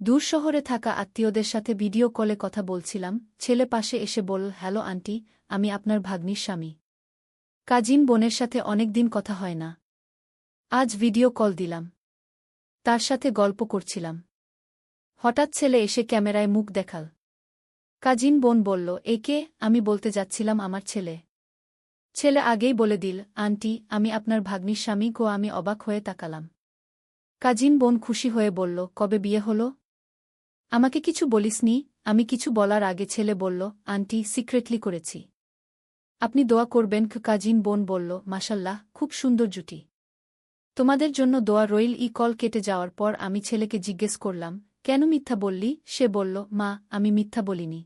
দূর শহরে থাকা আত্মীয়দের সাথে ভিডিও কলে কথা বলছিলাম, ছেলে পাশে এসে বলল, হ্যালো আন্টি, আমি আপনার ভাগ্নির স্বামী। কাজিন বোনের সাথে অনেকদিন কথা হয় না। আজ ভিডিও কল দিলাম। তার সাথে গল্প করছিলাম। হঠাৎ ছেলে এসে ক্যামেরায় মুখ দেখাল। কাজিন বোন বলল, একে? আমি বলতে যাচ্ছিলাম আমার ছেলে। ছেলে আগেই বলে দিল, আন্টি, আমি আপনার ভাগ্নির স্বামী গো। আমি অবাক হয়ে তাকালাম। কাজিন বোন খুশি হয়ে বলল, কবে বিয়ে হলো? আমাকে কিছু বলিসনি? আমি কিছু বলার আগে ছেলে বলল, আন্টি, সিক্রেটলি করেছি। আপনি দোয়া করবেন। কাজিন বোন বলল, মাশাল্লাহ, খুব সুন্দর জুটি। তোমাদের জন্য দোয়া রইল। কল কেটে যাওয়ার পর আমি ছেলেকে জিজ্ঞেস করলাম, কেন মিথ্যা বললি? সে বলল, মা, আমি মিথ্যা বলিনি।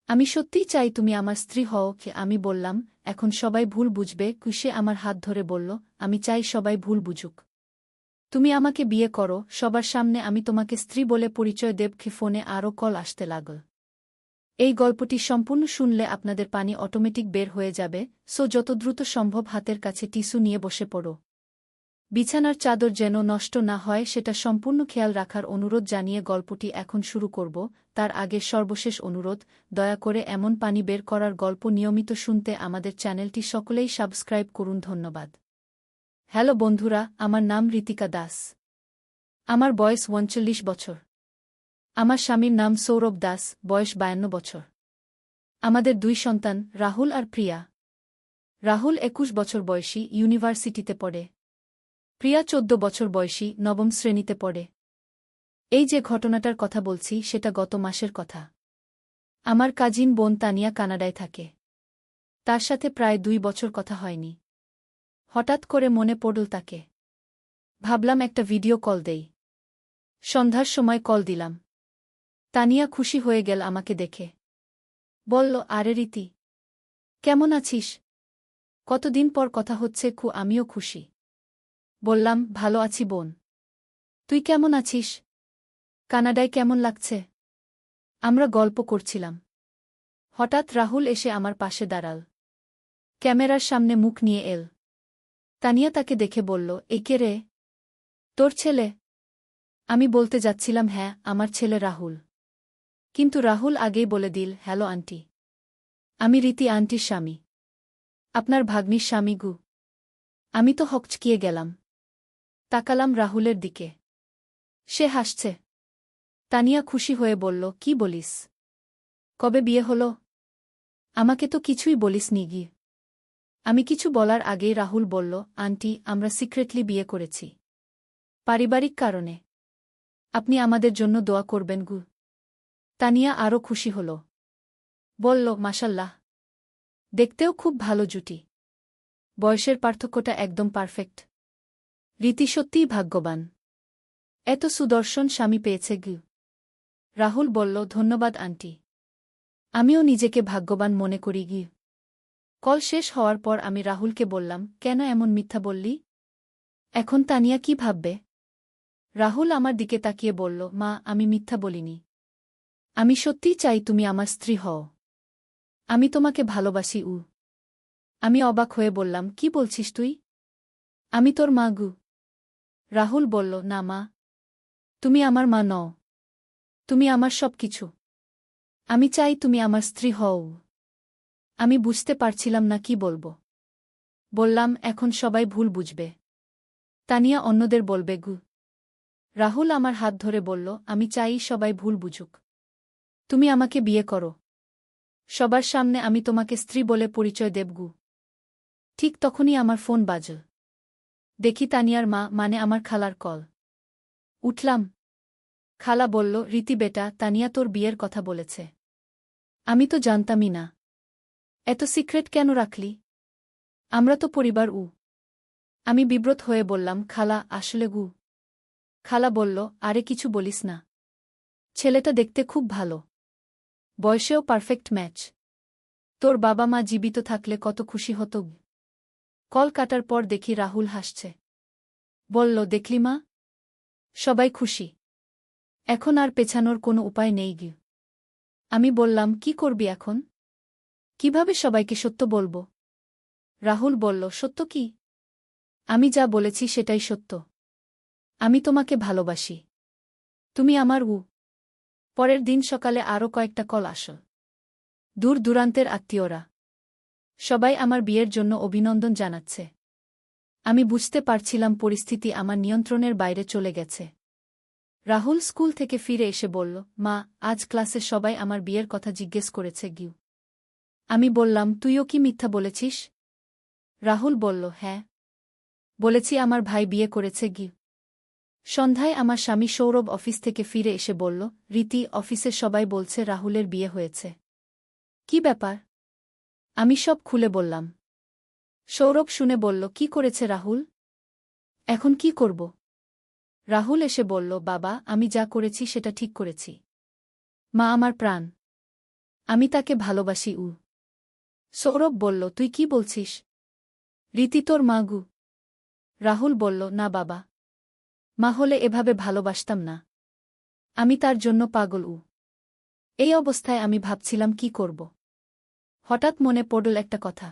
আমি সত্যিই চাই তুমি আমার স্ত্রী হও। আমি বললাম, এখন সবাই ভুল বুঝবে। সে আমার হাত ধরে বলল, আমি চাই সবাই ভুল বুঝুক। তুমি আমাকে বিয়ে করো, সবার সামনে আমি তোমাকে স্ত্রী বলে পরিচয় দেব। ফোনে আরও কল আসতে লাগল। এই গল্পটি সম্পূর্ণ শুনলে আপনাদের পানি অটোমেটিক বের হয়ে যাবে, সো যত দ্রুত সম্ভব হাতের কাছে টিস্যু নিয়ে বসে পড়ো। বিছানার চাদর যেন নষ্ট না হয় সেটা সম্পূর্ণ খেয়াল রাখার অনুরোধ জানিয়ে গল্পটি এখন শুরু করব। তার আগে সর্বশেষ অনুরোধ, দয়া করে এমন পানি বের করার গল্প নিয়মিত শুনতে আমাদের চ্যানেলটি সকলেই সাবস্ক্রাইব করুন। ধন্যবাদ। হ্যালো বন্ধুরা, আমার নাম ঋতিকা দাস। আমার বয়স ৩৯ বছর। আমার স্বামীর নাম সৌরভ দাস, বয়স ৫২ বছর। আমাদের ২ সন্তান, রাহুল আর প্রিয়া। রাহুল ২১ বছর বয়সী, ইউনিভার্সিটিতে পড়ে। প্রিয়া ১৪ বছর বয়সী, নবম শ্রেণীতে পড়ে। এই যে ঘটনাটার কথা বলছি সেটা গত মাসের কথা। আমার কাজিন বোন তানিয়া কানাডায় থাকে। তার সাথে প্রায় ২ বছর কথা হয়নি। হঠাৎ করে মনে পড়ল তাকে। ভাবলাম একটা ভিডিও কল দেই। সন্ধ্যার সময় কল দিলাম। তানিয়া খুশি হয়ে গেল আমাকে দেখে। বলল, আরে রীতি, কেমন আছিস? কতদিন পর কথা হচ্ছে। আমিও খুশি। বললাম, ভালো আছি বোন। তুই কেমন আছিস? কানাডায় কেমন লাগছে? আমরা গল্প করছিলাম। হঠাৎ রাহুল এসে আমার পাশে দাঁড়াল। ক্যামেরার সামনে মুখ নিয়ে এল। তানিয়া তাকে দেখে বলল, এ কে রে? তোর ছেলে? আমি বলতে যাচ্ছিলাম, হ্যাঁ, আমার ছেলে রাহুল। কিন্তু রাহুল আগেই বলে দিল, হ্যালো আন্টি, আমি রীতি আন্টির স্বামী। আপনার ভাগ্নির স্বামী গু। আমি তো হকচকিয়ে গেলাম। তাকালাম রাহুলের দিকে। সে হাসছে। তানিয়া খুশি হয়ে বলল, কি বলিস? কবে বিয়ে হলো? আমাকে তো কিছুই বলিসনি গি। আমি কিছু বলার আগেই রাহুল বলল, আন্টি, আমরা সিক্রেটলি বিয়ে করেছি। পারিবারিক কারণে। আপনি আমাদের জন্য দোয়া করবেন গু। তানিয়া আরও খুশি হল। বলল, মাশাল্লাহ, দেখতেও খুব ভালো জুটি। বয়সের পার্থক্যটা একদম পারফেক্ট। রীতি সত্যিই ভাগ্যবান। এত সুদর্শন স্বামী পেয়েছে গু। রাহুল বলল, ধন্যবাদ আন্টি। আমিও নিজেকে ভাগ্যবান মনে করি গি। কল শেষ হওয়ার পর আমি রাহুলকে বললাম, কেন এমন মিথ্যা বললি? এখন তানিয়া কি ভাববে? রাহুল আমার দিকে তাকিয়ে বলল, মা, আমি মিথ্যা বলিনি। আমি সত্যিই চাই তুমি আমার স্ত্রী হও। আমি তোমাকে ভালোবাসি। আমি অবাক হয়ে বললাম, কি বলছিস তুই? আমি তোর মা গু। রাহুল বলল, না মা, তুমি আমার মা নও। তুমি আমার সব কিছু। আমি চাই তুমি আমার স্ত্রী হও। আমি বুঝতে পারছিলাম না কি বলবো। বললাম, এখন সবাই ভুল বুঝবে। তানিয়া অন্যদের বলবে গু। রাহুল আমার হাত ধরে বলল, আমি চাই সবাই ভুল বুঝুক। তুমি আমাকে বিয়ে করো। সবার সামনে আমি তোমাকে স্ত্রী বলে পরিচয় দেব গু। ঠিক তখনই আমার ফোন বাজল। দেখি তানিয়ার মা, মানে আমার খালার কল। উঠলাম। খালা বলল, রীতি বেটা, তানিয়া তোর বিয়ের কথা বলেছে। আমি তো জানতামই না। এত সিক্রেট কেন রাখলি? আমরা তো পরিবার। আমি বিব্রত হয়ে বললাম, খালা, আসলে গু। খালা বলল, আরে কিছু বলিস না। ছেলেটা দেখতে খুব ভালো। বয়সেও পারফেক্ট ম্যাচ। তোর বাবা মা জীবিত থাকলে কত খুশি হতো। কল কাটার পর দেখি রাহুল হাসছে। বলল, দেখলি মা, সবাই খুশি। এখন আর পেছানোর কোনো উপায় নেই গি। আমি বললাম, কি করবি এখন? কিভাবে সবাইকে সত্য বলব? রাহুল বলল, সত্য কি? আমি যা বলেছি সেটাই সত্য। আমি তোমাকে ভালোবাসি। তুমি আমার পরের দিন সকালে আরও কয়েকটা কল আসল। দূর দূরান্তের আত্মীয়রা সবাই আমার বিয়ের জন্য অভিনন্দন জানাচ্ছে। আমি বুঝতে পারছিলাম পরিস্থিতি আমার নিয়ন্ত্রণের বাইরে চলে গেছে। রাহুল স্কুল থেকে ফিরে এসে বলল, মা, আজ ক্লাসে সবাই আমার বিয়ের কথা জিজ্ঞেস করেছে গিউ। আমি বললাম, তুইও কি মিথ্যা বলেছিস? রাহুল বলল, হ্যাঁ, বলেছি আমার ভাই বিয়ে করেছে গিউ। সন্ধ্যায় আমার স্বামী সৌরভ অফিস থেকে ফিরে এসে বলল, রীতি, অফিসে সবাই বলছে রাহুলের বিয়ে হয়েছে। কি ব্যাপার? আমি সব খুলে বললাম। সৌরভ শুনে বলল, কি করেছে রাহুল? এখন কি করব? রাহুল এসে বলল, বাবা, আমি যা করেছি সেটা ঠিক করেছি। মা আমার প্রাণ, আমি তাকে ভালোবাসি। সৌরভ বলল, তুই কি বলছিস? রীতি তোর মা গু। রাহুল বলল, না বাবা, মা হলে এভাবে ভালোবাসতাম না। আমি তার জন্য পাগল। এই অবস্থায় আমি ভাবছিলাম কি করব। হঠাৎ মনে পড়ল একটা কথা।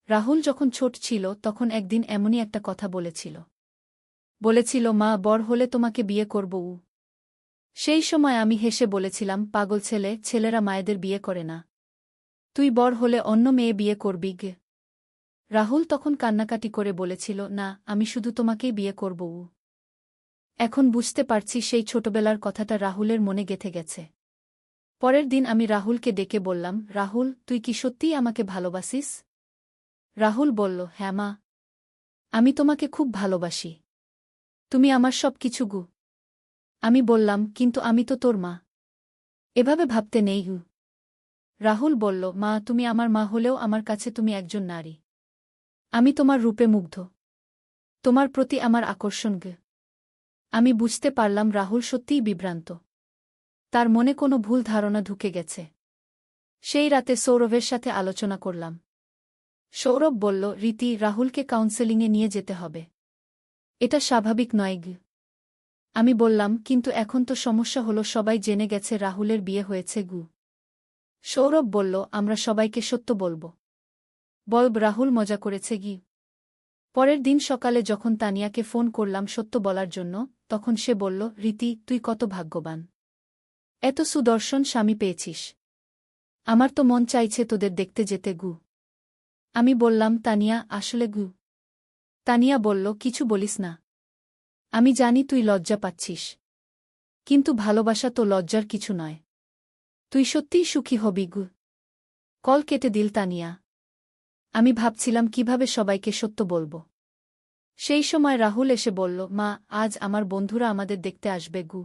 রাহুল যখন ছোট ছিল তখন একদিন এমনই একটা কথা বলেছিল, মা, বড় হলে তোমাকে বিয়ে করব। সেই সময় আমি হেসে বলেছিলাম, পাগল ছেলে, ছেলেরা মায়েদের বিয়ে করে না। তুই বড় হলে অন্য মেয়ে বিয়ে করবি গে। রাহুল তখন কান্নাকাটি করে বলেছিল, না, আমি শুধু তোমাকেই বিয়ে করব। এখন বুঝতে পারছি সেই ছোটবেলার কথাটা রাহুলের মনে গেঁথে গেছে। পরের দিন আমি রাহুলকে ডেকে বললাম, রাহুল, তুই কি সত্যিই আমাকে ভালোবাসিস? রাহুল বলল, হ্যাঁ মা, আমি তোমাকে খুব ভালোবাসি। তুমি আমার সব কিছু গু। আমি বললাম, কিন্তু আমি তো তোর মা। এভাবে ভাবতে নেই গু। রাহুল বলল, মা, তুমি আমার মা হলেও আমার কাছে তুমি একজন নারী। আমি তোমার রূপে মুগ্ধ। তোমার প্রতি আমার আকর্ষণ গে। আমি বুঝতে পারলাম রাহুল সত্যিই বিভ্রান্ত। তার মনে কোনো ভুল ধারণা ঢুকে গেছে। সেই রাতে সৌরভের সাথে আলোচনা করলাম। সৌরভ বলল, রীতি, রাহুলকে কাউন্সেলিংয়ে নিয়ে যেতে হবে। এটা স্বাভাবিক নয় গে। আমি বললাম, কিন্তু এখন তো সমস্যা হলো সবাই জেনে গেছে রাহুলের বিয়ে হয়েছে গু। সৌরভ বলল, আমরা সবাইকে সত্য বলব। রাহুল মজা করেছে গি। পরের দিন সকালে যখন তানিয়াকে ফোন করলাম সত্য বলার জন্য, তখন সে বলল, রীতি, তুই কত ভাগ্যবান। এত সুদর্শন স্বামী পেয়েছিস। আমার তো মন চাইছে তোদের দেখতে যেতে গু। আমি বললাম, তানিয়া, আসলে গু। তানিয়া বলল, কিছু বলিস না। আমি জানি তুই লজ্জা পাচ্ছিস। কিন্তু ভালোবাসা তো লজ্জার কিছু নয়। তুই সত্যিই সুখী হবি গু। কল কেটে দিল তানিয়া। আমি ভাবছিলাম কিভাবে সবাইকে সত্য বলব। সেই সময় রাহুল এসে বলল, মা, আজ আমার বন্ধুরা আমাদের দেখতে আসবে গু।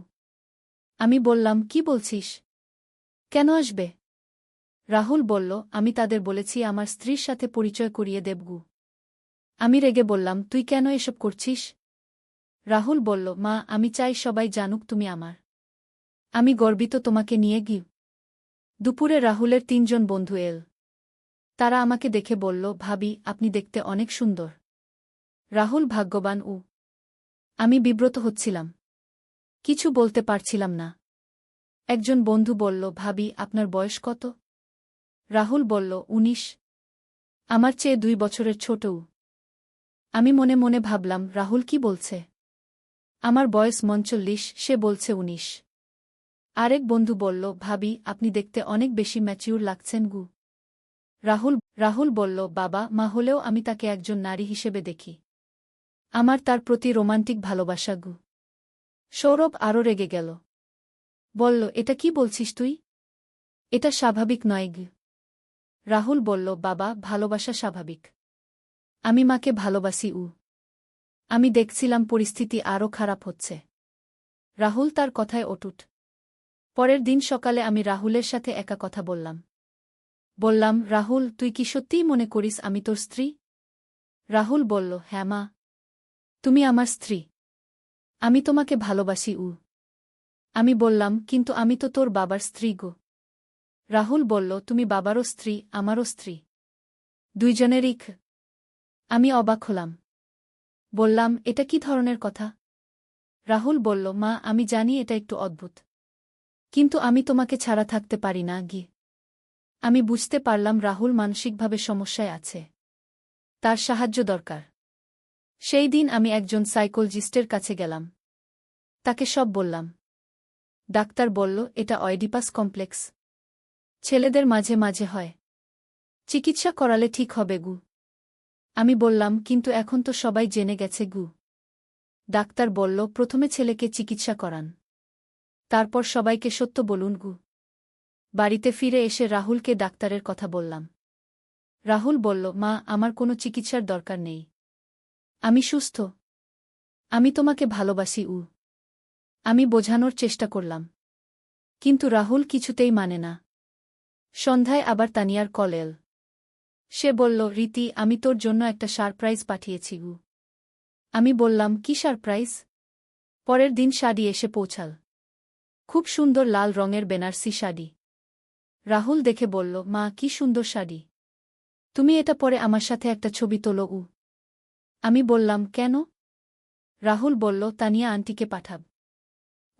আমি বললাম, কি বলছিস? কেন আসবে? রাহুল বলল, আমি তাদের বলেছি আমার স্ত্রীর সাথে পরিচয় করিয়ে দেব গু। আমি রেগে বললাম, তুই কেন এসব করছিস? রাহুল বলল, মা, আমি চাই সবাই জানুক তুমি আমার। আমি গর্বিত তোমাকে নিয়ে গি। দুপুরে রাহুলের 3জন বন্ধু এল। তারা আমাকে দেখে বলল, ভাবি, আপনি দেখতে অনেক সুন্দর। রাহুল ভাগ্যবান। আমি বিব্রত হচ্ছিলাম। কিছু বলতে পারছিলাম না। একজন বন্ধু বলল, ভাবি, আপনার বয়স কত? রাহুল বলল, 19। আমার চেয়ে 2 বছরের ছোট। আমি মনে মনে ভাবলাম, রাহুল কি বলছে? আমার বয়স 39, সে বলছে 19। আরেক বন্ধু বলল, ভাবি, আপনি দেখতে অনেক বেশি ম্যাচিউর লাগছেন গু। রাহুল বলল, বাবা, মা হলেও আমি তাকে একজন নারী হিসেবে দেখি। আমার তার প্রতি রোমান্টিক ভালোবাসা গু। সৌরভ আরও রেগে গেল। বলল, এটা কি বলছিস তুই? এটা স্বাভাবিক নয় গু। রাহুল বলল, বাবা, ভালোবাসা স্বাভাবিক। আমি মাকে ভালোবাসি। আমি দেখছিলাম পরিস্থিতি আরও খারাপ হচ্ছে। রাহুল তার কথায় অটুট। পরের দিন সকালে আমি রাহুলের সাথে একা কথা বললাম, রাহুল, তুই কি সত্যিই মনে করিস আমি তোর স্ত্রী? রাহুল বলল, হ্যাঁ মা, তুমি আমার স্ত্রী। আমি তোমাকে ভালোবাসি। আমি বললাম, কিন্তু আমি তো তোর বাবার স্ত্রী গো। রাহুল বলল, তুমি বাবারও স্ত্রী, আমারও স্ত্রী। দুইজনেরই। আমি অবাক হলাম। বললাম, এটা কি ধরনের কথা? রাহুল বলল, মা, আমি জানি এটা একটু অদ্ভুত। কিন্তু আমি তোমাকে ছাড়া থাকতে পারি না গি। আমি বুঝতে পারলাম রাহুল মানসিকভাবে সমস্যায় আছে। তার সাহায্য দরকার। সেই দিন আমি একজন সাইকোলজিস্টের কাছে গেলাম। তাকে সব বললাম। ডাক্তার বলল এটা অয়েডিপাস কমপ্লেক্স। ছেলেদের মাঝে মাঝে হয়। চিকিৎসা করালে ঠিক হবে গু। আমি বললাম কিন্তু এখন তো সবাই জেনে গেছে গু। ডাক্তার বলল প্রথমে ছেলেকে চিকিৎসা করান, তারপর সবাইকে সত্য বলুন গু। বাড়িতে ফিরে এসে রাহুলকে ডাক্তারের কথা বললাম। রাহুল বলল মা আমার কোনো চিকিৎসার দরকার নেই, আমি সুস্থ, আমি তোমাকে ভালোবাসি উ। আমি বোঝানোর চেষ্টা করলাম, কিন্তু রাহুল কিছুতেই মানে না। সন্ধ্যায় আবার তানিয়ার কল এল। সে বলল রীতি আমি তোর জন্য একটা সারপ্রাইজ পাঠিয়েছি গু। আমি বললাম কি সারপ্রাইজ? পরের দিন শাড়ি এসে পৌঁছাল, খুব সুন্দর লাল রঙের বেনারসি শাড়ি। রাহুল দেখে বলল মা কি সুন্দর শাড়ি, তুমি এটা পরে আমার সাথে একটা ছবি তোলো উ। আমি বললাম কেন? রাহুল বলল তানিয়া আন্টিকে পাঠাব,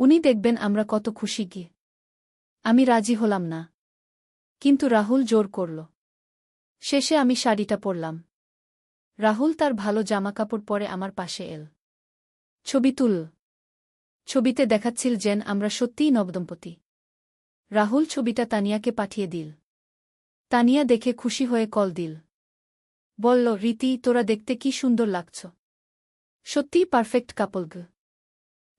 উনি দেখবেন আমরা কত খুশি গিয়ে। আমি রাজি হলাম না, কিন্তু রাহুল জোর করল। শেষে আমি শাড়িটা পরলাম। রাহুল তার ভালো জামাকাপড় পরে আমার পাশে এল। ছবি তুল। ছবিতে দেখাচ্ছিল যেন আমরা সত্যিই নবদম্পতি। রাহুল ছবিটা তানিয়াকে পাঠিয়ে দিল। তানিয়া দেখে খুশি হয়ে কল দিল। বলল রীতি তোরা দেখতে কি সুন্দর লাগছ, সত্যিই পারফেক্ট কাপল গ।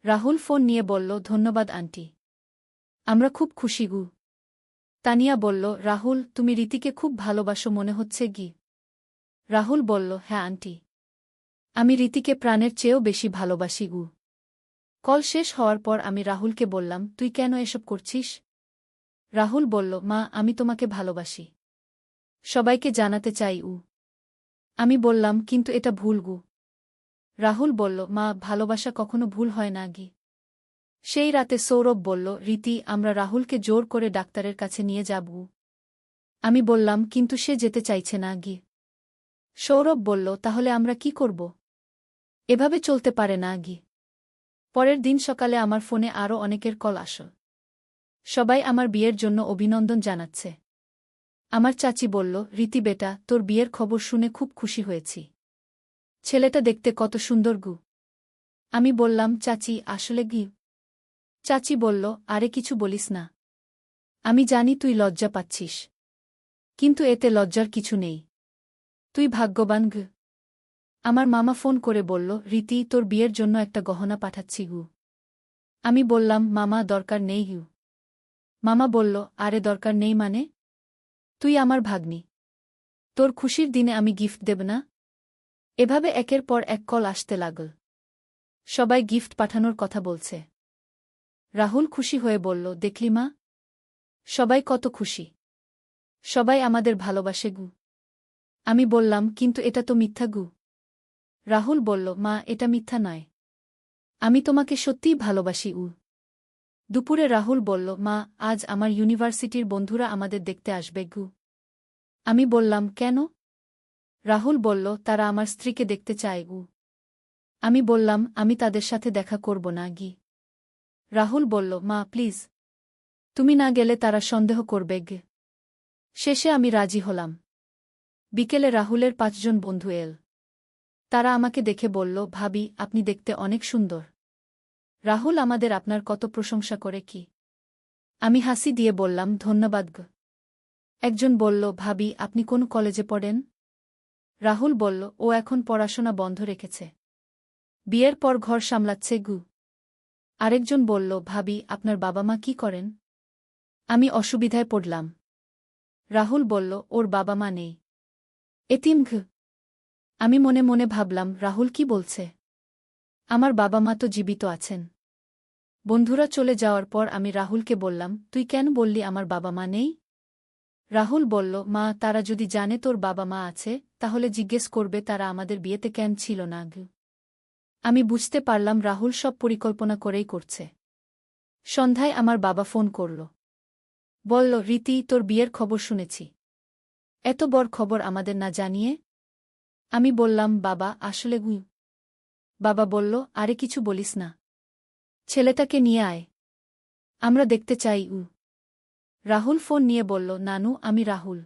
রাহুল ফোন নিয়ে বলল ধন্যবাদ আন্টি, আমরা খুব খুশি গু। তানিয়া বলল রাহুল তুমি রীতিকে খুব ভালোবাসো মনে হচ্ছে গি। রাহুল বলল হ্যাঁ আন্টি, আমি রীতিকে প্রাণের চেয়েও বেশি ভালোবাসি গু। কল শেষ হওয়ার পর আমি রাহুলকে বললাম তুই কেন এসব করছিস? রাহুল বলল মা আমি তোমাকে ভালোবাসি, সবাইকে জানাতে চাই উ। আমি বললাম কিন্তু এটা ভুল গু। রাহুল বলল মা ভালোবাসা কখনো ভুল হয় না গি। সেই রাতে সৌরভ বলল রীতি আমরা রাহুলকে জোর করে ডাক্তারের কাছে নিয়ে যাব। আমি বললাম কিন্তু সে যেতে চাইছে না গি। সৌরভ বলল তাহলে আমরা কি করব? এভাবে চলতে পারে না গি। পরের দিন সকালে আমার ফোনে আরও অনেকের কল আসল। সবাই আমার বিয়ের জন্য অভিনন্দন জানাচ্ছে। আমার চাচি বলল রীতি বেটা তোর বিয়ের খবর শুনে খুব খুশি হয়েছি, ছেলেটা দেখতে কত সুন্দর গু। আমি বললাম চাচি আসলে গি। চাচি বলল আরে কিছু বলিস না, আমি জানি তুই লজ্জা পাচ্ছিস, কিন্তু এতে লজ্জার কিছু নেই, তুই ভাগ্যবান গ। আমার মামা ফোন করে বলল রীতি তোর বিয়ের জন্য একটা গহনা পাঠাচ্ছি গু। আমি বললাম মামা দরকার নেই গু। মামা বলল আরে দরকার নেই মানে? তুই আমার ভাগ্নি, তোর খুশির দিনে আমি গিফট দেব না? এভাবে একের পর এক কল আসতে লাগল। সবাই গিফট পাঠানোর কথা বলছে। রাহুল খুশি হয়ে বলল দেখলি মা, সবাই কত খুশি, সবাই আমাদের ভালোবাসে গু। আমি বললাম কিন্তু এটা তো মিথ্যা গু। রাহুল বলল মা এটা মিথ্যা নয়, আমি তোমাকে সত্যিই ভালোবাসি উ। দুপুরে রাহুল বলল মা আজ আমার ইউনিভার্সিটির বন্ধুরা আমাদের দেখতে আসবে গু। আমি বললাম কেন? রাহুল বলল তারা আমার স্ত্রীকে দেখতে চায় উ। আমি বললাম আমি তাদের সাথে দেখা করব না গি। রাহুল বলল মা প্লিজ, তুমি না গেলে তারা সন্দেহ করবে গে। শেষে আমি রাজি হলাম। বিকেলে রাহুলের ৫ জন বন্ধু এল। তারা আমাকে দেখে বলল ভাবি আপনি দেখতে অনেক সুন্দর। রাহুল আমাদের আপনার কত প্রশংসা করে কি। আমি হাসি দিয়ে বললাম ধন্যবাদ গ। একজন বলল ভাবি আপনি কোন কলেজে পড়েন? রাহুল বলল ও এখন পড়াশোনা বন্ধ রেখেছে, বিয়ের পর ঘর সামলাচ্ছে গু। আরেকজন বলল ভাবি আপনার বাবা মা কি করেন? আমি অসুবিধায় পড়লাম। রাহুল বলল ওর বাবা মা নেই, এতিম ঘ। আমি মনে মনে ভাবলাম রাহুল কি বলছে, আমার বাবা মা তো জীবিত আছেন। বন্ধুরা চলে যাওয়ার পর আমি রাহুলকে বললাম তুই কেন বললি আমার বাবা মা নেই? রাহুল বলল মা তারা যদি জানে তোর বাবা মা আছে তাহলে জিজ্ঞেস করবে তারা আমাদের বিয়েতে কেন ছিল না গ। আমি বুঝতে পারলাম রাহুল সব পরিকল্পনা করেই করছে। সন্ধ্যায় আমার বাবা ফোন করল। বলল রীতি তোর বিয়ের খবর শুনেছি, এত বড় খবর আমাদের না জানিয়ে? আমি বললাম বাবা আসলে গু। বাবা বলল আরে কিছু বলিস না, ছেলেটাকে নিয়ে আয়, আমরা দেখতে চাই উ। রাহুল ফোন নিয়ে বলল নানু আমি রাহুল,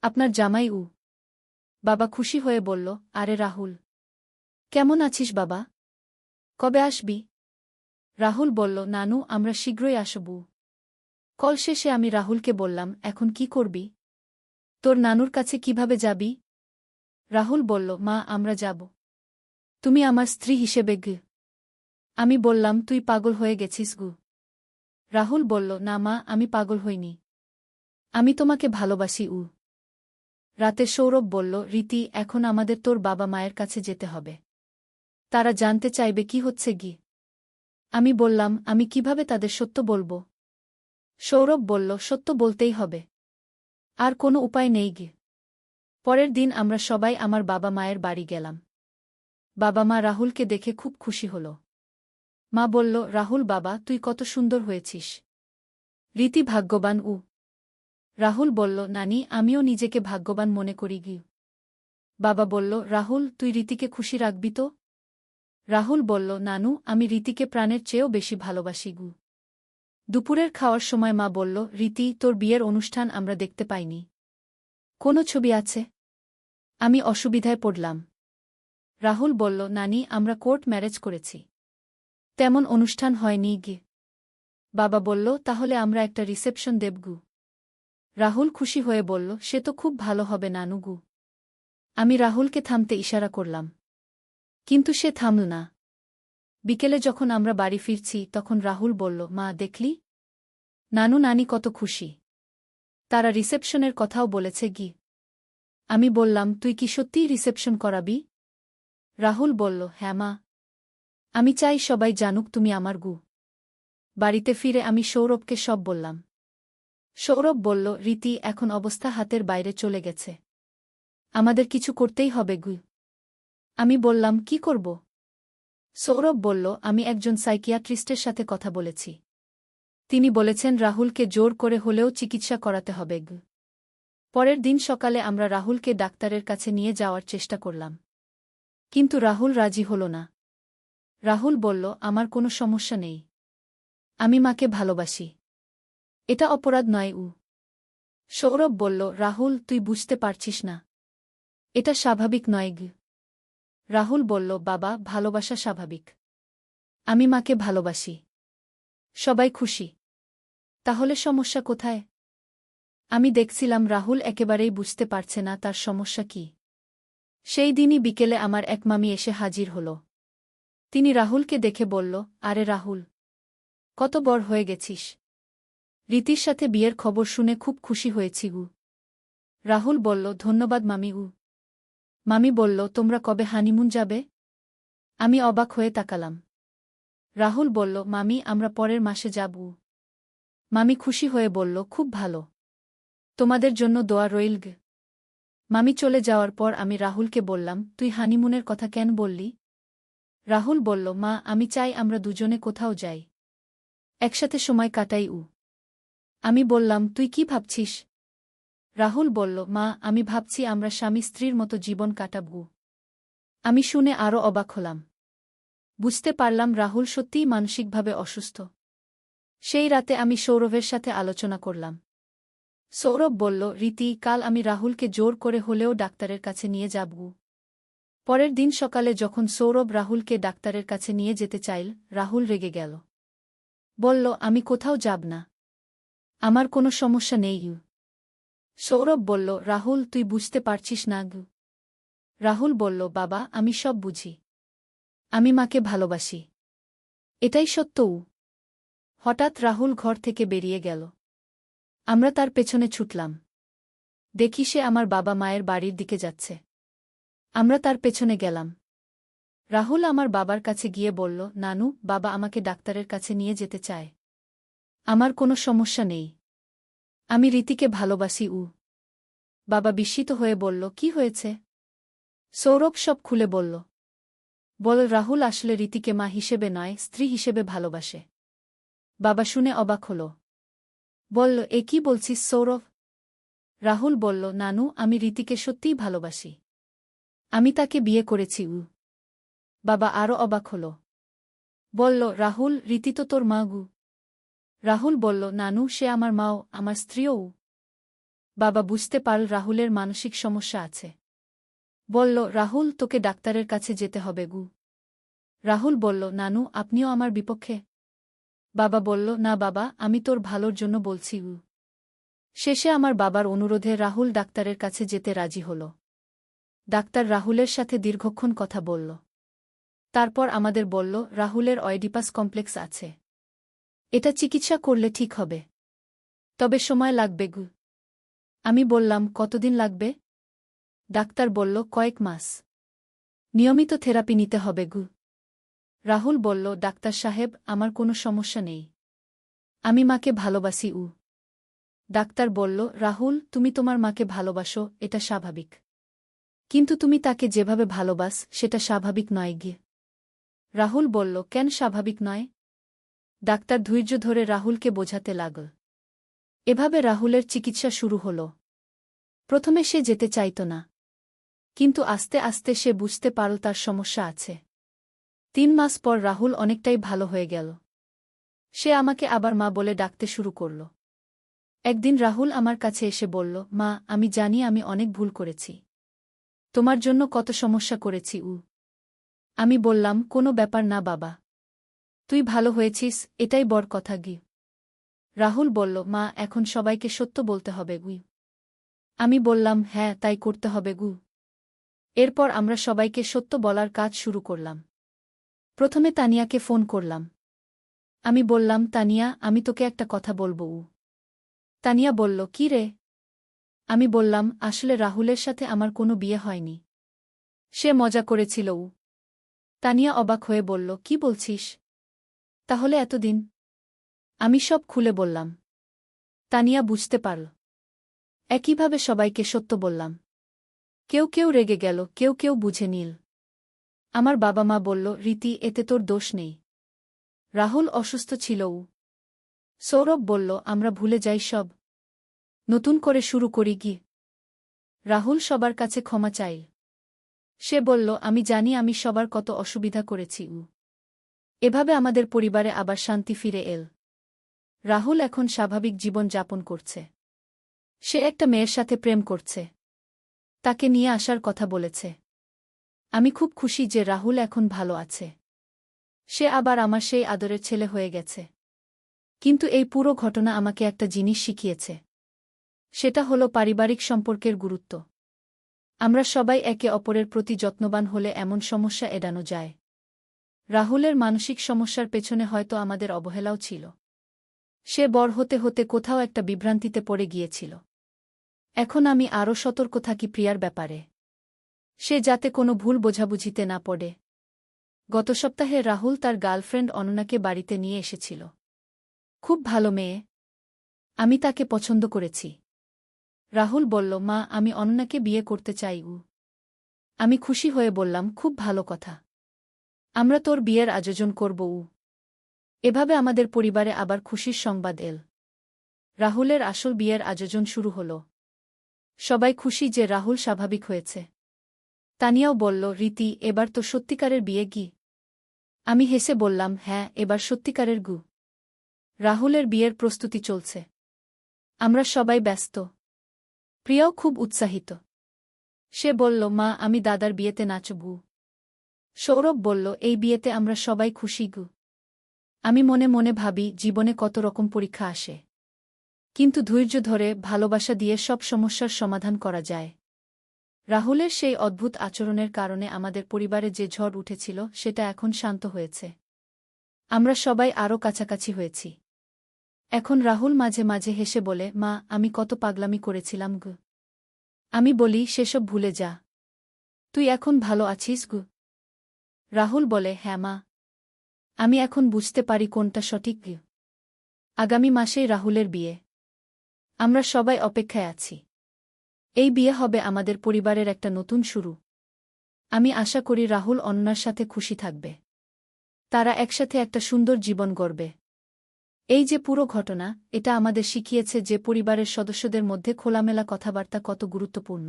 আপনার জামাই উ। বাবা খুশি হয়ে বলল আরে রাহুল, কেমন আছিস বাবা, কবে আসবি? রাহুল বলল, নানু আমরা শীঘ্রই আসব। কল শেষে আমি রাহুলকে বললাম, এখন কি করবি? তোর নানুর কাছে কিভাবে যাবি? রাহুল বলল, মা আমরা যাব। তুমি আমার স্ত্রী হিসেবে গ। আমি বললাম, তুই পাগল হয়ে গেছিস গু। রাহুল বলল, না মা আমি পাগল হইনি। আমি তোমাকে ভালোবাসি উ। রাতে সৌরভ বলল, রীতি এখন আমাদের তোর বাবা মায়ের কাছে যেতে হবে। তারা জানতে চাইবে কি হচ্ছে গি। আমি বললাম, আমি কিভাবে তাদের সত্য বলবো? সৌরভ বলল, সত্য বলতেই হবে। আর কোনো উপায় নেই গে। পরের দিন আমরা সবাই আমার বাবা মায়ের বাড়ি গেলাম। বাবা মা রাহুলকে দেখে খুব খুশি হল। মা বলল, রাহুল বাবা তুই কত সুন্দর হয়েছিস। রীতি ভাগ্যবান উ। রাহুল বলল, নানি আমিও নিজেকে ভাগ্যবান মনে করি গি। বাবা বলল, রাহুল তুই রীতিকে খুশি রাখবি তো? রাহুল বলল, নানু আমি রীতিকে প্রাণের চেয়েও বেশি ভালোবাসি গু। দুপুরের খাওয়ার সময় মা বলল, রীতি তোর বিয়ের অনুষ্ঠান আমরা দেখতে পাইনি। কোনো ছবি আছে? আমি অসুবিধায় পড়লাম। রাহুল বলল, নানি আমরা কোর্ট ম্যারেজ করেছি। তেমন অনুষ্ঠান হয়নি গে। বাবা বলল, তাহলে আমরা একটা রিসেপশন দেবগু। রাহুল খুশি হয়ে বলল, সে তো খুব ভালো হবে নানুগু। আমি রাহুলকে থামতে ইশারা করলাম। কিন্তু সে থামল না। বিকেলে যখন আমরা বাড়ি ফিরছি তখন রাহুল বলল, মা দেখলি? নানু নানি কত খুশি। তারা রিসেপশনের কথাও বলেছে গি। আমি বললাম, তুই কি সত্যিই রিসেপশন করাবি? রাহুল বলল, হ্যাঁ মা। আমি চাই সবাই জানুক তুমি আমার গু। বাড়িতে ফিরে আমি সৌরভকে সব বললাম। সৌরভ বলল, রীতি এখন অবস্থা হাতের বাইরে চলে গেছে। আমাদের কিছু করতেই হবে গু। আমি বললাম, কি করব? সৌরভ বলল, আমি একজন সাইকিয়াট্রিস্টের সাথে কথা বলেছি। তিনি বলেছেন রাহুলকে জোর করে হলেও চিকিৎসা করাতে হবে গু। পরের দিন সকালে আমরা রাহুলকে ডাক্তারের কাছে নিয়ে যাওয়ার চেষ্টা করলাম। কিন্তু রাহুল রাজি হল না। রাহুল বলল, আমার কোনো সমস্যা নেই। আমি মাকে ভালোবাসি। এটা অপরাধ নয় উ। সৌরভ বলল, রাহুল তুই বুঝতে পারছিস না। এটা স্বাভাবিক নয় গ। রাহুল বলল, বাবা ভালোবাসা স্বাভাবিক। আমি মাকে ভালোবাসি। সবাই খুশি। তাহলে সমস্যা কোথায়? আমি দেখছিলাম রাহুল একেবারেই বুঝতে পারছে না তার সমস্যা কি। সেই দিনই বিকেলে আমার এক মামি এসে হাজির হল। তিনি রাহুলকে দেখে বলল, আরে রাহুল, কত বড় হয়ে গেছিস। রীতির সাথে বিয়ের খবর শুনে খুব খুশি হয়েছি গু। রাহুল বলল, ধন্যবাদ মামি উ। মামি বলল, তোমরা কবে হানিমুন যাবে? আমি অবাক হয়ে তাকালাম। রাহুল বলল, মামি আমরা পরের মাসে যাব। মামি খুশি হয়ে বলল, খুব ভালো। তোমাদের জন্য দোয়া রইল গে। মামি চলে যাওয়ার পর আমি রাহুলকে বললাম, তুই হানিমুনের কথা কেন বললি? রাহুল বলল, মা আমি চাই আমরা দুজনে কোথাও যাই। একসাথে সময় কাটাই উ। আমি বললাম, তুই কি ভাবছিস? রাহুল বলল, মা আমি ভাবছি আমরা স্বামী স্ত্রীর মতো জীবন কাটাব। আমি শুনে আরও অবাক হলাম। বুঝতে পারলাম রাহুল সত্যিই মানসিকভাবে অসুস্থ। সেই রাতে আমি সৌরভের সাথে আলোচনা করলাম। সৌরভ বলল, রীতি কাল আমি রাহুলকে জোর করে হলেও ডাক্তারের কাছে নিয়ে যাব। পরের দিন সকালে যখন সৌরভ রাহুলকে ডাক্তারের কাছে নিয়ে যেতে চাইল, রাহুল রেগে গেল। বলল, আমি কোথাও যাব না। আমার কোনো সমস্যা নেই ইউ। সৌরভ বলল, রাহুল তুই বুঝতে পারছিস না গু। রাহুল বলল, বাবা আমি সব বুঝি। আমি মাকে ভালোবাসি। এটাই সত্য উ। হঠাৎ রাহুল ঘর থেকে বেরিয়ে গেল। আমরা তার পেছনে ছুটলাম। দেখি সে আমার বাবা মায়ের বাড়ির দিকে যাচ্ছে। আমরা তার পেছনে গেলাম। রাহুল আমার বাবার কাছে গিয়ে বলল, নানু বাবা আমাকে ডাক্তারের কাছে নিয়ে যেতে চায়। আমার কোনো সমস্যা নেই। আমি রীতিকে ভালোবাসি উ। বাবা বিস্মিত হয়ে বলল, কি হয়েছে? সৌরভ সব খুলে বলল। রাহুল আসলে রীতিকে মা হিসেবে নয় স্ত্রী হিসেবে ভালোবাসে। বাবা শুনে অবাক হল। বলল, এ কি বলছিস সৌরভ? রাহুল বলল, নানু আমি রীতিকে সত্যিই ভালোবাসি। আমি তাকে বিয়ে করেছি উ। বাবা আরও অবাক হল। বলল, রাহুল রীতি তো তোর মা গু। রাহুল বলল, নানু সে আমার মাও আমার স্ত্রীও উ। বাবা বুঝতে পারল রাহুলের মানসিক সমস্যা আছে। বলল, রাহুল তোকে ডাক্তারের কাছে যেতে হবে গু। রাহুল বলল, নানু আপনিও আমার বিপক্ষে? বাবা বলল, না বাবা, আমি তোর ভালোর জন্য বলছি। শেষে আমার বাবার অনুরোধে রাহুল ডাক্তারের কাছে যেতে রাজি হল। ডাক্তার রাহুলের সাথে দীর্ঘক্ষণ কথা বলল। তারপর আমাদের বলল, রাহুলের অয়েডিপাস কমপ্লেক্স আছে। এটা চিকিৎসা করলে ঠিক হবে। তবে সময় লাগবে। আমি বললাম, কতদিন লাগবে? ডাক্তার বলল, কয়েক মাস। নিয়মিত থেরাপি নিতে হবে। রাহুল বলল, ডাক্তার সাহেব, আমার কোনো সমস্যা নেই। আমি মাকে ভালোবাসি। ডাক্তার বলল, রাহুল, তুমি তোমার মাকে ভালোবাসো, এটা স্বাভাবিক। কিন্তু তুমি তাকে যেভাবে ভালোবাস সেটা স্বাভাবিক নয়। রাহুল বলল, কেন স্বাভাবিক নয়? ডাক্তার ধৈর্য ধরে রাহুলকে বোঝাতে লাগল। এভাবে রাহুলের চিকিৎসা শুরু হল। প্রথমে সে যেতে চাইত না, কিন্তু আস্তে আস্তে সে বুঝতে পারল তার সমস্যা আছে। 3 মাস পর রাহুল অনেকটাই ভালো হয়ে গেল। সে আমাকে আবার মা বলে ডাকতে শুরু করল। একদিন রাহুল আমার কাছে এসে বলল, মা, আমি জানি আমি অনেক ভুল করেছি। তোমার জন্য কত সমস্যা করেছি। আমি বললাম, কোনো ব্যাপার না বাবা। তুই ভালো হয়েছিস, এটাই বড় কথা। রাহুল বলল, মা, এখন সবাইকে সত্য বলতে হবে। আমি বললাম, হ্যাঁ, তাই করতে হবে। এরপর আমরা সবাইকে সত্য বলার কাজ শুরু করলাম। প্রথমে তানিয়াকে ফোন করলাম। আমি বললাম, তানিয়া, আমি তোকে একটা কথা বলবো। তানিয়া বলল, কি রে? আমি বললাম, আসলে রাহুলের সাথে আমার কোনো বিয়ে হয়নি। সে মজা করেছিল। তানিয়া অবাক হয়ে বলল, কি বলছিস? তাহলে এতদিন? আমি সব খুলে বললাম। তানিয়া বুঝতে পারল। একইভাবে সবাইকে সত্য বললাম। কেউ কেউ রেগে গেল, কেউ কেউ বুঝে নিল। আমার বাবা মা বলল, রীতি, এতে তোর দোষ নেই। রাহুল অসুস্থ ছিল। সৌরভ বলল, আমরা ভুলে যাই সব। নতুন করে শুরু করি। রাহুল সবার কাছে ক্ষমা চাইল। সে বলল, আমি জানি আমি সবার কত অসুবিধা করেছি। এভাবে আমাদের পরিবারে আবার শান্তি ফিরে এল। রাহুল এখন স্বাভাবিক জীবন যাপন করছে। সে একটা মেয়ের সাথে প্রেম করছে। তাকে নিয়ে আসার কথা বলেছে। আমি খুব খুশি যে রাহুল এখন ভালো আছে। সে আবার আমার সেই আদরের ছেলে হয়ে গেছে। কিন্তু এই পুরো ঘটনা আমাকে একটা জিনিস শিখিয়েছে। সেটা হলো পারিবারিক সম্পর্কের গুরুত্ব। আমরা সবাই একে অপরের প্রতি যত্নবান হলে এমন সমস্যা এড়ানো যায়। রাহুলের মানসিক সমস্যার পেছনে হয়তো আমাদের অবহেলাও ছিল। সে বড় হতে হতে কোথাও একটা বিভ্রান্তিতে পড়ে গিয়েছিল। এখন আমি আরও সতর্ক থাকি প্রিয়ার ব্যাপারে। সে যাতে কোনো ভুল বোঝাবুঝিতে না পড়ে। গত সপ্তাহে রাহুল তার গার্লফ্রেন্ড অননাকে বাড়িতে নিয়ে এসেছিল। খুব ভালো মেয়ে। আমি তাকে পছন্দ করেছি। রাহুল বলল, মা, আমি অননাকে বিয়ে করতে চাই। আমি খুশি হয়ে বললাম, খুব ভালো কথা। আমরা তোর বিয়ের আয়োজন করব। এভাবে আমাদের পরিবারে আবার খুশির সংবাদ এল। রাহুলের আসল বিয়ের আয়োজন শুরু হল। সবাই খুশি যে রাহুল স্বাভাবিক হয়েছে। তানিয়াও বলল, রীতি, এবার তো সত্যিকারের বিয়ে। আমি হেসে বললাম, হ্যাঁ, এবার সত্যিকারের। রাহুলের বিয়ের প্রস্তুতি চলছে। আমরা সবাই ব্যস্ত। প্রিয়াও খুব উৎসাহিত। সে বলল, মা, আমি দাদার বিয়েতে নাচব। সৌরভ বলল, এই বিয়েতে আমরা সবাই খুশি। আমি মনে মনে ভাবি, জীবনে কত রকম পরীক্ষা আসে, কিন্তু ধৈর্য ধরে ভালোবাসা দিয়ে সব সমস্যার সমাধান করা যায়। রাহুলের সেই অদ্ভুত আচরণের কারণে আমাদের পরিবারে যে ঝড় উঠেছিল সেটা এখন শান্ত হয়েছে। আমরা সবাই আরও কাছাকাছি হয়েছি। এখন রাহুল মাঝে মাঝে হেসে বলে, মা, আমি কত পাগলামি করেছিলাম। আমি বলি, সেসব ভুলে যা। তুই এখন ভালো আছিস। রাহুল বলে, হ্যাঁ মা, আমি এখন বুঝতে পারি কোনটা সঠিক। আগামী মাসেই রাহুলের বিয়ে। আমরা সবাই অপেক্ষায় আছি। এই বিয়ে হবে আমাদের পরিবারের একটা নতুন শুরু। আমি আশা করি রাহুল অননার সাথে খুশি থাকবে। তারা একসাথে একটা সুন্দর জীবন গড়বে। এই যে পুরো ঘটনা, এটা আমাদের শিখিয়েছে যে পরিবারের সদস্যদের মধ্যে খোলামেলা কথাবার্তা কত গুরুত্বপূর্ণ।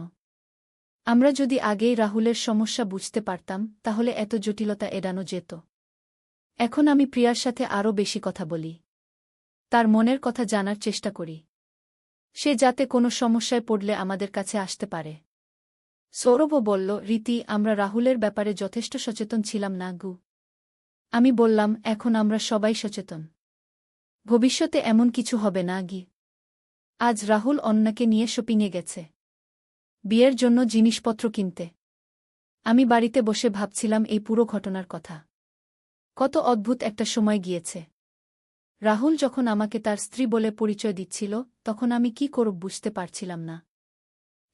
আমরা যদি আগেই রাহুলের সমস্যা বুঝতে পারতাম তাহলে এত জটিলতা এড়ানো যেত। এখন আমি প্রিয়ার সাথে আরও বেশি কথা বলি। তার মনের কথা জানার চেষ্টা করি। সে যাতে কোনো সমস্যায় পড়লে আমাদের কাছে আসতে পারে। সৌরভও বলল, রীতি, আমরা রাহুলের ব্যাপারে যথেষ্ট সচেতন ছিলাম না। আমি বললাম, এখন আমরা সবাই সচেতন। ভবিষ্যতে এমন কিছু হবে না গি। আজ রাহুল অন্নাকে নিয়ে শপিংয়ে গেছে বিয়ের জন্য জিনিসপত্র কিনতে। আমি বাড়িতে বসে ভাবছিলাম এই পুরো ঘটনার কথা। কত অদ্ভুত একটা সময় গিয়েছে। রাহুল যখন আমাকে তার স্ত্রী বলে পরিচয় দিচ্ছিল তখন আমি কি করব বুঝতে পারছিলাম না।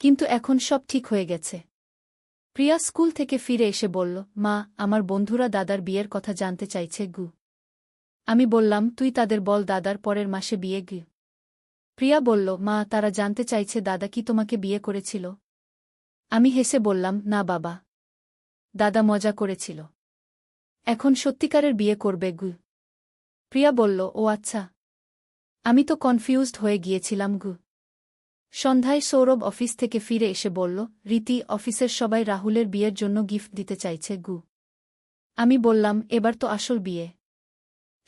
কিন্তু এখন সব ঠিক হয়ে গেছে। প্রিয়া স্কুল থেকে ফিরে এসে বলল, মা, আমার বন্ধুরা দাদার বিয়ের কথা জানতে চাইছে গু। আমি বললাম, তুই তাদের বল দাদার পরের মাসে বিয়ে গু। প্রিয়া বলল, মা, তারা জানতে চাইছে দাদা কি তোমাকে বিয়ে করেছিল। আমি হেসে বললাম, না বাবা, দাদা মজা করেছিল। এখন সত্যিকারের বিয়ে করবে গু। প্রিয়া বলল, ও আচ্ছা। আমি তো কনফিউজড হয়ে গিয়েছিলাম গু। সন্ধ্যায় সৌরভ অফিস থেকে ফিরে এসে বলল, রীতি, অফিসের সবাই রাহুলের বিয়ের জন্য গিফট দিতে চাইছে গু। আমি বললাম, এবার তো আসল বিয়ে,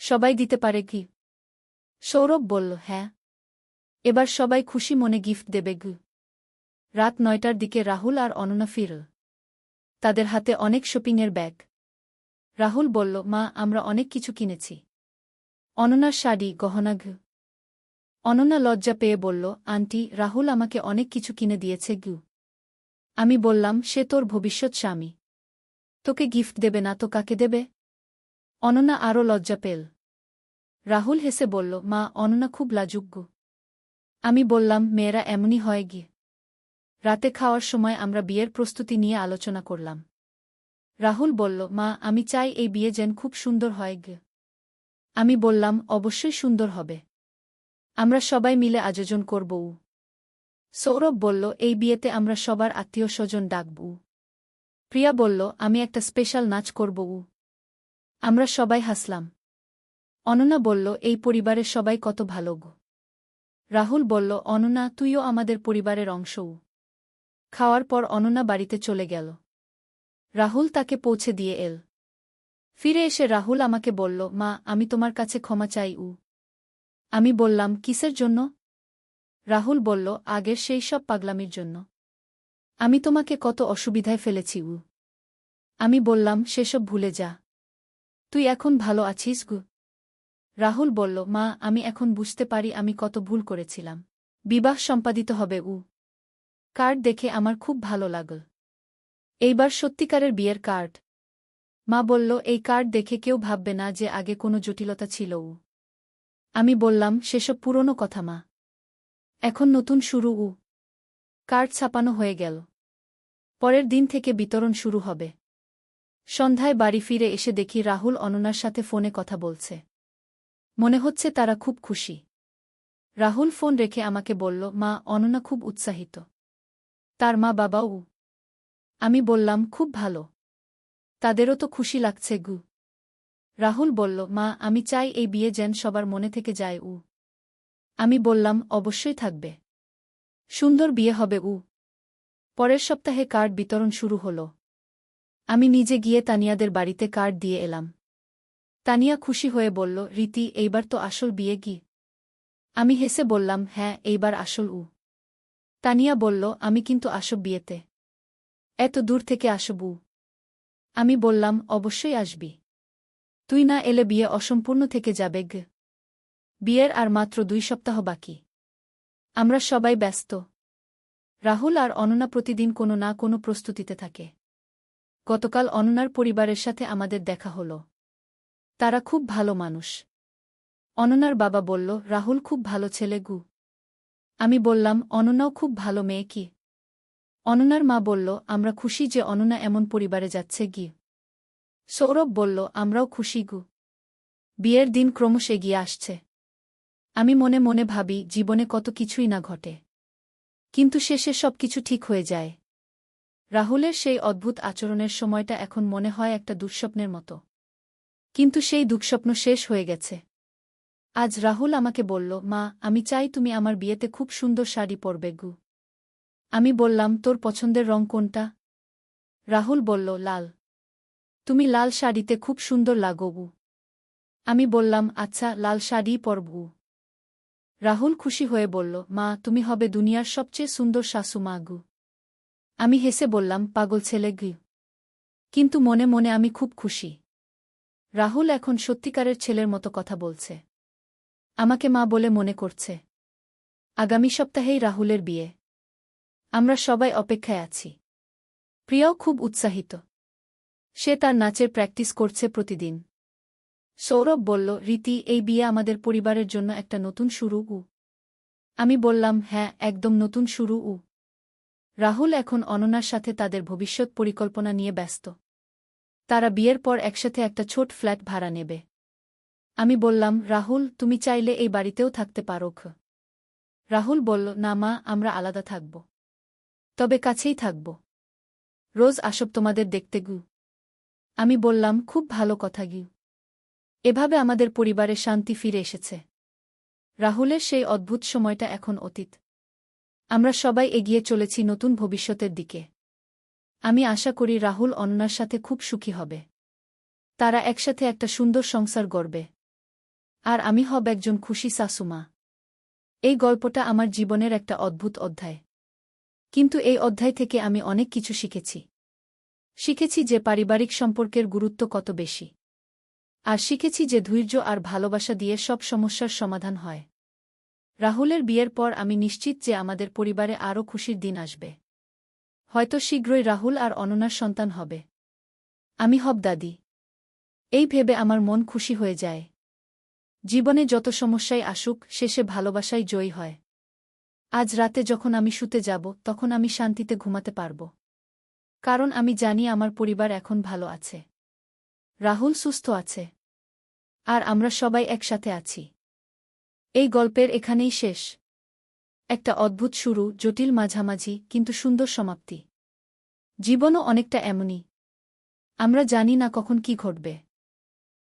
সবাই দিতে পারে কি। সৌরভ বলল, হ্যাঁ, এবার সবাই খুশি মনে গিফট দেবে গু। রাত 9টার দিকে রাহুল আর অনন্যা ফিরল। তাদের হাতে অনেক শপিংয়ের ব্যাগ। রাহুল বলল, মা, আমরা অনেক কিছু কিনেছি। অনন্যার শাড়ি, গহনা গু। অনন্যা লজ্জা পেয়ে বলল, আন্টি, রাহুল আমাকে অনেক কিছু কিনে দিয়েছে গু। আমি বললাম, সে তোর ভবিষ্যৎ স্বামী, তোকে গিফট দেবে না তো কাকে দেবে। অনন্যা আরও লজ্জা পেল। রাহুল হেসে বলল, মা, অনন্যা খুব লাজুক গু। আমি বললাম, মেয়েরা এমনই হয় গি। রাতে খাওয়ার সময় আমরা বিয়ের প্রস্তুতি নিয়ে আলোচনা করলাম। রাহুল বলল, মা, আমি চাই এই বিয়ে যেন খুব সুন্দর হয় গে। আমি বললাম, অবশ্যই সুন্দর হবে। আমরা সবাই মিলে আয়োজন করব। সৌরভ বলল, এই বিয়েতে আমরা সবার আত্মীয় স্বজন ডাকব। প্রিয়া বলল, আমি একটা স্পেশাল নাচ করব। আমরা সবাই হাসলাম। অনন্যা বলল, এই পরিবারের সবাই কত ভালো গো। রাহুল বলল, অনন্যা, তুইও আমাদের পরিবারের অংশও। খাওয়ার পর অনন্যা বাড়িতে চলে গেল। রাহুল তাকে পৌঁছে দিয়ে এল। ফিরে এসে রাহুল আমাকে বলল, মা, আমি তোমার কাছে ক্ষমা চাই। আমি বললাম, কিসের জন্য। রাহুল বলল, আগের সেই সব পাগলামির জন্য। আমি তোমাকে কত অসুবিধায় ফেলেছি। আমি বললাম, সেসব ভুলে যা, তুই এখন ভালো আছিস গু। রাহুল বলল, মা, আমি এখন বুঝতে পারি আমি কত ভুল করেছিলাম। বিবাহ সম্পাদিত হবে। কার্ড দেখে আমার খুব ভালো লাগল। এইবার সত্যিকারের বিয়ের কার্ড। মা বলল, এই কার্ড দেখে কেউ ভাববে না যে আগে কোনো জটিলতা ছিল। আমি বললাম, সেসব পুরনো কথা মা, এখন নতুন শুরু। কার্ড ছাপানো হয়ে গেল। পরের দিন থেকে বিতরণ শুরু হবে। সন্ধ্যায় বাড়ি ফিরে এসে দেখি রাহুল অনন্যার সাথে ফোনে কথা বলছে। মনে হচ্ছে তারা খুব খুশি। রাহুল ফোন রেখে আমাকে বলল, মা, অনন্যা খুব উৎসাহিত। তার মা বাবাও। আমি বললাম, খুব ভালো, তাদেরও তো খুশি লাগছে গু। রাহুল বলল, মা, আমি চাই এই বিয়ে যেন সবার মনে থেকে যায়। আমি বললাম, অবশ্যই থাকবে, সুন্দর বিয়ে হবে। পরের সপ্তাহে কার্ড বিতরণ শুরু হল। আমি নিজে গিয়ে তানিয়াদের বাড়িতে কার্ড দিয়ে এলাম। তানিয়া খুশি হয়ে বলল, রীতি, এইবার তো আসল বিয়ে গি। আমি হেসে বললাম, হ্যাঁ, এইবার আসল। তানিয়া বলল, আমি কিন্তু আসব বিয়েতে। এত দূর থেকে আসব। আমি বললাম, অবশ্যই আসবি, তুই না এলে বিয়ে অসম্পূর্ণ থেকে যাবে গে। বিয়ের আর মাত্র 2 সপ্তাহ বাকি। আমরা সবাই ব্যস্ত। রাহুল আর অনন্যা প্রতিদিন কোনো না কোনো প্রস্তুতিতে থাকে। গতকাল অনন্যার পরিবারের সাথে আমাদের দেখা হল। তারা খুব ভালো মানুষ। অনন্যার বাবা বলল, রাহুল খুব ভালো ছেলে গু। আমি বললাম, অনন্যাও খুব ভালো মেয়ে কি। অনন্যার মা বলল, আমরা খুশি যে অনন্যা এমন পরিবারে যাচ্ছে গি। সৌরভ বলল, আমরাও খুশি গু। বিয়ের দিন ক্রমশ এগিয়ে আসছে। আমি মনে মনে ভাবি, জীবনে কত কিছুই না ঘটে, কিন্তু শেষে সবকিছু ঠিক হয়ে যায়। রাহুলের সেই অদ্ভুত আচরণের সময়টা এখন মনে হয় একটা দুঃস্বপ্নের মতো, কিন্তু সেই দুঃস্বপ্ন শেষ হয়ে গেছে। আজ রাহুল আমাকে বলল, মা, আমি চাই তুমি আমার বিয়েতে খুব সুন্দর শাড়ি পরবে গু। আমি বললাম, তোর পছন্দের রং কোনটা। রাহুল বলল, লাল। তুমি লাল শাড়িতে খুব সুন্দর লাগো গু। আমি বললাম, আচ্ছা, লাল শাড়িই পরব। রাহুল খুশি হয়ে বলল, মা, তুমি হবে দুনিয়ার সবচেয়ে সুন্দর শাশু মা গু। আমি হেসে বললাম, পাগল ছেলে গু। কিন্তু মনে মনে আমি খুব খুশি। রাহুল এখন সত্যিকারের ছেলের মতো কথা বলছে। আমাকে মা বলে মনে করছে। আগামী সপ্তাহেই রাহুলের বিয়ে। আমরা সবাই অপেক্ষায় আছি। প্রিয়াও খুব উৎসাহিত। সে তার নাচের প্র্যাকটিস করছে প্রতিদিন। সৌরভ বলল, রীতি, এই বিয়ে আমাদের পরিবারের জন্য একটা নতুন শুরু। আমি বললাম, হ্যাঁ, একদম নতুন শুরু। রাহুল এখন অনন্যার সাথে তাদের ভবিষ্যৎ পরিকল্পনা নিয়ে ব্যস্ত। তারা বিয়ের পর একসাথে একটা ছোট ফ্ল্যাট ভাড়া নেবে। আমি বললাম, রাহুল, তুমি চাইলে এই বাড়িতেও থাকতে পারো। রাহুল বলল, না মা, আমরা আলাদা থাকব। তবে কাছেই থাকব। রোজ আসব তোমাদের দেখতে। আমি বললাম, খুব ভালো কথা। এভাবে আমাদের পরিবারে শান্তি ফিরে এসেছে। রাহুলের সেই অদ্ভুত সময়টা এখন অতীত। আমরা সবাই এগিয়ে চলেছি নতুন ভবিষ্যতের দিকে। আমি আশা করি রাহুল অনন্যার সাথে খুব সুখী হবে। তারা একসাথে একটা সুন্দর সংসার গড়বে। আর আমি হব একজন খুশি শাশুমা। এই গল্পটা আমার জীবনের একটা অদ্ভুত অধ্যায়। কিন্তু এই অধ্যায় থেকে আমি অনেক কিছু শিখেছি। শিখেছি যে পারিবারিক সম্পর্কের গুরুত্ব কত বেশি। আর শিখেছি যে ধৈর্য আর ভালোবাসা দিয়ে সব সমস্যার সমাধান হয়। রাহুলের বিয়ের পর আমি নিশ্চিত যে আমাদের পরিবারে আরও খুশির দিন আসবে। হয়তো শীঘ্রই রাহুল আর অনন্যার সন্তান হবে। আমি হব দাদি। এই ভেবে আমার মন খুশি হয়ে যায়। জীবনে যত সমস্যাই আসুক, শেষে ভালোবাসাই জয়ী হয়। আজ রাতে যখন আমি শুতে যাব, তখন আমি শান্তিতে ঘুমাতে পারব। কারণ আমি জানি আমার পরিবার এখন ভালো আছে। রাহুল সুস্থ আছে। আর আমরা সবাই একসাথে আছি। এই গল্পের এখানেই শেষ। একটা অদ্ভুত শুরু, জটিল মাঝামাঝি, কিন্তু সুন্দর সমাপ্তি। জীবনও অনেকটা এমনই। আমরা জানি না কখন কি ঘটবে।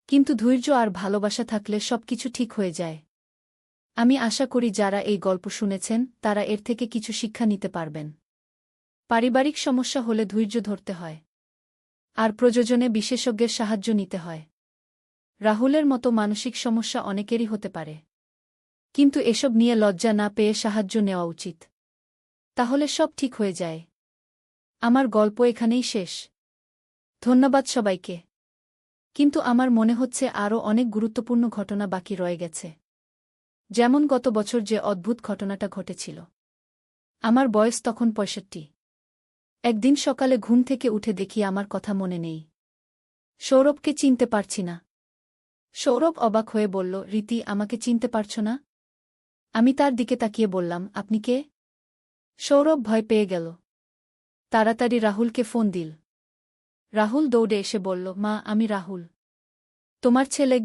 কিন্তু ধৈর্য আর ভালোবাসা থাকলে সবকিছু ঠিক হয়ে যায়। আমি আশা করি যারা এই গল্প শুনেছেন তারা এর থেকে কিছু শিক্ষা নিতে পারবেন। পারিবারিক সমস্যা হলে ধৈর্য ধরতে হয়। আর প্রয়োজনে বিশেষজ্ঞের সাহায্য নিতে হয়। রাহুলের মতো মানসিক সমস্যা অনেকেরই হতে পারে। কিন্তু এসব নিয়ে লজ্জা না পেয়ে সাহায্য নেওয়া উচিত। তাহলে সব ঠিক হয়ে যায়। আমার গল্প এখানেই শেষ। ধন্যবাদ সবাইকে। কিন্তু আমার মনে হচ্ছে আরও অনেক গুরুত্বপূর্ণ ঘটনা বাকি রয়ে গেছে। যেমন গত বছর যে অদ্ভুত ঘটনাটা ঘটেছিল। আমার বয়স তখন ৬৫। একদিন সকালে ঘুম থেকে উঠে দেখি আমার কথা মনে নেই। সৌরভকে চিনতে পারছি না। সৌরভ অবাক হয়ে বলল, রীতি, আমাকে চিনতে পারছ না? আমি তার দিকে তাকিয়ে বললাম, আপনি কে? সৌরভ ভয় পেয়ে গেল। তাড়াতাড়ি রাহুলকে ফোন দিল। রাহুল দৌড়ে এসে বলল, মা, আমি রাহুল। তোমার ছেলে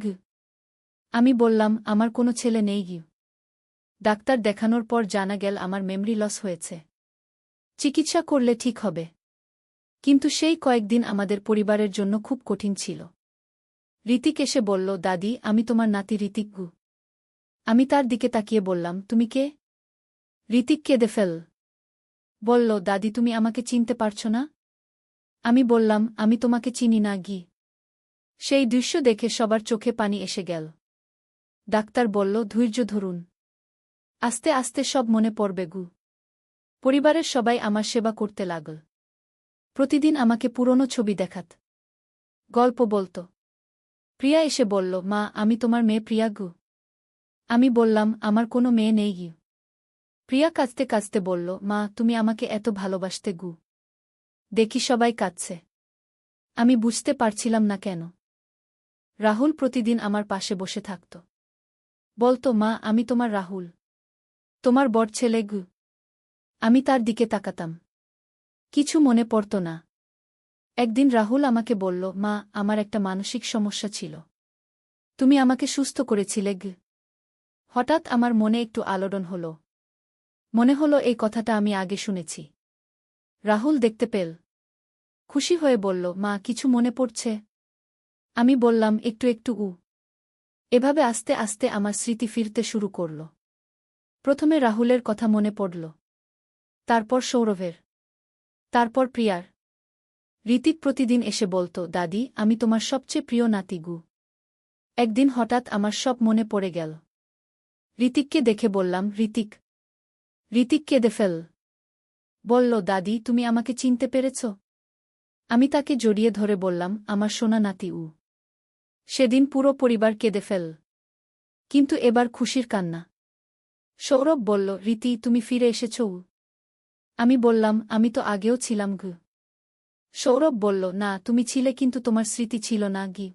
আমি বললাম, আমার কোনো ছেলে নেই। ডাক্তার দেখানোর পর জানা গেল আমার মেমরি লস হয়েছে। চিকিৎসা করলে ঠিক হবে। কিন্তু সেই কয়েকদিন আমাদের পরিবারের জন্য খুব কঠিন ছিল। ঋতিক এসে বলল, দাদি, আমি তোমার নাতি ঋতিক। আমি তার দিকে তাকিয়ে বললাম, তুমি কে? ঋতিক কেঁদে ফেল। বলল, দাদি, তুমি আমাকে চিনতে পারছ না? আমি বললাম, আমি তোমাকে চিনি না। সেই দৃশ্য দেখে সবার চোখে পানি এসে গেল। ডাক্তার বলল, ধৈর্য ধরুন। আস্তে আস্তে সব মনে পড়বে। পরিবারের সবাই আমার সেবা করতে লাগল। প্রতিদিন আমাকে পুরনো ছবি দেখাত। গল্প বলত। প্রিয়া এসে বলল, মা, আমি তোমার মেয়ে প্রিয়া। আমি বললাম, আমার কোনো মেয়ে নেই। প্রিয়া কাঁদতে কাঁদতে বলল, মা, তুমি আমাকে এত ভালোবাসতে। দেখি সবাই কাঁদছে। আমি বুঝতে পারছিলাম না কেন। রাহুল প্রতিদিন আমার পাশে বসে থাকত। বলতো, মা, আমি তোমার রাহুল। তোমার বড় ছেলে। আমি তার দিকে তাকাতাম। কিছু মনে পড়ত না। একদিন রাহুল আমাকে বলল, মা, আমার একটা মানসিক সমস্যা ছিল। তুমি আমাকে সুস্থ করেছিলে। হঠাৎ আমার মনে একটু আলোড়ন হল। মনে হলো এই কথাটা আমি আগে শুনেছি। রাহুল দেখতে পেল। খুশি হয়ে বলল, মা, কিছু মনে পড়ছে? আমি বললাম, একটু একটু। এভাবে আস্তে আস্তে আমার স্মৃতি ফিরতে শুরু করল। প্রথমে রাহুলের কথা মনে পড়ল। তারপর সৌরভের। তারপর প্রিয়ার। ঋতিক প্রতিদিন এসে বলত, দাদি, আমি তোমার সবচেয়ে প্রিয় নাতি। একদিন হঠাৎ আমার সব মনে পড়ে গেল। ঋতিককে দেখে বললাম, ঋতিক। ঋতিক কেঁদে ফেল। বলল, দাদি, তুমি আমাকে চিনতে পেরেছ? আমি তাকে জড়িয়ে ধরে বললাম, আমার সোনা নাতি। সেদিন পুরো পরিবার কেঁদে ফেল। কিন্তু এবার খুশির কান্না। সৌরভ বলল, রীতি তুমি ফিরে এসেছ? আমি বললাম, আমি তো আগেও ছিলাম গু। সৌরভ বলল, না তুমি ছিলে কিন্তু তোমার স্মৃতি ছিল না গি।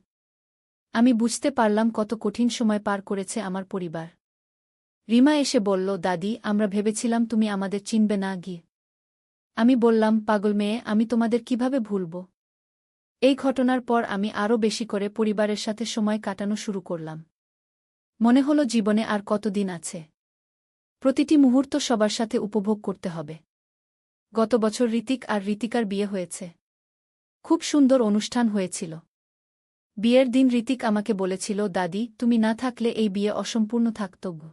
আমি বুঝতে পারলাম কত কঠিন সময় পার করেছে আমার পরিবার। রিমা এসে বলল, দাদি আমরা ভেবেছিলাম তুমি আমাদের চিনবে না গি। আমি বললাম, পাগল মেয়ে, আমি তোমাদের কিভাবে ভুলব। এই ঘটনার পর আমি আরও বেশি করে পরিবারের সাথে সময় কাটানো শুরু করলাম। মনে হলো জীবনে আর কতদিন আছে। প্রতিটি মুহূর্ত সবার সাথে উপভোগ করতে হবে। গত বছর ঋতিক আর ঋতিকার বিয়ে হয়েছে। খুব সুন্দর অনুষ্ঠান হয়েছিল। বিয়ের দিন ঋতিক আমাকে বলেছিল, দাদি তুমি না থাকলে এই বিয়ে অসম্পূর্ণ থাকত গু।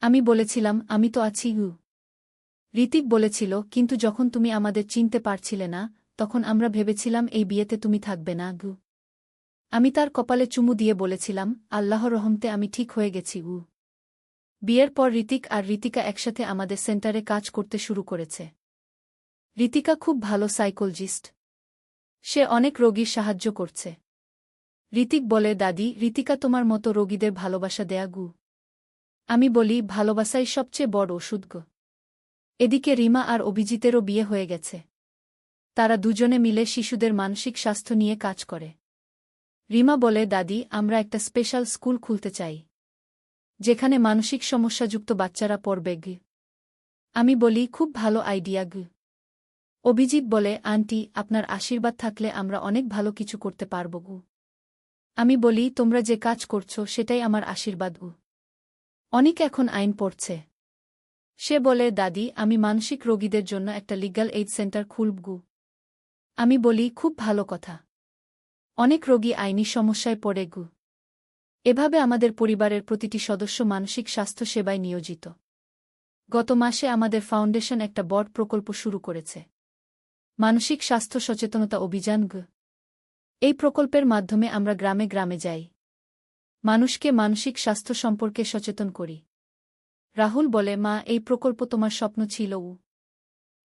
আমি বলেছিলাম, আমি তো আছি গু। ঋতিক বলেছিল, কিন্তু যখন তুমি আমাদের চিনতে পারছিলে না তখন আমরা ভেবেছিলাম এই বিয়েতে তুমি থাকবে না গু। আমি তার কপালে চুমু দিয়ে বলেছিলাম, আল্লাহর রহমতে আমি ঠিক হয়ে গেছি গু। বিয়ের পর ঋতিক আর ঋতিকা একসাথে আমাদের সেন্টারে কাজ করতে শুরু করেছে। ঋতিকা খুব ভালো সাইকোলজিস্ট। সে অনেক রোগীর সাহায্য করছে। ঋতিক বলে, দাদি ঋতিকা তোমার মতো রোগীদের ভালোবাসা দেয়া গু। আমি বলি, ভালোবাসাই সবচেয়ে বড় ওষুধ গো। এদিকে রিমা আর অভিজিতেরও বিয়ে হয়ে গেছে। তারা দুজনে মিলে শিশুদের মানসিক স্বাস্থ্য নিয়ে কাজ করে। রিমা বলে, দাদি আমরা একটা স্পেশাল স্কুল খুলতে চাই, যেখানে মানসিক সমস্যাযুক্ত বাচ্চারা পড়বে গি। আমি বলি, খুব ভালো আইডিয়া গি। অভিজিৎ বলে, আন্টি আপনার আশীর্বাদ থাকলে আমরা অনেক ভালো কিছু করতে পারব গু। আমি বলি, তোমরা যে কাজ করছো সেটাই আমার আশীর্বাদ গু। অনেক এখন আইন পড়ছে। সে বলে, দাদি আমি মানসিক রোগীদের জন্য একটা লিগ্যাল এইড সেন্টার খুলব গু। আমি বলি, খুব ভালো কথা। অনেক রোগী আইনি সমস্যায় পড়ে গু। এভাবে আমাদের পরিবারের প্রতিটি সদস্য মানসিক স্বাস্থ্য সেবায় নিয়োজিত। গত মাসে আমাদের ফাউন্ডেশন একটা বড় প্রকল্প শুরু করেছে, মানসিক স্বাস্থ্য সচেতনতা অভিযান গু। এই প্রকল্পের মাধ্যমে আমরা গ্রামে গ্রামে যাই, মানুষকে মানসিক স্বাস্থ্য সম্পর্কে সচেতন করি। রাহুল বলে, মা এই প্রকল্প তোমার স্বপ্ন ছিল?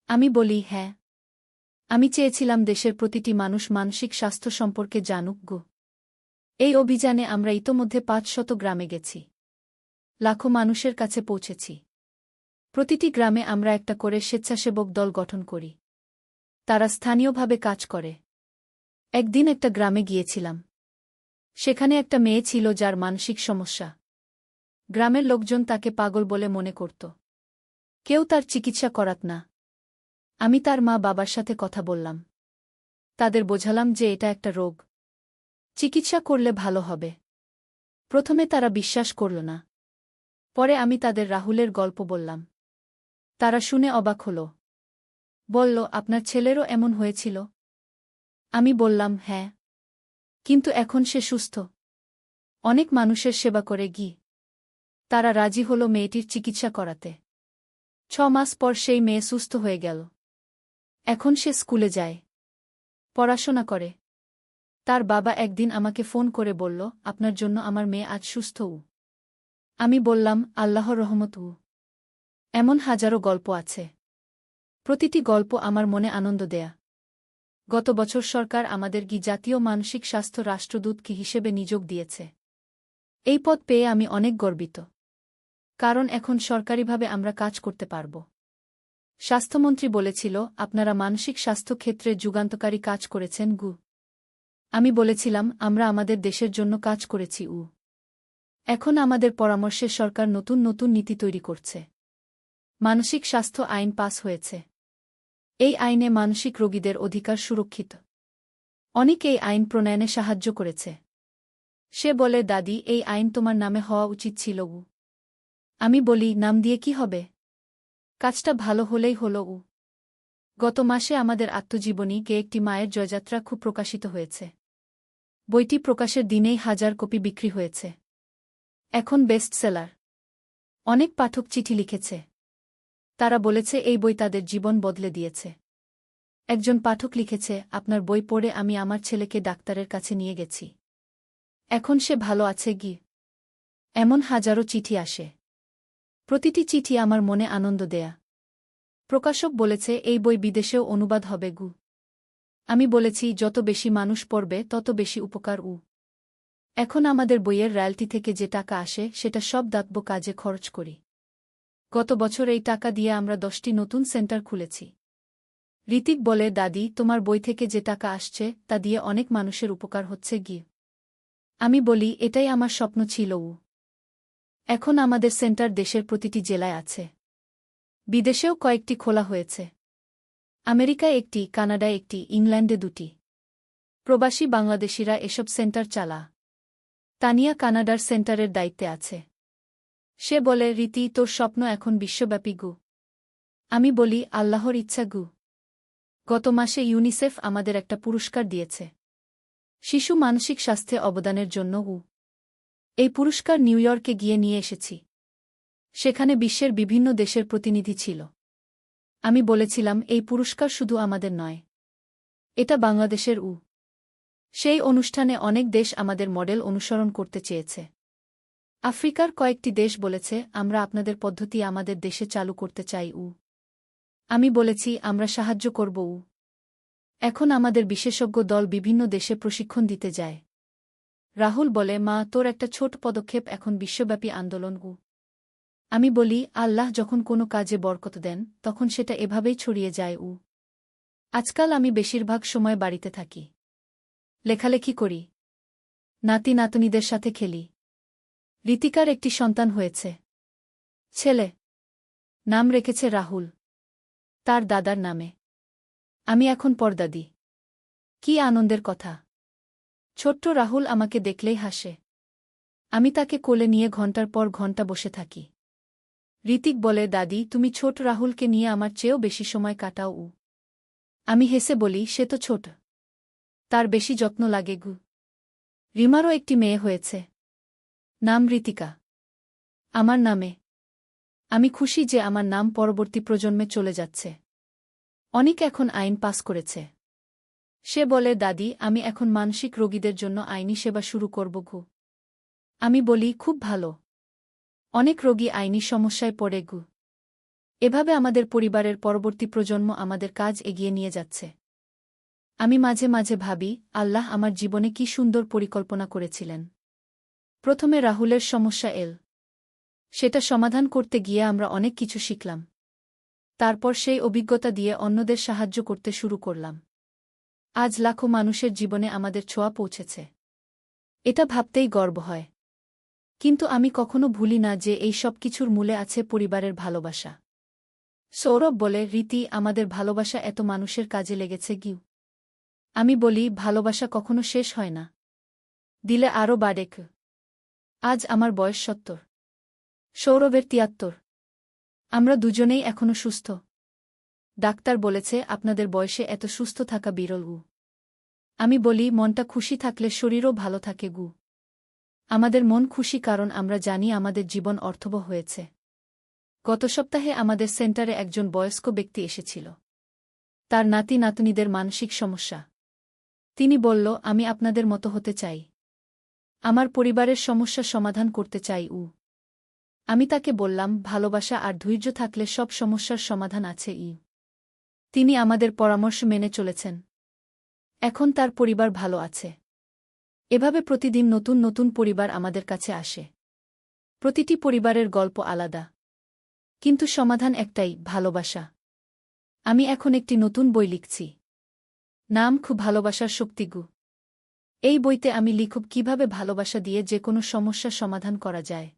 আমি বলি, হ্যাঁ। আমি চেয়েছিলাম দেশের প্রতিটি মানুষ মানসিক স্বাস্থ্য সম্পর্কে জানুক গো। এই অভিযানে আমরা ইতোমধ্যে ৫০০ গ্রামে গেছি, লাখো মানুষের কাছে পৌঁছেছি। প্রতিটি গ্রামে আমরা একটা করে স্বেচ্ছাসেবক দল গঠন করি, তারা স্থানীয়ভাবে কাজ করে। একদিন একটা গ্রামে গিয়েছিলাম। সেখানে একটা মেয়ে ছিল যার মানসিক সমস্যা। গ্রামের লোকজন তাকে পাগল বলে মনে করত। কেউ তার চিকিৎসা করাত না। আমি তার মা বাবার সাথে কথা বললাম। তাদের বোঝালাম যে এটা একটা রোগ, চিকিৎসা করলে ভালো হবে। প্রথমে তারা বিশ্বাস করল না। পরে আমি তাদের রাহুলের গল্প বললাম। তারা শুনে অবাক হল। বলল, আপনার ছেলেরও এমন হয়েছিল? আমি বললাম, হ্যাঁ, কিন্তু এখন সে সুস্থ। অনেক মানুষের সেবা করে গি। তারা রাজি হল মেয়েটির চিকিৎসা করাতে। ৬ মাস পর সেই মেয়ে সুস্থ হয়ে গেল। এখন সে স্কুলে যায়, পড়াশোনা করে। তার বাবা একদিন আমাকে ফোন করে বলল, আপনার জন্য আমার মেয়ে আজ সুস্থ। আমি বললাম, আল্লাহর রহমত। এমন হাজারো গল্প আছে। প্রতিটি গল্প আমার মনে আনন্দ দেয়া। গত বছর সরকার আমাদের জাতীয় মানসিক স্বাস্থ্য রাষ্ট্রদূত হিসেবে নিয়োগ দিয়েছে। এই পদ পেয়ে আমি অনেক গর্বিত, কারণ এখন সরকারিভাবে আমরা কাজ করতে পারব। স্বাস্থ্যমন্ত্রী বলেছিল, আপনারা মানসিক স্বাস্থ্য ক্ষেত্রে যুগান্তকারী কাজ করেছেন গু। আমি বলেছিলাম, আমরা আমাদের দেশের জন্য কাজ করেছি। এখন আমাদের পরামর্শে সরকার নতুন নতুন নীতি তৈরি করছে। মানসিক স্বাস্থ্য আইন পাস হয়েছে। এই আইনে মানসিক রোগীদের অধিকার সুরক্ষিত। অনেক এই আইন প্রণয়নে সাহায্য করেছে। সে বলে, দাদি এই আইন তোমার নামে হওয়া উচিত ছিল। আমি বলি, নাম দিয়ে কি হবে? কাজটা ভালো হলেই হল। গত মাসে আমাদের আত্মজীবনী কে একটি মায়ের জয়যাত্রা খুব প্রকাশিত হয়েছে। বইটি প্রকাশের দিনেই ১,০০০ কপি বিক্রি হয়েছে। এখন বেস্ট সেলার। অনেক পাঠক চিঠি লিখেছে। তারা বলেছে এই বই তাদের জীবন বদলে দিয়েছে। একজন পাঠক লিখেছে, আপনার বই পড়ে আমি আমার ছেলেকে ডাক্তারের কাছে নিয়ে গেছি। এখন সে ভালো আছে গি। এমন হাজারো চিঠি আসে। প্রতিটি চিঠি আমার মনে আনন্দ দেয়া। প্রকাশক বলেছে এই বই বিদেশেও অনুবাদ হবে গু। আমি বলেছি, যত বেশি মানুষ পড়বে তত বেশি উপকার। এখন আমাদের বইয়ের রয়্যালটি থেকে যে টাকা আসে সেটা সব দাতব্য কাজে খরচ করি। গত বছর এই টাকা দিয়ে আমরা 10টি নতুন সেন্টার খুলেছি। ঋতিক বলে, দাদি, তোমার বই থেকে যে টাকা আসছে তা দিয়ে অনেক মানুষের উপকার হচ্ছে গিয়ে। আমি বলি, এটাই আমার স্বপ্ন ছিল। এখন আমাদের সেন্টার দেশের প্রতিটি জেলায় আছে। বিদেশেও কয়েকটি খোলা হয়েছে। আমেরিকায় একটি, কানাডায় একটি, ইংল্যান্ডে 2টি। প্রবাসী বাংলাদেশিরা এসব সেন্টার চালা। তানিয়া কানাডার সেন্টারের দায়িত্বে আছে। সে বলে, রীতি, তোর স্বপ্ন এখন বিশ্বব্যাপী গু। আমি বলি, আল্লাহর ইচ্ছা গু। গত মাসে ইউনিসেফ আমাদের একটা পুরস্কার দিয়েছে শিশু মানসিক স্বাস্থ্যে অবদানের জন্য। এই পুরস্কার নিউ ইয়র্কে গিয়ে নিয়ে এসেছি। সেখানে বিশ্বের বিভিন্ন দেশের প্রতিনিধি ছিল। আমি বলেছিলাম, এই পুরস্কার শুধু আমাদের নয়, এটা বাংলাদেশের। সেই অনুষ্ঠানে অনেক দেশ আমাদের মডেল অনুসরণ করতে চেয়েছে। আফ্রিকার কয়েকটি দেশ বলেছে, আমরা আপনাদের পদ্ধতি আমাদের দেশে চালু করতে চাই। আমি বলেছি, আমরা সাহায্য করব। এখন আমাদের বিশেষজ্ঞ দল বিভিন্ন দেশে প্রশিক্ষণ দিতে যায়। রাহুল বলে, মা, তোর একটা ছোট পদক্ষেপ এখন বিশ্বব্যাপী আন্দোলন। আমি বলি, আল্লাহ যখন কোনো কাজে বরকত দেন তখন সেটা এভাবেই ছড়িয়ে যায়। আজকাল আমি বেশিরভাগ সময় বাড়িতে থাকি, লেখালেখি করি, নাতি নাতনিদের সাথে খেলি। ঋতিকার একটি সন্তান হয়েছে, ছেলে। নাম রেখেছে রাহুল, তার দাদার নামে। আমি এখন পরদাদি। কি আনন্দের কথা! ছোট্ট রাহুল আমাকে দেখলেই হাসে। আমি তাকে কোলে নিয়ে ঘণ্টার পর ঘণ্টা বসে থাকি। ঋতিক বলে, দাদি, তুমি ছোট রাহুলকে নিয়ে আমার চেয়েও বেশি সময় কাটাও। আমি হেসে বলি, সে তো ছোট, তার বেশি যত্ন লাগে গু। রিমারও একটি মেয়ে হয়েছে, নাম ঋতিকা, আমার নামে। আমি খুশি যে আমার নাম পরবর্তী প্রজন্মে চলে যাচ্ছে। অনিক এখন আইন পাস করেছে। সে বলে, দাদি, আমি এখন মানসিক রোগীদের জন্য আইনি সেবা শুরু করব গু। আমি বলি, খুব ভালো। অনেক রোগী আইনি সমস্যায় পড়ে গু। এভাবে আমাদের পরিবারের পরবর্তী প্রজন্ম আমাদের কাজ এগিয়ে নিয়ে যাচ্ছে। আমি মাঝে মাঝে ভাবি, আল্লাহ আমার জীবনে কি সুন্দর পরিকল্পনা করেছিলেন। প্রথমে রাহুলের সমস্যা এল, সেটা সমাধান করতে গিয়ে আমরা অনেক কিছু শিখলাম। তারপর সেই অভিজ্ঞতা দিয়ে অন্যদের সাহায্য করতে শুরু করলাম। আজ লাখো মানুষের জীবনে আমাদের ছোঁয়া পৌঁছেছে। এটা ভাবতেই গর্ব হয়। কিন্তু আমি কখনো ভুলি না যে এই সব কিছুর মূলে আছে পরিবারের ভালোবাসা। সৌরভ বলে, রীতি, আমাদের ভালোবাসা এত মানুষের কাজে লেগেছে গিউ। আমি বলি, ভালোবাসা কখনো শেষ হয় না, দিলে আরও বাড়ে। আজ আমার বয়স 70, সৌরভের 73। আমরা দুজনেই এখনো সুস্থ। ডাক্তার বলেছে আপনাদের বয়সে এত সুস্থ থাকা বিরল। আমি বলি, মনটা খুশি থাকলে শরীরও ভালো থাকে গু। আমাদের মন খুশি কারণ আমরা জানি আমাদের জীবন অর্থবহ হয়েছে। গত সপ্তাহে আমাদের সেন্টারে একজন বয়স্ক ব্যক্তি এসেছিল। তার নাতি নাতনিদের মানসিক সমস্যা। তিনি বলল, আমি আপনাদের মতো হতে চাই। আমার পরিবারের সমস্যা সমাধান করতে চাই। আমি তাকে বললাম, ভালোবাসা আর ধৈর্য থাকলে সব সমস্যার সমাধান আছে। তিনি আমাদের পরামর্শ মেনে চলেছেন। এখন তার পরিবার ভালো আছে। এভাবে প্রতিদিন নতুন নতুন পরিবার আমাদের কাছে আসে। প্রতিটি পরিবারের গল্প আলাদা, কিন্তু সমাধান একটাই, ভালোবাসা। আমি এখন একটি নতুন বই লিখছি, নাম খুব ভালোবাসার শক্তিগু। এই বইতে আমি লিখব কিভাবে ভালোবাসা দিয়ে যে কোনো সমস্যার সমাধান করা যায়।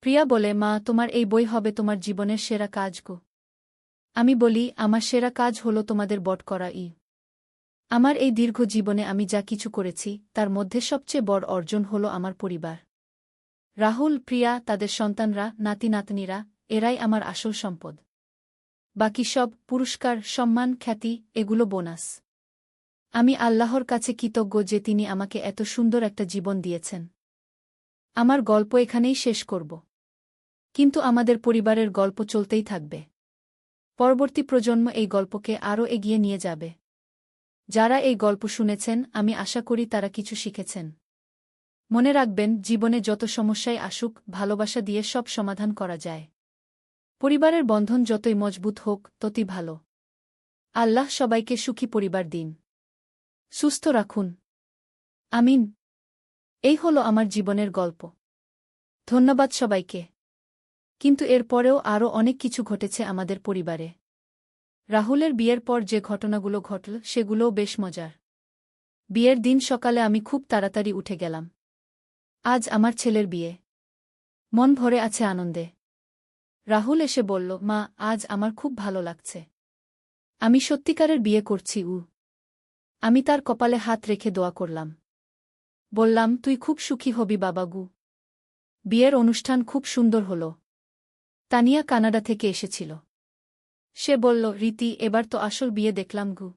প্রিয়া বলে, মা, তোমার এই বই হবে তোমার জীবনের সেরা কাজ গো। আমি বলি, আমার সেরা কাজ হলো তোমাদের বট করা। আমার এই দীর্ঘ জীবনে আমি যা কিছু করেছি তার মধ্যে সবচেয়ে বড় অর্জন হলো আমার পরিবার। রাহুল, প্রিয়া, তাদের সন্তানরা, নাতি নাতনিরা, এরাই আমার আসল সম্পদ। বাকি সব পুরস্কার, সম্মান, খ্যাতি, এগুলো বোনাস। আমি আল্লাহর কাছে কৃতজ্ঞ যে তিনি আমাকে এত সুন্দর একটা জীবন দিয়েছেন। আমার গল্প এখানেই শেষ করব, কিন্তু আমাদের পরিবারের গল্প চলতেই থাকবে। পরবর্তী প্রজন্ম এই গল্পকে আরও এগিয়ে নিয়ে যাবে। যারা এই গল্প শুনেছেন, আমি আশা করি তারা কিছু শিখেছেন। মনে রাখবেন, জীবনে যত সমস্যাই আসুক, ভালোবাসা দিয়ে সব সমাধান করা যায়। পরিবারের বন্ধন যতই মজবুত হোক, ততই ভালো। আল্লাহ সবাইকে সুখী পরিবার দিন, সুস্থ রাখুন। আমিন। এই হলো আমার জীবনের গল্প। ধন্যবাদ সবাইকে। কিন্তু এরপরেও আরও অনেক কিছু ঘটেছে আমাদের পরিবারে। রাহুলের বিয়ের পর যে ঘটনাগুলো ঘটল সেগুলোও বেশ মজার। বিয়ের দিন সকালে আমি খুব তাড়াতাড়ি উঠে গেলাম। আজ আমার ছেলের বিয়ে। মন ভরে আছে আনন্দে। রাহুল এসে বলল, মা, আজ আমার খুব ভালো লাগছে। আমি সত্যিকারের বিয়ে করছি। আমি তার কপালে হাত রেখে দোয়া করলাম। বললাম, তুই খুব সুখী হবি বাবাগু। বিয়ের অনুষ্ঠান খুব সুন্দর হল। তানিয়া কানাডা থেকে এসেছিল। সে বলল, রীতি, এবার তো আসল বিয়ে দেখলাম গু।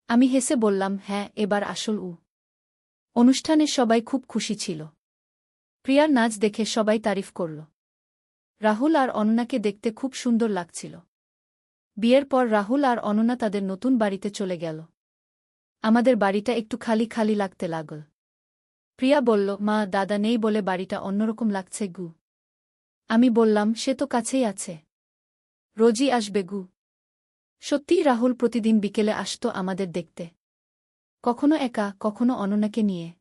আমি হেসে বললাম, হ্যাঁ, এবার আসল। অনুষ্ঠানে সবাই খুব খুশি ছিল। প্রিয়ার নাচ দেখে সবাই তারিফ করল। রাহুল আর অননাকে দেখতে খুব সুন্দর লাগছিল। বিয়ের পর রাহুল আর অননা তাদের নতুন বাড়িতে চলে গেল। আমাদের বাড়িটা একটু খালি খালি লাগতে লাগল। প্রিয়া বলল, মা, দাদা নেই বলে বাড়িটা অন্যরকম লাগছে গু। আমি বললাম, সে তো কাছেই আছে। রোজই আসবে গু। সত্যিই রাহুল প্রতিদিন বিকেলে আসত আমাদের দেখতে। কখনো একা, কখনো অননাকে নিয়ে।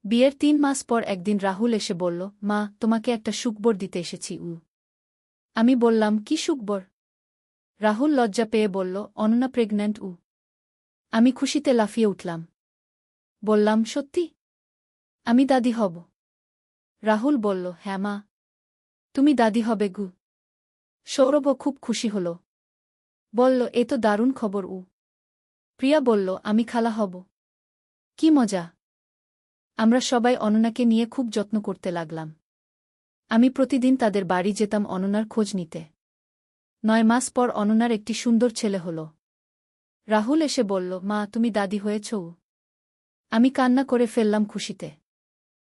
বিয়ের ৩ মাস পর একদিন রাহুল এসে বলল, মা, তোমাকে একটা সুখবর দিতে এসেছি। আমি বললাম, কি সুখবর? রাহুল লজ্জা পেয়ে বলল, অননা প্রেগন্যান্ট। আমি খুশিতে লাফিয়ে উঠলাম। বললাম, সত্যি? আমি দাদি হব? রাহুল বলল, হ্যাঁ মা, তুমি দাদি হবে গু। সৌরভও খুব খুশি হল। বলল, এ তো দারুণ খবর। প্রিয়া বলল, আমি খালা হব। কি মজা! আমরা সবাই অননাকে নিয়ে খুব যত্ন করতে লাগলাম। আমি প্রতিদিন তাদের বাড়ি যেতাম অননার খোঁজ নিতে। ৯ মাস পর অননার একটি সুন্দর ছেলে হল। রাহুল এসে বলল, মা, তুমি দাদি হয়েছ। আমি কান্না করে ফেললাম খুশিতে।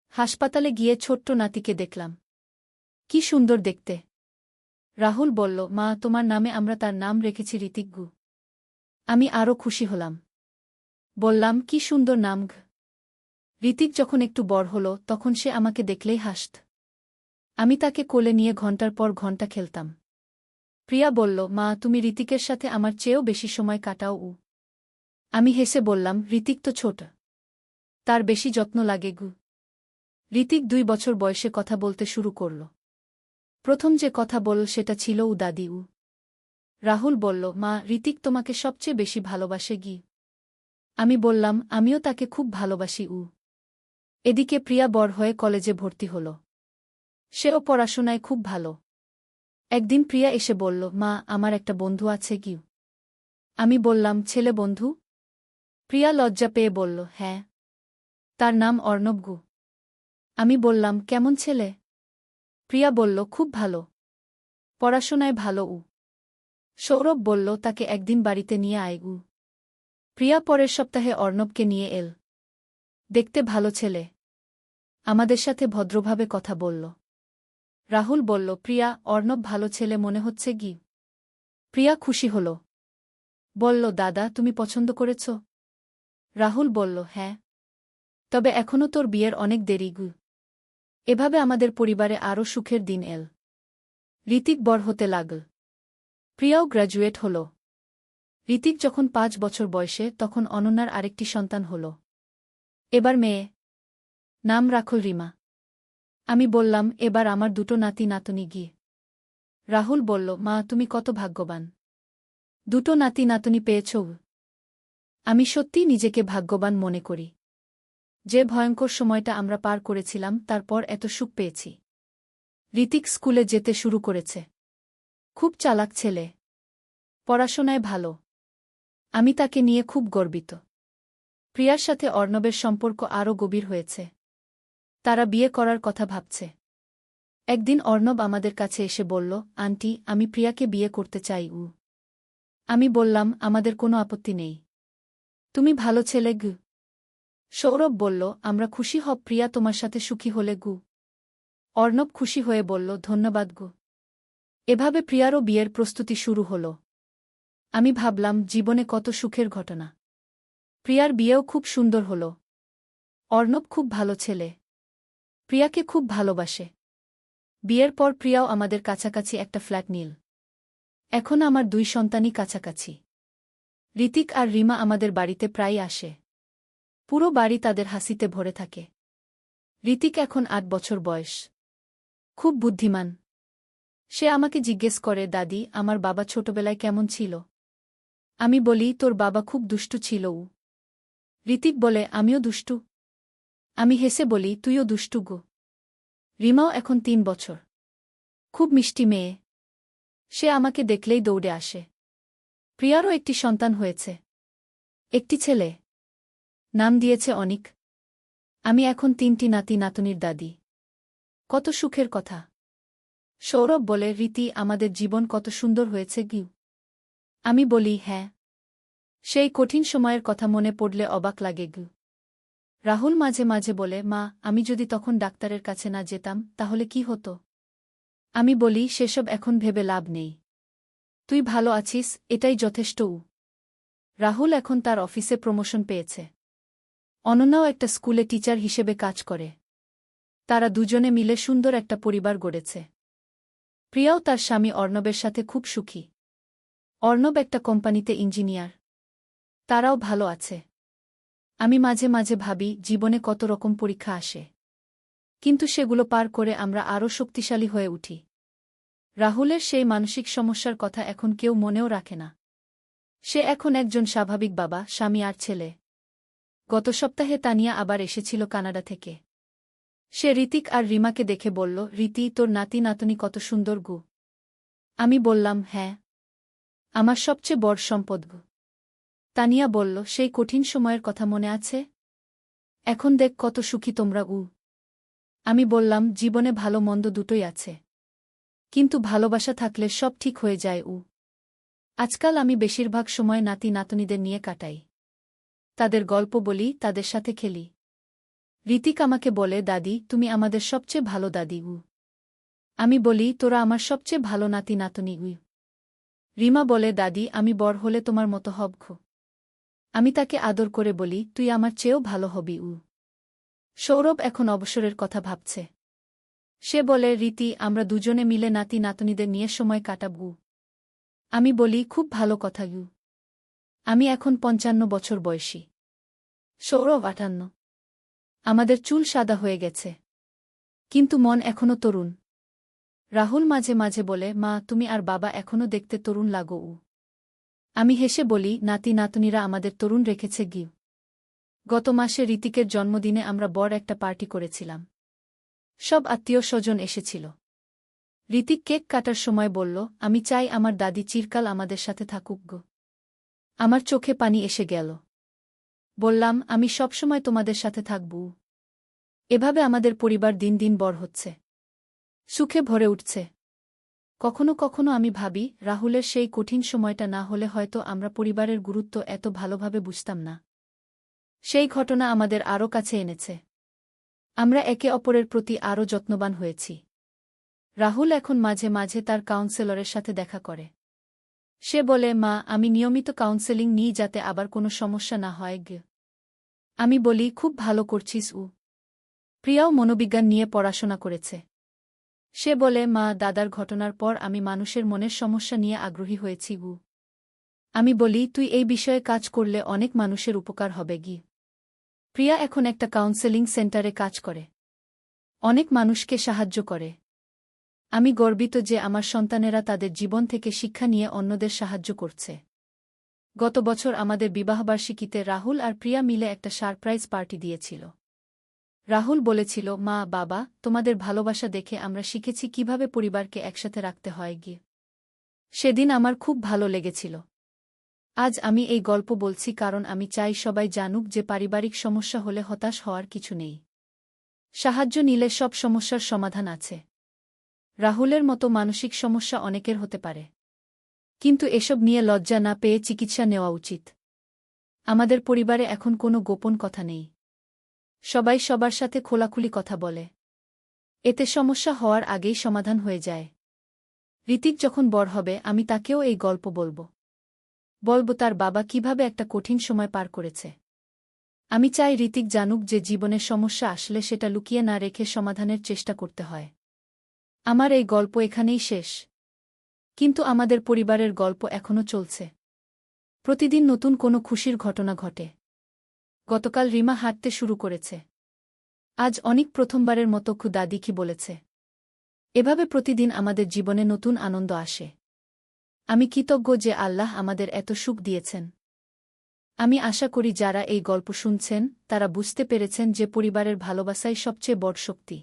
হাসপাতালে গিয়ে ছোট্ট নাতিকে দেখলাম। কি সুন্দর দেখতে! রাহুল বলল, মা, তোমার নামে আমরা তার নাম রেখেছি ঋতিক গু। আমি আরও খুশি হলাম। বললাম, কি সুন্দর নাম ঘ। ঋতিক যখন একটু বড় হল তখন সে আমাকে দেখলেই হাসত। আমি তাকে কোলে নিয়ে ঘণ্টার পর ঘণ্টা খেলতাম। প্রিয়া বলল, মা, তুমি ঋতিকের সাথে আমার চেয়েও বেশি সময় কাটাও। আমি হেসে বললাম, ঋতিক তো ছোট, তার বেশি যত্ন লাগে গু। ঋতিক ২ বছর বয়সে কথা বলতে শুরু করল। প্রথম যে কথা বলল সেটা ছিল দাদি। রাহুল বলল, মা, ঋতিক তোমাকে সবচেয়ে বেশি ভালোবাসে গি। আমি বললাম, আমিও তাকে খুব ভালোবাসি। এদিকে প্রিয়া বড় হয়ে কলেজে ভর্তি হল। সেও পড়াশোনায় খুব ভালো। একদিন প্রিয়া এসে বলল, মা, আমার একটা বন্ধু আছে গি। আমি বললাম, ছেলে বন্ধু? প্রিয়া লজ্জা পেয়ে বলল, হ্যাঁ, তার নাম অর্ণব গু। আমি বললাম, কেমন ছেলে? প্রিয়া বলল, খুব ভালো, পড়াশোনায় ভালো। সৌরভ বলল, তাকে একদিন বাড়িতে নিয়ে আয়। প্রিয়া পরের সপ্তাহে অর্ণবকে নিয়ে এল। দেখতে ভালো ছেলে। আমাদের সাথে ভদ্রভাবে কথা বলল। রাহুল বলল, প্রিয়া, অর্ণব ভালো ছেলে মনে হচ্ছে গি। প্রিয়া খুশি হল। বলল, দাদা, তুমি পছন্দ করেছ? রাহুল বলল, হ্যাঁ, তবে এখনও তোর বিয়ের অনেক দেরি গু। এভাবে আমাদের পরিবারে আরও সুখের দিন এল। ঋতিক বড় হতে লাগল। প্রিয়াও গ্র্যাজুয়েট হল। ঋতিক যখন ৫ বছর বয়সে তখন অনন্যার আরেকটি সন্তান হল। এবার মেয়ে। নাম রাখল রিমা। আমি বললাম, এবার আমার ২টো নাতি নাতনি গিয়ে। রাহুল বলল, মা, তুমি কত ভাগ্যবান। ২টো নাতি নাতনি পেয়েছ। আমি সত্যিই নিজেকে ভাগ্যবান মনে করি। যে ভয়ঙ্কর সময়টা আমরা পার করেছিলাম তারপর এত সুখ পেয়েছি। ঋতিক স্কুলে যেতে শুরু করেছে। খুব চালাক ছেলে। পড়াশোনায় ভালো। আমি তাকে নিয়ে খুব গর্বিত। প্রিয়ার সাথে অর্ণবের সম্পর্ক আরও গভীর হয়েছে। তারা বিয়ে করার কথা ভাবছে। একদিন অর্ণব আমাদের কাছে এসে বলল, আন্টি, আমি প্রিয়াকে বিয়ে করতে চাই। আমি বললাম, আমাদের কোনো আপত্তি নেই। তুমি ভালো ছেলে গু। সৌরভ বলল, আমরা খুশি হব প্রিয়া তোমার সাথে সুখী হলে গু। অর্ণব খুশি হয়ে বলল, ধন্যবাদ গু। এভাবে প্রিয়ারও বিয়ের প্রস্তুতি শুরু হল। আমি ভাবলাম, জীবনে কত সুখের ঘটনা। প্রিয়ার বিয়েও খুব সুন্দর হল। অর্ণব খুব ভালো ছেলে। প্রিয়াকে খুব ভালোবাসে। বিয়ের পর প্রিয়াও আমাদের কাছাকাছি একটা ফ্ল্যাট নিল। এখন আমার ২ সন্তানই কাছাকাছি। ঋতিক আর রিমা আমাদের বাড়িতে প্রায়ই আসে। পুরো বাড়ি তাদের হাসিতে ভরে থাকে। ঋতিক এখন ৮ বছর বয়স। খুব বুদ্ধিমান। সে আমাকে জিজ্ঞেস করে, দাদি, আমার বাবা ছোটবেলায় কেমন ছিল? আমি বলি, তোর বাবা খুব দুষ্টু ছিল। ঋতিক বলে, আমিও দুষ্টু। আমি হেসে বলি, তুইও দুষ্টু গো। রিমাও এখন ৩ বছর। খুব মিষ্টি মেয়ে। সে আমাকে দেখলেই দৌড়ে আসে। প্রিয়ারও একটি সন্তান হয়েছে। একটি ছেলে। নাম দিয়েছে অনিক। আমি এখন ৩টি নাতি নাতনির দাদি। কত সুখের কথা। সৌরভ বলে, রীতি, আমাদের জীবন কত সুন্দর হয়েছে গিউ। আমি বলি, হ্যাঁ। সেই কঠিন সময়ের কথা মনে পড়লে অবাক লাগে গিউ। রাহুল মাঝে মাঝে বলে, মা, আমি যদি তখন ডাক্তারের কাছে না যেতাম তাহলে কি হতো? আমি বলি, সেসব এখন ভেবে লাভ নেই। তুই ভালো আছিস, এটাই যথেষ্ট। রাহুল এখন তার অফিসে প্রমোশন পেয়েছে। অনন্যাও একটা স্কুলে টিচার হিসেবে কাজ করে। তারা দুজনে মিলে সুন্দর একটা পরিবার গড়েছে। প্রিয়াও তার স্বামী অর্ণবের সাথে খুব সুখী। অর্ণব একটা কোম্পানিতে ইঞ্জিনিয়ার। তারাও ভালো আছে। আমি মাঝে মাঝে ভাবি, জীবনে কত রকম পরীক্ষা আসে, কিন্তু সেগুলো পার করে আমরা আরও শক্তিশালী হয়ে উঠি। রাহুলের সেই মানসিক সমস্যার কথা এখন কেউ মনেও রাখে না। সে এখন একজন স্বাভাবিক বাবা, স্বামী আর ছেলে। গত সপ্তাহে তানিয়া আবার এসেছিল কানাডা থেকে। সে ঋতিক আর রিমাকে দেখে বলল, রীতি, তোর নাতি নাতনি কত সুন্দর গু। আমি বললাম, হ্যাঁ। আমার সবচেয়ে বড় সম্পদ গু। তানিয়া বলল, সেই কঠিন সময়ের কথা মনে আছে? এখন দেখ কত সুখী তোমরা। আমি বললাম, জীবনে ভালো মন্দ দুটোই আছে, কিন্তু ভালোবাসা থাকলে সব ঠিক হয়ে যায়। আজকাল আমি বেশিরভাগ সময় নাতি নাতনিদের নিয়ে কাটাই। তাদের গল্প বলি, তাদের সাথে খেলি। ঋতিক আমাকে বলে, দাদি, তুমি আমাদের সবচেয়ে ভালো দাদি। আমি বলি, তোরা আমার সবচেয়ে ভালো নাতি নাতনি। রিমা বলে, দাদি, আমি বড় হলে তোমার মতো হব। আমি তাকে আদর করে বলি, তুই আমার চেয়েও ভালো হবি। সৌরভ এখন অবসরের কথা ভাবছে। সে বলে, রীতি, আমরা দুজনে মিলে নাতি নাতনিদের নিয়ে সময় কাটাব। আমি বলি, খুব ভালো কথা। আমি এখন ৫৫ বছর বয়সী। সৌরভ ৫৮। আমাদের চুল সাদা হয়ে গেছে, কিন্তু মন এখনো তরুণ। রাহুল মাঝে মাঝে বলে, মা, তুমি আর বাবা এখনো দেখতে তরুণ লাগো। আমি হেসে বলি, নাতি নাতনিরা আমাদের তরুণ রেখেছে গিউ। গত মাসে ঋতিকের জন্মদিনে আমরা বড় একটা পার্টি করেছিলাম। সব আত্মীয় স্বজন এসেছিল। ঋতিক কেক কাটার সময় বলল, আমি চাই আমার দাদি চিরকাল আমাদের সাথে থাকুক গো। আমার চোখে পানি এসে গেল। বললাম, আমি সবসময় তোমাদের সাথে থাকব। এভাবে আমাদের পরিবার দিন দিন বড় হচ্ছে, সুখে ভরে উঠছে। কখনো কখনো আমি ভাবি, রাহুলের সেই কঠিন সময়টা না হলে হয়তো আমরা পরিবারের গুরুত্ব এত ভালোভাবে বুঝতাম না। সেই ঘটনা আমাদের আরও কাছে এনেছে। আমরা একে অপরের প্রতি আরও যত্নবান হয়েছি। রাহুল এখন মাঝে মাঝে তার কাউন্সেলরের সাথে দেখা করে। সে বলে, মা, আমি নিয়মিত কাউন্সেলিং নিই যাতে আবার কোনো সমস্যা না হয়। আমি বলি, খুব ভালো করছিস। প্রিয়াও মনোবিজ্ঞান নিয়ে পড়াশোনা করেছে। সে বলে, মা, দাদার ঘটনার পর আমি মানুষের মনের সমস্যা নিয়ে আগ্রহী হয়েছি। আমি বলি, তুই এই বিষয়ে কাজ করলে অনেক মানুষের উপকার হবে। প্রিয়া এখন একটা কাউন্সেলিং সেন্টারে কাজ করে, অনেক মানুষকে সাহায্য করে। আমি গর্বিত যে আমার সন্তানেরা তাদের জীবন থেকে শিক্ষা নিয়ে অন্যদের সাহায্য করছে। গত বছর আমাদের বিবাহবার্ষিকীতে রাহুল আর প্রিয়া মিলে একটা সারপ্রাইজ পার্টি দিয়েছিল। রাহুল বলেছিল, মা, বাবা, তোমাদের ভালোবাসা দেখে আমরা শিখেছি কিভাবে পরিবারকে একসাথে রাখতে হয়। সেদিন আমার খুব ভালো লেগেছিল। আজ আমি এই গল্প বলছি কারণ আমি চাই সবাই জানুক যে পারিবারিক সমস্যা হলে হতাশ হওয়ার কিছু নেই। সাহায্য নিলে সব সমস্যার সমাধান আছে। রাহুলের মতো মানসিক সমস্যা অনেকের হতে পারে, কিন্তু এসব নিয়ে লজ্জা না পেয়ে চিকিৎসা নেওয়া উচিত। আমাদের পরিবারে এখন কোনো গোপন কথা নেই। সবাই সবার সাথে খোলাখুলি কথা বলে। এতে সমস্যা হওয়ার আগেই সমাধান হয়ে যায়। ঋতিক যখন বড় হবে আমি তাকেও এই গল্প বলব তার বাবা কিভাবে একটা কঠিন সময় পার করেছে। আমি চাই ঋতিক জানুক যে জীবনে সমস্যা আসলে সেটা লুকিয়ে না রেখে সমাধানের চেষ্টা করতে হয়। আমার এই গল্প এখানেই শেষ, কিন্তু আমাদের পরিবারের গল্প এখনো চলছে। প্রতিদিন নতুন কোনো খুশির ঘটনা ঘটে। গতকাল রিমা হাঁটতে শুরু করেছে। আজ অনেক প্রথমবারের মতো দাদি কি বলেছে। এভাবে প্রতিদিন আমাদের জীবনে নতুন আনন্দ আসে। আমি কৃতজ্ঞ যে আল্লাহ আমাদের এত সুখ দিয়েছেন। আমি আশা করি যারা এই গল্প শুনছেন তারা বুঝতে পেরেছেন যে পরিবারের ভালোবাসাই সবচেয়ে বড় শক্তি।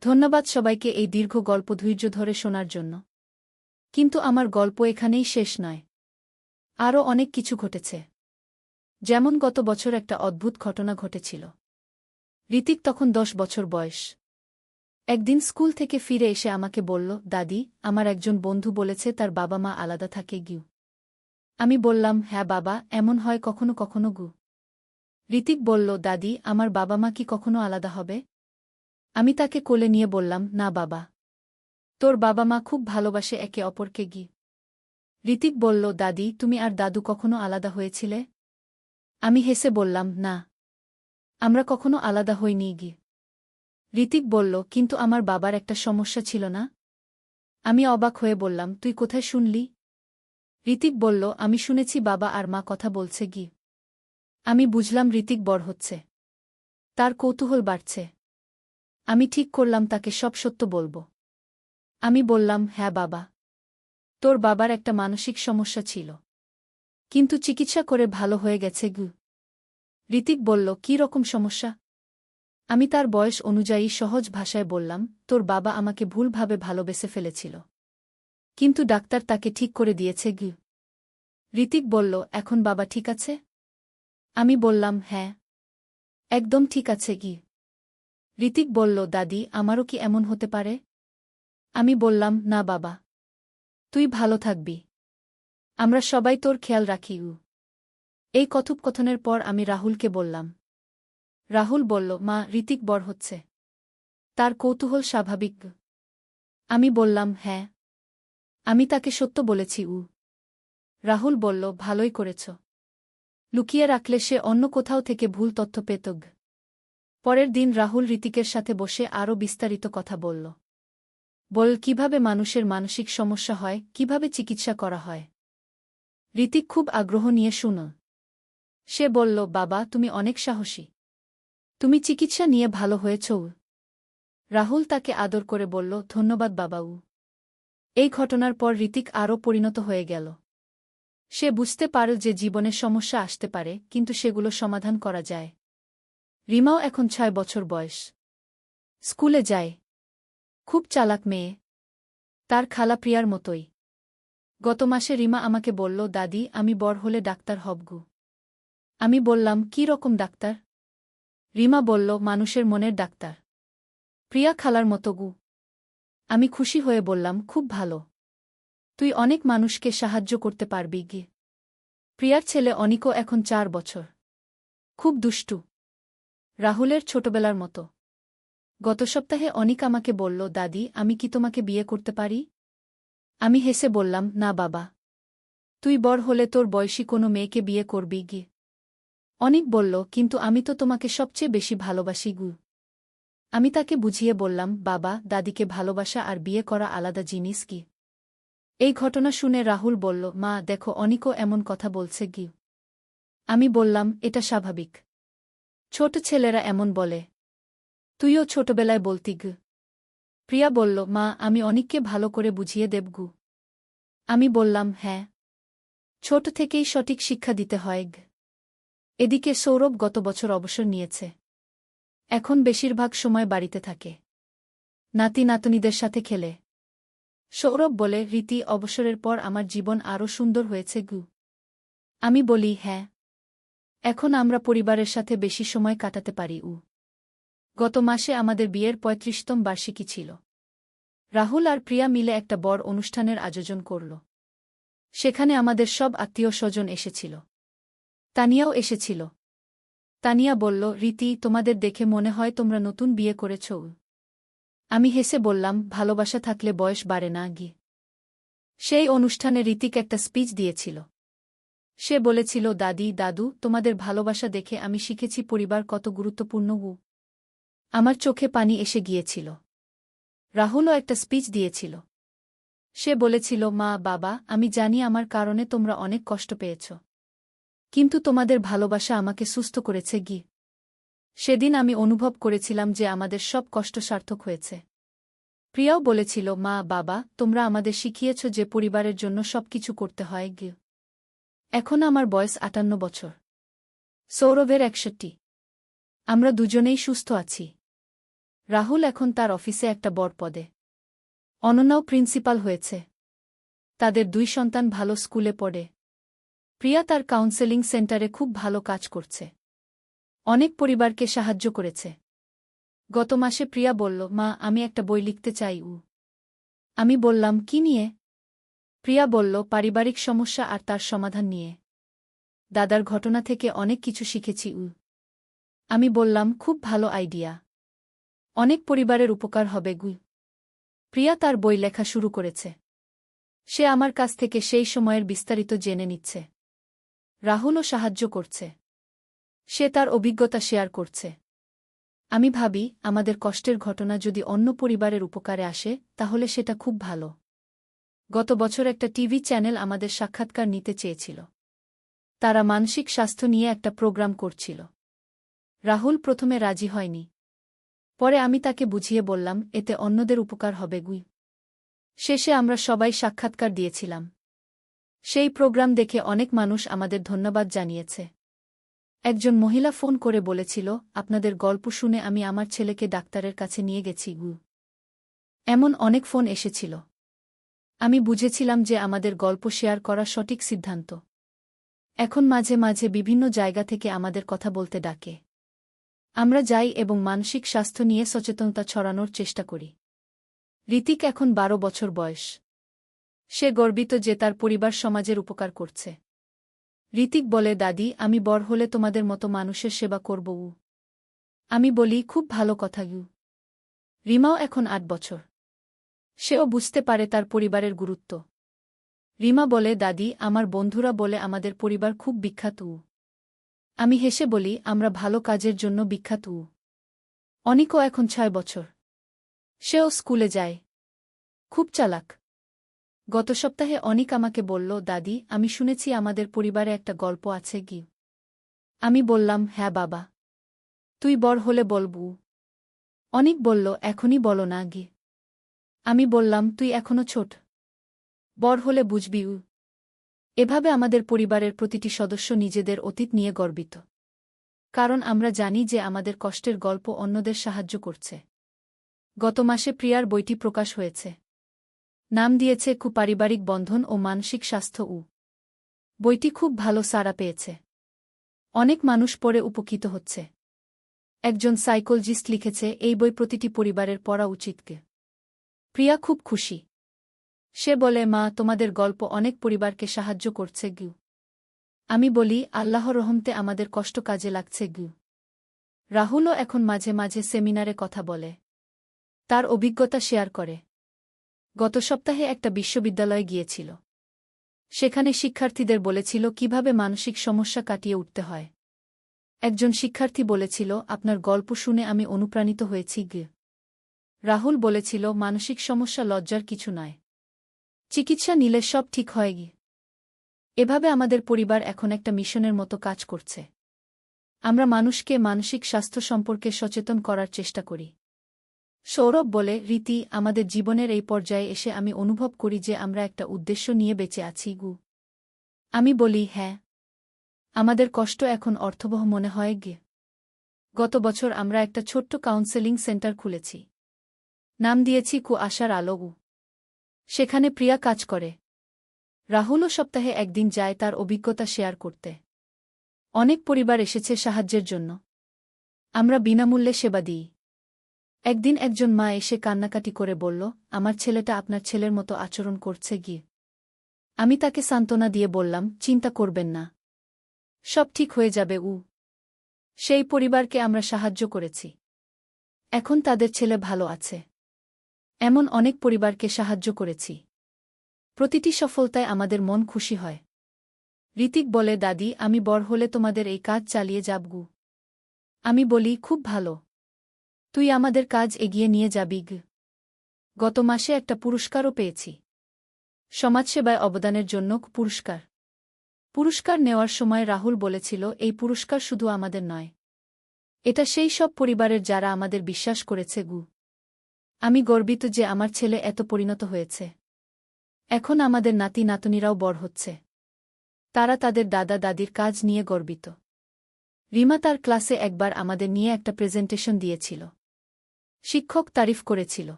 ধন্যবাদ সবাইকে এই দীর্ঘ গল্প ধৈর্য ধরে শোনার জন্য। কিন্তু আমার গল্প এখানেই শেষ নয়। আরও অনেক কিছু ঘটেছে। যেমন গত বছর একটা অদ্ভুত ঘটনা ঘটেছিল। ঋতিক তখন 10 বছর বয়স। একদিন স্কুল থেকে ফিরে এসে আমাকে বলল, দাদি, আমার একজন বন্ধু বলেছে তার বাবা মা আলাদা থাকে গিউ। আমি বললাম, হ্যাঁ বাবা, এমন হয় কখনো কখনো গু। ঋতিক বলল, দাদি, আমার বাবা মা কি কখনো আলাদা হবে? আমি তাকে কোলে নিয়ে বললাম, না বাবা। তোর বাবা মা খুব ভালোবাসে একে অপরকে গি। ঋতিক বলল, দাদি, তুমি আর দাদু কখনো আলাদা হয়েছিলে? আমি হেসে বললাম, না। আমরা কখনো আলাদা হইনি গি। ঋতিক বলল, কিন্তু আমার বাবার একটা সমস্যা ছিল না? আমি অবাক হয়ে বললাম, তুই কোথায় শুনলি? ঋতিক বলল, আমি শুনেছি বাবা আর মা কথা বলছে গি। আমি বুঝলাম ঋতিক বড় হচ্ছে। তার কৌতূহল বাড়ছে। আমি ঠিক করলাম তাকে সব সত্য বলব। আমি বললাম, হ্যাঁ বাবা। তোর বাবার একটা মানসিক সমস্যা ছিল। কিন্তু চিকিৎসা করে ভালো হয়ে গেছে গু। ঋতিক বলল, কী রকম সমস্যা? আমি তার বয়স অনুযায়ী সহজ ভাষায় বললাম, তোর বাবা আমাকে ভুলভাবে ভালোবেসে ফেলেছিল। কিন্তু ডাক্তার তাকে ঠিক করে দিয়েছে গু। ঋতিক বলল, এখন বাবা ঠিক আছে? আমি বললাম, হ্যাঁ। একদম ঠিক আছে গি। ঋতিক বলল, দাদি, আমারও কি এমন হতে পারে? আমি বললাম, না বাবা। তুই ভালো থাকবি। আমরা সবাই তোর খেয়াল রাখি উ। এই কথোপকথনের পর আমি রাহুলকে বললাম। রাহুল বলল, মা, ঋতিক বড় হচ্ছে। তার কৌতূহল স্বাভাবিক। আমি বললাম, হ্যাঁ। আমি তাকে সত্য বলেছি উ। রাহুল বলল, ভালোই করেছ। লুকিয়ে রাখলে সে অন্য কোথাও থেকে ভুল তথ্য পেত। পরের দিন রাহুল ঋতিকের সাথে বসে আরও বিস্তারিত কথা বলল। কিভাবে মানুষের মানসিক সমস্যা হয়, কিভাবে চিকিৎসা করা হয়। ঋতিক খুব আগ্রহ নিয়ে শুনল। সে বলল, বাবা, তুমি অনেক সাহসী। তুমি চিকিৎসা নিয়ে ভালো হয়েছ উ। রাহুল তাকে আদর করে বলল, ধন্যবাদ বাবা উ। এই ঘটনার পর ঋতিক আরও পরিণত হয়ে গেল। সে বুঝতে পারল যে জীবনে সমস্যা আসতে পারে, কিন্তু সেগুলো সমাধান করা যায়। রিমাও এখন 6 বছর বয়স। স্কুলে যায়। খুব চালাক মেয়ে। তার খালা প্রিয়ার মতোই। গত মাসে রিমা আমাকে বলল, দাদি, আমি বড় হলে ডাক্তার হবগু। আমি বললাম, কী রকম ডাক্তার? রিমা বলল, মানুষের মনের ডাক্তার। প্রিয়া খালার মতো গু। আমি খুশি হয়ে বললাম, খুব ভালো। তুই অনেক মানুষকে সাহায্য করতে পারবি গি। প্রিয়ার ছেলে অনিকও এখন 4 বছর। খুব দুষ্টু। রাহুলের ছোটবেলার মতো। গত সপ্তাহে অনিক আমাকে বলল, দাদি, আমি কি তোমাকে বিয়ে করতে পারি? আমি হেসে বললাম, না বাবা। তুই বড় হলে তোর বয়সী কোনো মেয়েকে বিয়ে করবি গি। অনিক বলল, কিন্তু আমি তো তোমাকে সবচেয়ে বেশি ভালোবাসি গু। আমি তাকে বুঝিয়ে বললাম, বাবা, দাদিকে ভালোবাসা আর বিয়ে করা আলাদা জিনিস কি। এই ঘটনা শুনে রাহুল বলল, মা, দেখো অনিকও এমন কথা বলছে গি। আমি বললাম, এটা স্বাভাবিক। ছোট ছেলেরা এমন বলে। তুইও ছোটবেলায় বলতি গু। প্রিয়া বলল, মা, আমি অনিককে ভালো করে বুঝিয়ে দেব গু। আমি বললাম, হ্যাঁ। ছোট থেকেই সঠিক শিক্ষা দিতে হয় গ। এদিকে সৌরভ গত বছর অবসর নিয়েছে। এখন বেশিরভাগ সময় বাড়িতে থাকে। নাতি নাতনিদের সাথে খেলে। সৌরভ বলে, রীতি, অবসরের পর আমার জীবন আরও সুন্দর হয়েছে গু। আমি বলি, হ্যাঁ। এখন আমরা পরিবারের সাথে বেশি সময় কাটাতে পারি উ। গত মাসে আমাদের বিয়ের 35তম বার্ষিকী ছিল। রাহুল আর প্রিয়া মিলে একটা বড় অনুষ্ঠানের আয়োজন করল। সেখানে আমাদের সব আত্মীয় স্বজন এসেছিল। তানিয়াও এসেছিল। তানিয়া বলল, রীতি, তোমাদের দেখে মনে হয় তোমরা নতুন বিয়ে করেছ। আমি হেসে বললাম, ভালোবাসা থাকলে বয়স বাড়ে না গি। সেই অনুষ্ঠানে ঋতিক একটা স্পিচ দিয়েছিল। সে বলেছিল, দাদি, দাদু, তোমাদের ভালোবাসা দেখে আমি শিখেছি পরিবার কত গুরুত্বপূর্ণ গু। আমার চোখে পানি এসে গিয়েছিল। রাহুলও একটা স্পিচ দিয়েছিল। সে বলেছিল, মা, বাবা, আমি জানি আমার কারণে তোমরা অনেক কষ্ট পেয়েছ। কিন্তু তোমাদের ভালোবাসা আমাকে সুস্থ করেছে গি। সেদিন আমি অনুভব করেছিলাম যে আমাদের সব কষ্ট সার্থক হয়েছে। প্রিয়াও বলেছিল, মা বাবা, তোমরা আমাদের শিখিয়েছ যে পরিবারের জন্য সবকিছু করতে হয় গিয়ে। এখন আমার বয়স 58 বছর। সৌরভের 61। আমরা দুজনেই সুস্থ আছি। রাহুল এখন তার অফিসে একটা বড় পদে। অনন্যাও প্রিন্সিপাল হয়েছে। তাদের 2 সন্তান ভালো স্কুলে পড়ে। প্রিয়া তার কাউন্সেলিং সেন্টারে খুব ভালো কাজ করছে। অনেক পরিবারকে সাহায্য করেছে। গত মাসে প্রিয়া বলল, মা, আমি একটা বই লিখতে চাই। আমি বললাম, কি নিয়ে? প্রিয়া বলল, পারিবারিক সমস্যা আর তার সমাধান নিয়ে। দাদার ঘটনা থেকে অনেক কিছু শিখেছি। আমি বললাম, খুব ভালো আইডিয়া। অনেক পরিবারের উপকার হবে। প্রিয়া তার বই লেখা শুরু করেছে। সে আমার কাছ থেকে সেই সময়ের বিস্তারিত জেনে নিচ্ছে। রাহুলও সাহায্য করছে। সে তার অভিজ্ঞতা শেয়ার করছে। আমি ভাবি, আমাদের কষ্টের ঘটনা যদি অন্য পরিবারের উপকারে আসে তাহলে সেটা খুব ভালো। গত বছর একটা টিভি চ্যানেল আমাদের সাক্ষাৎকার নিতে চেয়েছিল। তারা মানসিক স্বাস্থ্য নিয়ে একটা প্রোগ্রাম করছিল। রাহুল প্রথমে রাজি হয়নি। পরে আমি তাকে বুঝিয়ে বললাম, এতে অন্যদের উপকার হবে। শেষে আমরা সবাই সাক্ষাৎকার দিয়েছিলাম। সেই প্রোগ্রাম দেখে অনেক মানুষ আমাদের ধন্যবাদ জানিয়েছে। একজন মহিলা ফোন করে বলেছিল, আপনাদের গল্প শুনে আমি আমার ছেলেকে ডাক্তারের কাছে নিয়ে গেছি। এমন অনেক ফোন এসেছিল। আমি বুঝেছিলাম যে আমাদের গল্প শেয়ার করা সঠিক সিদ্ধান্ত। এখন মাঝে মাঝে বিভিন্ন জায়গা থেকে আমাদের কথা বলতে ডাকে। আমরা যাই এবং মানসিক স্বাস্থ্য নিয়ে সচেতনতা ছড়ানোর চেষ্টা করি। ঋতিক এখন 12 বছর বয়স। সে গর্বিত যে তার পরিবার সমাজের উপকার করছে। ঋতিক বলে, দাদি, আমি বড় হলে তোমাদের মতো মানুষের সেবা করব। আমি বলি, খুব ভালো কথা। রিমাও এখন 8 বছর। সেও বুঝতে পারে তার পরিবারের গুরুত্ব। রিমা বলে, দাদি, আমার বন্ধুরা বলে আমাদের পরিবার খুব বিখ্যাত। আমি হেসে বলি, আমরা ভালো কাজের জন্য বিখ্যাত। অনিকও এখন 6 বছর। সেও স্কুলে যায়। খুব চালাক। গত সপ্তাহে অনিক আমাকে বলল, দাদি, আমি শুনেছি আমাদের পরিবারে একটা গল্প আছে। আমি বললাম, হ্যাঁ বাবা। তুই বড় হলে বলবু। অনিক বলল, এখনই বলো না। আমি বললাম, তুই এখনো ছোট। বড় হলে বুঝবি। এভাবে আমাদের পরিবারের প্রতিটি সদস্য নিজেদের অতীত নিয়ে গর্বিত। কারণ আমরা জানি যে আমাদের কষ্টের গল্প অন্যদের সাহায্য করছে। গত মাসে প্রিয়ার বইটি প্রকাশ হয়েছে। নাম দিয়েছে পারিবারিক বন্ধন ও মানসিক স্বাস্থ্য। বইটি খুব ভালো সাড়া পেয়েছে। অনেক মানুষ পড়ে উপকৃত হচ্ছে। একজন সাইকোলজিস্ট লিখেছে, এই বই প্রতিটি পরিবারের পড়া উচিত। প্রিয়া খুব খুশি। সে বলে, মা, তোমাদের গল্প অনেক পরিবারকে সাহায্য করছে। আমি বলি, আল্লাহর রহমতে আমাদের কষ্ট কাজে লাগছে। রাহুলও এখন মাঝে মাঝে সেমিনারে কথা বলে। তার অভিজ্ঞতা শেয়ার করে। গত সপ্তাহে একটা বিশ্ববিদ্যালয়ে গিয়েছিল। সেখানে শিক্ষার্থীদের বলেছিল কিভাবে মানসিক সমস্যা কাটিয়ে উঠতে হয়। একজন শিক্ষার্থী বলেছিল, আপনার গল্প শুনে আমি অনুপ্রাণিত হয়েছি। রাহুল বলেছিল, মানসিক সমস্যা লজ্জার কিছু নয়। চিকিৎসা নিলে সব ঠিক হয়। এভাবে আমাদের পরিবার এখন একটা মিশনের মতো কাজ করছে। আমরা মানুষকে মানসিক স্বাস্থ্য সম্পর্কে সচেতন করার চেষ্টা করি। সৌরভ বলে, রীতি, আমাদের জীবনের এই পর্যায়ে এসে আমি অনুভব করি যে আমরা একটা উদ্দেশ্য নিয়ে বেঁচে আছি। আমি বলি, হ্যাঁ। আমাদের কষ্ট এখন অর্থবহ মনে হয়। গত বছর আমরা একটা ছোট্ট কাউন্সেলিং সেন্টার খুলেছি। নাম দিয়েছি আশার আলো। সেখানে প্রিয়া কাজ করে। রাহুলও সপ্তাহে একদিন যায় তার অভিজ্ঞতা শেয়ার করতে। অনেক পরিবার এসেছে সাহায্যের জন্য। আমরা বিনামূল্যে সেবা দিই। একদিন একজন মা এসে কান্নাকাটি করে বলল, আমার ছেলেটা আপনার ছেলের মতো আচরণ করছে। আমি তাকে সান্ত্বনা দিয়ে বললাম, চিন্তা করবেন না, সব ঠিক হয়ে যাবে। সেই পরিবারকে আমরা সাহায্য করেছি। এখন তাদের ছেলে ভালো আছে। এমন অনেক পরিবারকে সাহায্য করেছি। প্রতিটি সফলতায় আমাদের মন খুশি হয়। ঋতিক বলে, দাদি, আমি বড় হলে তোমাদের এই কাজ চালিয়ে যাব। আমি বলি, খুব ভালো। তুই আমাদের কাজ এগিয়ে নিয়ে যাবি। গত মাসে একটা পুরস্কারও পেয়েছি। সমাজসেবায় অবদানের জন্য পুরস্কার। পুরস্কার নেওয়ার সময় রাহুল বলেছিল, এই পুরস্কার শুধু আমাদের নয়, এটা সেই সব পরিবারের যারা আমাদের বিশ্বাস করেছে গু। আমি গর্বিত যে আমার ছেলে এত পরিণত হয়েছে। এখন আমাদের নাতি নাতনিরাও বড় হচ্ছে। তারা তাদের দাদা দাদির কাজ নিয়ে গর্বিত। রিমা তার ক্লাসে একবার আমাদের নিয়ে একটা প্রেজেন্টেশন দিয়েছিল। শিক্ষক তারিফ করেছিল।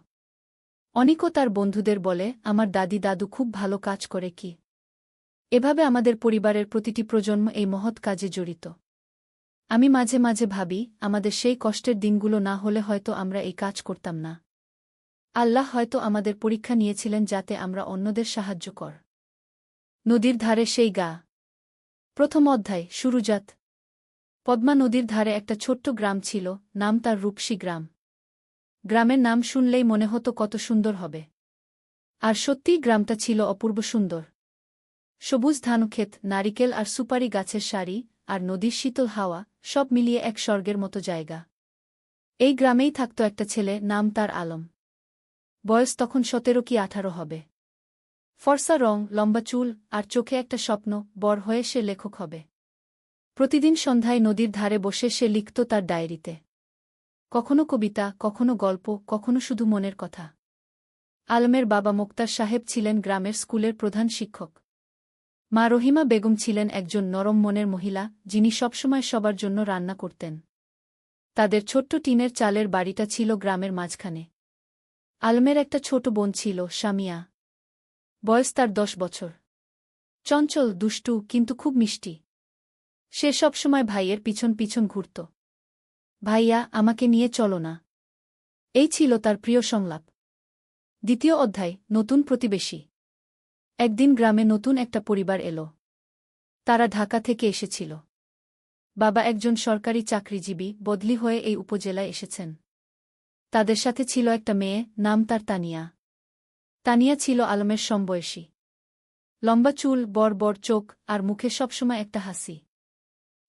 অনিকও তার বন্ধুদের বলে আমার দাদি দাদু খুব ভালো কাজ করে কি। এভাবে আমাদের পরিবারের প্রতিটি প্রজন্ম এই মহৎ কাজে জড়িত। আমি মাঝে মাঝে ভাবি আমাদের সেই কষ্টের দিনগুলো না হলে হয়তো আমরা এই কাজ করতাম না। আল্লাহ হয়তো আমাদের পরীক্ষা নিয়েছিলেন যাতে আমরা অন্যদের সাহায্য কর। নদীর ধারে সেই গা। প্রথম অধ্যায় শুরুজাত। পদ্মা নদীর ধারে একটা ছোট্ট গ্রাম ছিল, নাম তার রূপসী গ্রাম। গ্রামের নাম শুনলেই মনে হতো কত সুন্দর হবে। আর সত্যিই গ্রামটা ছিল অপূর্ব সুন্দর। সবুজ ধানক্ষেত, নারিকেল আর সুপারি গাছের সারি, আর নদীর শীতল হাওয়া, সব মিলিয়ে এক স্বর্গের মতো জায়গা। এই গ্রামেই থাকত একটা ছেলে, নাম তার আলম। বয়স তখন 17 কি 18 হবে। ফর্সা রং, লম্বা চুল, আর চোখে একটা স্বপ্ন, বড় হয়ে সে লেখক হবে। প্রতিদিন সন্ধ্যায় নদীর ধারে বসে সে লিখত তার ডায়েরিতে। কখনো কবিতা, কখনো গল্প, কখনো শুধু মনের কথা। আলমের বাবা মোক্তার সাহেব ছিলেন গ্রামের স্কুলের প্রধান শিক্ষক। মা রহিমা বেগম ছিলেন একজন নরম মনের মহিলা, যিনি সবসময় সবার জন্য রান্না করতেন। তাদের ছোট্ট টিনের চালের বাড়িটা ছিল গ্রামের মাঝখানে। আলমের একটা ছোট বোন ছিল, সামিয়া। বয়স তার 10 বছর। চঞ্চল, দুষ্টু, কিন্তু খুব মিষ্টি। সে সবসময় ভাইয়ের পিছন পিছন ঘুরত। ভাইয়া, আমাকে নিয়ে চলো না। এই ছিল তার প্রিয় সংলাপ। দ্বিতীয় অধ্যায় নতুন প্রতিবেশী। একদিন গ্রামে নতুন একটা পরিবার এলো। তারা ঢাকা থেকে এসেছিল। বাবা একজন সরকারি চাকরিজীবী, বদলি হয়ে এই উপজেলায় এসেছেন। তাদের সাথে ছিল একটা মেয়ে, নাম তার তানিয়া। তানিয়া ছিল আলমের সমবয়সী। লম্বা চুল, বড় বড় চোখ, আর মুখে সবসময় একটা হাসি।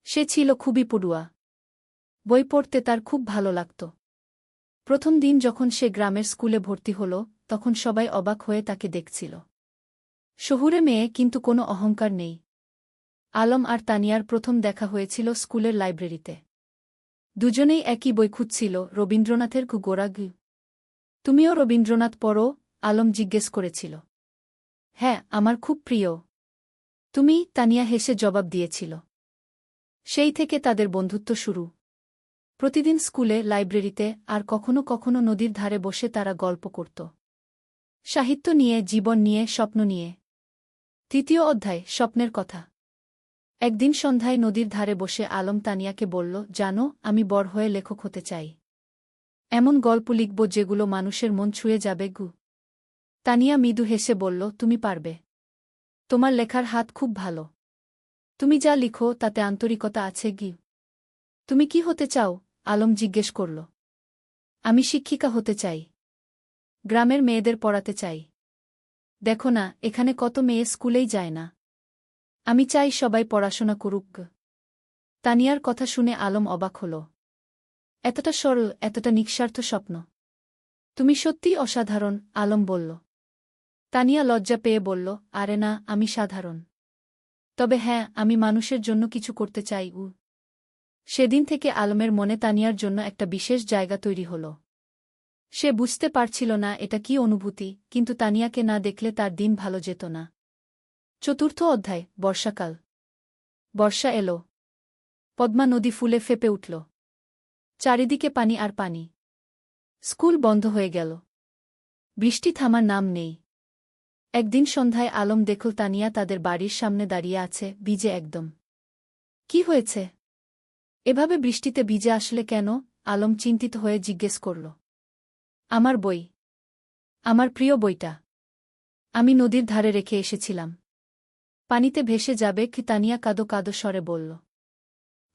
সে ছিল খুবই পড়ুয়া। বই পড়তে তার খুব ভালো লাগত। প্রথম দিন যখন সে গ্রামের স্কুলে ভর্তি হল, তখন সবাই অবাক হয়ে তাকে দেখছিল। শহুরে মেয়ে, কিন্তু কোনো অহংকার নেই। আলম আর তানিয়ার প্রথম দেখা হয়েছিল স্কুলের লাইব্রেরিতে। দুজনেই একই বই খুঁজছিল, রবীন্দ্রনাথের গোরা গু। তুমিও রবীন্দ্রনাথ পড়ো? আলম জিজ্ঞেস করেছিল। হ্যাঁ, আমার খুব প্রিয়। তুমি? তানিয়া হেসে জবাব দিয়েছিল। সেই থেকে তাদের বন্ধুত্ব শুরু। প্রতিদিন স্কুলে, লাইব্রেরিতে, আর কখনো কখনো নদীর ধারে বসে তারা গল্প করত। সাহিত্য নিয়ে, জীবন নিয়ে, স্বপ্ন নিয়ে। তৃতীয় অধ্যায় স্বপ্নের কথা। একদিন সন্ধ্যায় নদীর ধারে বসে আলম তানিয়াকে বলল, জানো, আমি বড় হয়ে লেখক হতে চাই। এমন গল্প লিখব যেগুলো মানুষের মন ছুঁয়ে যাবে গু। তানিয়া মৃদু হেসে বলল, তুমি পারবে। তোমার লেখার হাত খুব ভালো। তুমি যা লিখো তাতে আন্তরিকতা আছে গি। তুমি কি হতে চাও? আলম জিজ্ঞেস করল। আমি শিক্ষিকা হতে চাই। গ্রামের মেয়েদের পড়াতে চাই। দেখো না, এখানে কত মেয়ে স্কুলেই যায় না। আমি চাই সবাই পড়াশোনা করুক। তানিয়ার কথা শুনে আলম অবাক হল। এতটা সরল, এতটা নিঃস্বার্থ স্বপ্ন। তুমি সত্যিই অসাধারণ, আলম বলল। তানিয়া লজ্জা পেয়ে বলল, আরে না, আমি সাধারণ। তবে হ্যাঁ, আমি মানুষের জন্য কিছু করতে চাই। সেদিন থেকে আলমের মনে তানিয়ার জন্য একটা বিশেষ জায়গা তৈরি হল। সে বুঝতে পারছিল না এটা কি অনুভূতি, কিন্তু তানিয়াকে না দেখলে তার দিন ভালো যেত না। চতুর্থ অধ্যায় বর্ষাকাল। বর্ষা এলো। পদ্মা নদী ফুলে ফেপে উঠল। চারিদিকে পানি আর পানি। স্কুল বন্ধ হয়ে গেল। বৃষ্টি থামার নাম নেই। একদিন সন্ধ্যায় আলম দেখল তানিয়া তাদের বাড়ির সামনে দাঁড়িয়ে আছে, ভিজে একদম। কি হয়েছে? এভাবে বৃষ্টিতে ভিজে আসলে কেন? আলম চিন্তিত হয়ে জিজ্ঞেস করল। আমার বই। আমার প্রিয় বইটা। আমি নদীর ধারে রেখে এসেছিলাম। পানিতে ভেসে যাবে কি? তানিয়া কাঁদো কাঁদো স্বরে বলল।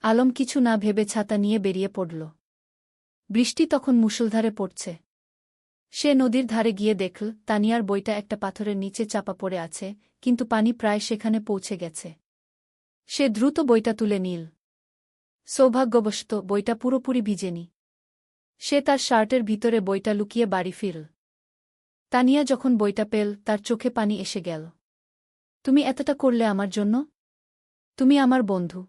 আলম কিছু না ভেবে ছাতা নিয়ে বেরিয়ে পড়ল। বৃষ্টি তখন মুষলধারে পড়ছে। সে নদীর ধারে গিয়ে দেখল তানিয়ার বইটা একটা পাথরের নিচে চাপা পড়ে আছে, কিন্তু পানি প্রায় সেখানে পৌঁছে গেছে। সে দ্রুত বইটা তুলে নিল। সৌভাগ্যবশত বইটা পুরোপুরি ভিজেনি। সে তার শার্টের ভিতরে বইটা লুকিয়ে বাড়ি ফিরল। তানিয়া যখন বইটা পেল, তার চোখে পানি এসে গেল। তুমি এতটা করলে আমার জন্য? তুমি আমার বন্ধু।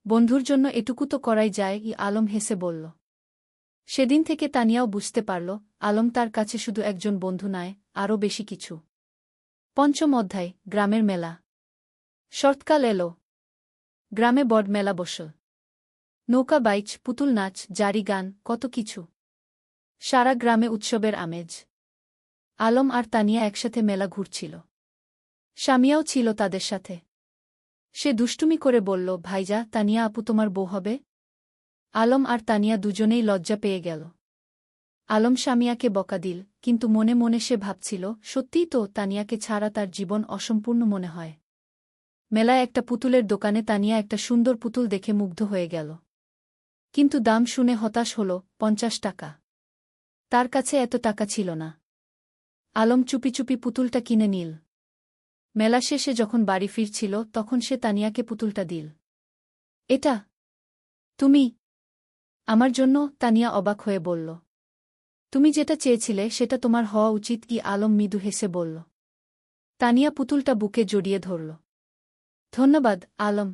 বন্ধুর জন্য এটুকু তো করাই যায়, আলম হেসে বলল। সেদিন থেকে তানিয়াও বুঝতে পারল, আলম তার কাছে শুধু একজন বন্ধু নয়, আরও বেশি কিছু। পঞ্চম অধ্যায়, গ্রামের মেলা। শরৎকাল এল। গ্রামে বড় মেলা বসল। নৌকা বাইচ, পুতুল নাচ, জারি গান, কত কিছু। সারা গ্রামে উৎসবের আমেজ। আলম আর তানিয়া একসাথে মেলা ঘুরছিল। স্বামীয়াও ছিল তাদের সাথে। সে দুষ্টুমি করে বলল, ভাইজা, তানিয়া আপু তোমার বউ হবে? আলম আর তানিয়া দুজনেই লজ্জা পেয়ে গেল। আলম স্বামীয়াকে বকা দিল, কিন্তু মনে মনে সে ভাবছিল, সত্যিই তো, তানিয়াকে ছাড়া তার জীবন অসম্পূর্ণ মনে হয়। মেলায় একটা পুতুলের দোকানে তানিয়া একটা সুন্দর পুতুল দেখে মুগ্ধ হয়ে গেল। কিন্তু দাম শুনে হতাশ হল, 50 টাকা। তার কাছে এত টাকা ছিল না। আলম চুপি চুপি পুতুলটা কিনে নিল। মেলা শেষে যখন বাড়ি ফিরছিল তখন সে তানিয়াকে পুতুলটা দিল। এটা তুমি আমার জন্য? তানিয়া অবাক হয়ে বলল। তুমি যেটা চেয়েছিলে সেটা তোমার হওয়া উচিত কি? আলম মৃদু হেসে বলল। তানিয়া পুতুলটা বুকে জড়িয়ে ধরল। ধন্যবাদ আলম,